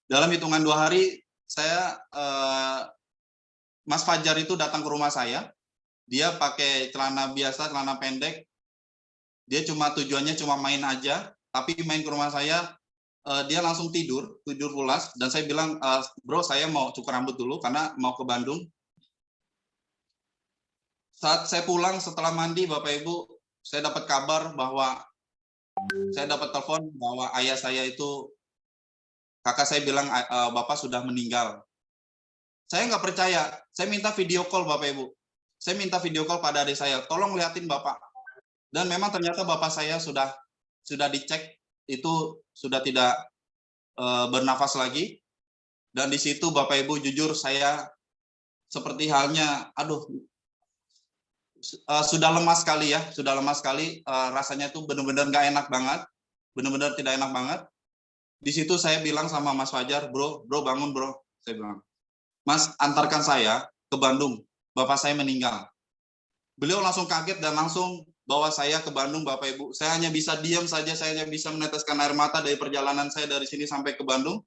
Dalam hitungan 2 hari saya Mas Fajar itu datang ke rumah saya, dia pakai celana biasa, celana pendek, dia tujuannya cuma main aja, tapi main ke rumah saya, dia langsung tidur pulas, dan saya bilang, bro saya mau cukur rambut dulu, karena mau ke Bandung. Saat saya pulang setelah mandi, Bapak Ibu, saya dapat kabar bahwa, saya dapat telepon bahwa ayah saya itu, kakak saya bilang, bapak sudah meninggal. Saya nggak percaya, saya minta video call Bapak Ibu. Saya minta video call pada adik saya, tolong liatin Bapak. Dan memang ternyata Bapak saya sudah dicek, itu sudah tidak bernafas lagi. Dan di situ Bapak Ibu jujur saya seperti halnya, sudah lemas sekali ya, rasanya itu benar-benar nggak enak banget, benar-benar tidak enak banget. Di situ saya bilang sama Mas Fajar, bro bangun bro, saya bilang. Mas, antarkan saya ke Bandung, bapak saya meninggal. Beliau langsung kaget dan langsung bawa saya ke Bandung, Bapak Ibu. Saya hanya bisa diam saja, saya hanya bisa meneteskan air mata dari perjalanan saya dari sini sampai ke Bandung.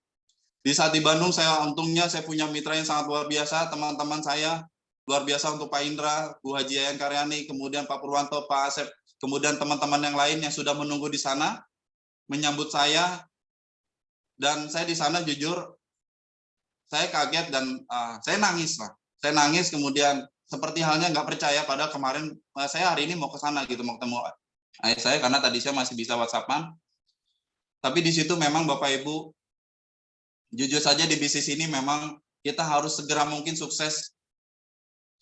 Di saat di Bandung, untungnya saya punya mitra yang sangat luar biasa, teman-teman saya luar biasa, untuk Pak Indra, Bu Haji Yayan Karyani, kemudian Pak Purwanto, Pak Asep, kemudian teman-teman yang lain yang sudah menunggu di sana, menyambut saya, dan saya di sana jujur, saya kaget dan saya nangis lah. Saya nangis, kemudian seperti halnya nggak percaya, padahal kemarin saya hari ini mau ke sana gitu, mau ketemu ayah saya karena tadi saya masih bisa WhatsApp-an. Tapi di situ memang Bapak Ibu, jujur saja di bisnis ini memang kita harus segera mungkin sukses.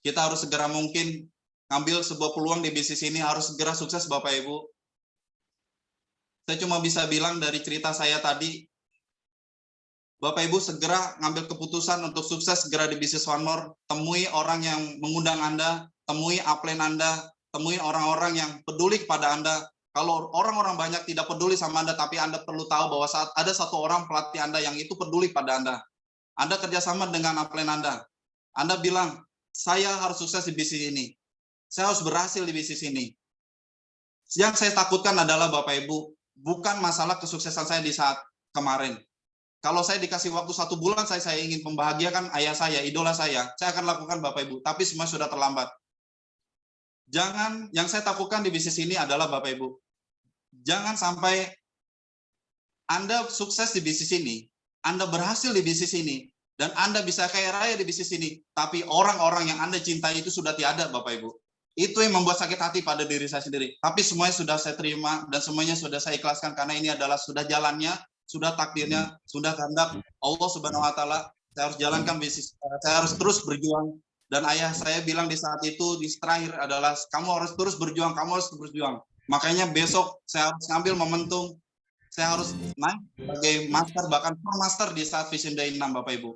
Kita harus segera mungkin ngambil sebuah peluang di bisnis ini, harus segera sukses Bapak Ibu. Saya cuma bisa bilang dari cerita saya tadi, Bapak Ibu segera ngambil keputusan untuk sukses segera di bisnis One More. Temui orang yang mengundang Anda, temui upline Anda, temui orang-orang yang peduli kepada Anda. Kalau orang-orang banyak tidak peduli sama Anda, tapi Anda perlu tahu bahwa saat ada satu orang pelatih Anda yang itu peduli pada Anda. Anda kerjasama dengan upline Anda. Anda bilang, saya harus sukses di bisnis ini. Saya harus berhasil di bisnis ini. Yang saya takutkan adalah Bapak Ibu, bukan masalah kesuksesan saya di saat kemarin. Kalau saya dikasih waktu 1 bulan, saya ingin membahagiakan ayah saya, idola saya akan lakukan Bapak Ibu, tapi semua sudah terlambat. Yang saya takutkan di bisnis ini adalah Bapak Ibu, jangan sampai Anda sukses di bisnis ini, Anda berhasil di bisnis ini, Dan Anda bisa kaya raya di bisnis ini, tapi orang-orang yang Anda cintai itu sudah tiada, Bapak Ibu. Itu yang membuat sakit hati pada diri saya sendiri. Tapi semuanya sudah saya terima dan semuanya sudah saya ikhlaskan karena ini adalah sudah jalannya, sudah takdirnya, sudah kehendak Allah Subhanahu wa taala. Saya harus jalankan bisnis, saya harus terus berjuang. Dan ayah saya bilang di saat itu di terakhir adalah kamu harus terus berjuang, kamu harus terus berjuang. Makanya besok saya harus ngambil momentum, saya harus naik sebagai master bahkan pro master di saat Vision Day 6, Bapak Ibu.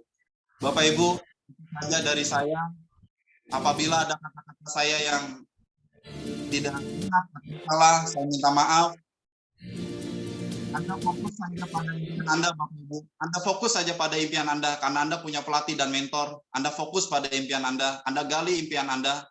Bapak Ibu, saja dari saya, apabila ada kata-kata saya yang tidak benar, salah, saya minta maaf. Anda fokus saja pada impian Anda, Bapak Ibu. Anda fokus saja pada impian Anda, karena Anda punya pelatih dan mentor. Anda fokus pada impian Anda gali impian Anda.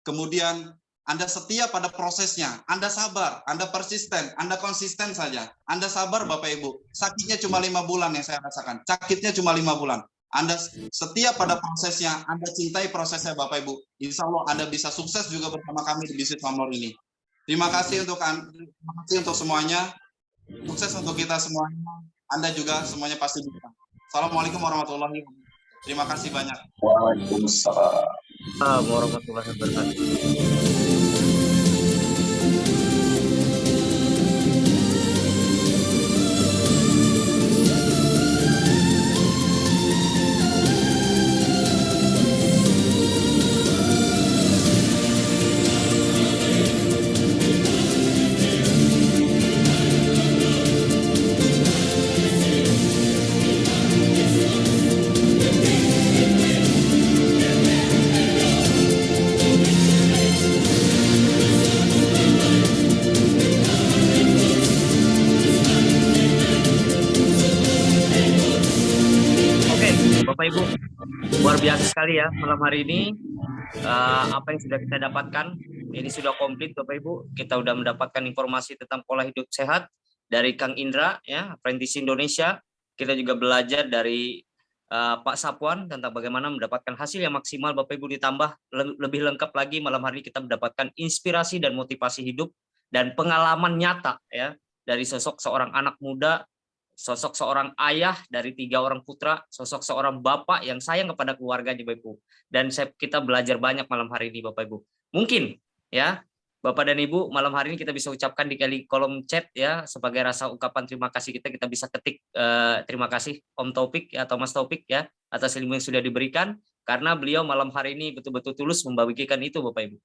Kemudian Anda setia pada prosesnya, Anda sabar, Anda persisten, Anda konsisten saja. Anda sabar, Bapak Ibu. Sakitnya cuma 5 bulan yang saya rasakan. Sakitnya cuma 5 bulan. Anda setia pada prosesnya, Anda cintai prosesnya, Bapak Ibu. Insya Allah Anda bisa sukses juga bersama kami di bisnis Honor ini. Terima kasih untuk semuanya. Sukses untuk kita semuanya. Anda juga semuanya pasti bisa. Assalamualaikum warahmatullahi wabarakatuh. Terima kasih banyak. Waalaikumsalam warahmatullahi wabarakatuh. Bapak Ibu, luar biasa sekali ya malam hari ini. Apa yang sudah kita dapatkan ini sudah komplit, Bapak Ibu. Kita sudah mendapatkan informasi tentang pola hidup sehat dari Kang Indra ya, Apprentice Indonesia. Kita juga belajar dari Pak Sapuan tentang bagaimana mendapatkan hasil yang maksimal, Bapak Ibu. Ditambah lebih lengkap lagi malam hari ini kita mendapatkan inspirasi dan motivasi hidup dan pengalaman nyata ya dari sosok seorang anak muda, sosok seorang ayah dari 3 orang putra, sosok seorang bapak yang sayang kepada keluarganya, Bapak Ibu. Dan kita belajar banyak malam hari ini, Bapak Ibu. Mungkin ya Bapak dan Ibu, malam hari ini kita bisa ucapkan di kolom chat ya, sebagai rasa ungkapan terima kasih kita bisa ketik terima kasih Om Taufik atau Mas Taufik ya atas ilmu yang sudah diberikan, karena beliau malam hari ini betul-betul tulus membagikan itu, Bapak Ibu.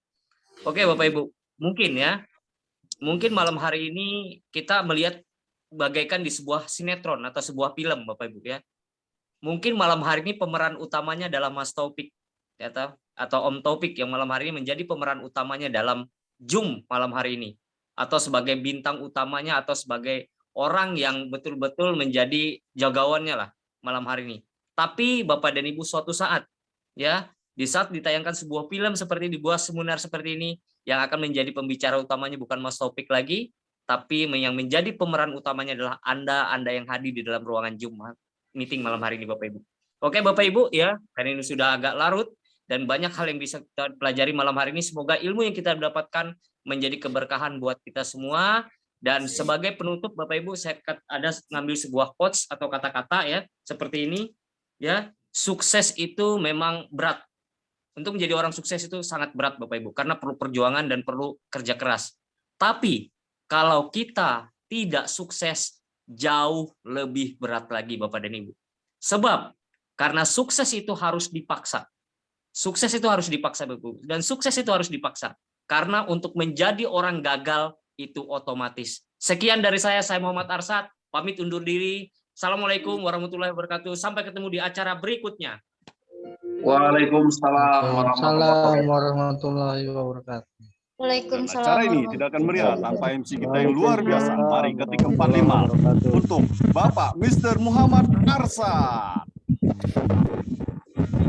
Oke Bapak Ibu, mungkin malam hari ini kita melihat bagaikan di sebuah sinetron atau sebuah film, Bapak Ibu ya. Mungkin malam hari ini pemeran utamanya adalah Mas Taufik ya, atau Om Taufik yang malam hari ini menjadi pemeran utamanya dalam Zoom malam hari ini, atau sebagai bintang utamanya, atau sebagai orang yang betul-betul menjadi jagawannya lah malam hari ini. Tapi Bapak dan Ibu, suatu saat ya, di saat ditayangkan sebuah film seperti di buah seminar seperti ini, yang akan menjadi pembicara utamanya bukan Mas Taufik lagi, tapi yang menjadi pemeran utamanya adalah Anda yang hadir di dalam ruangan Zoom meeting malam hari ini, Bapak Ibu. Oke Bapak Ibu ya, karena ini sudah agak larut dan banyak hal yang bisa kita pelajari malam hari ini. Semoga ilmu yang kita dapatkan menjadi keberkahan buat kita semua. Dan sebagai penutup, Bapak Ibu, saya ada ngambil sebuah quotes atau kata-kata ya, seperti ini ya. Sukses itu memang berat. Untuk menjadi orang sukses itu sangat berat, Bapak Ibu, karena perlu perjuangan dan perlu kerja keras. Tapi kalau kita tidak sukses, jauh lebih berat lagi, Bapak dan Ibu. Sebab karena sukses itu harus dipaksa. Sukses itu harus dipaksa, Bapak Ibu. Dan sukses itu harus dipaksa. Karena untuk menjadi orang gagal itu otomatis. Sekian dari saya Muhammad Arsad. Pamit undur diri. Assalamualaikum warahmatullahi wabarakatuh. Sampai ketemu di acara berikutnya. Waalaikumsalam warahmatullahi wabarakatuh. Waalaikumsalam. Acara ini tidak akan meriah tanpa MC kita yang luar biasa. Mari ketik 45 untuk Bapak Mr. Muhammad Arsad.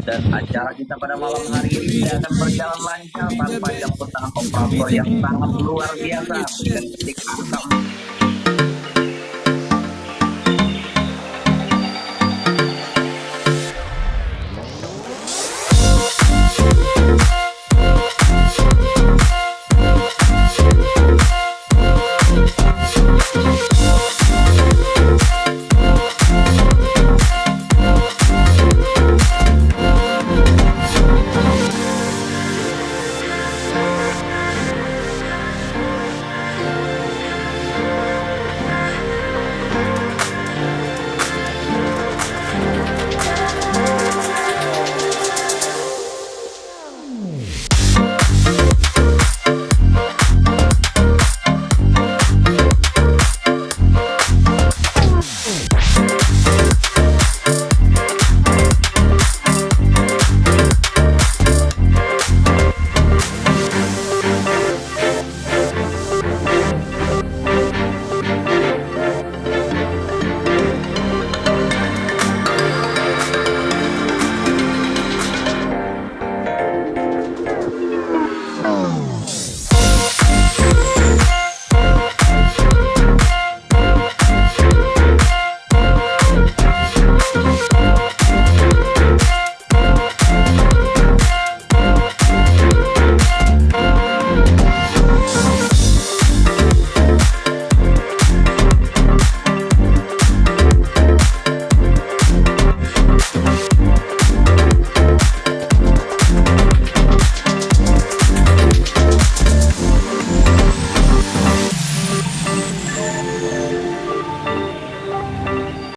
Dan acara kita pada malam hari ini tidak akan berjalan lancar tanpa campur tangan operator yang sangat luar biasa. Dengan ketik angka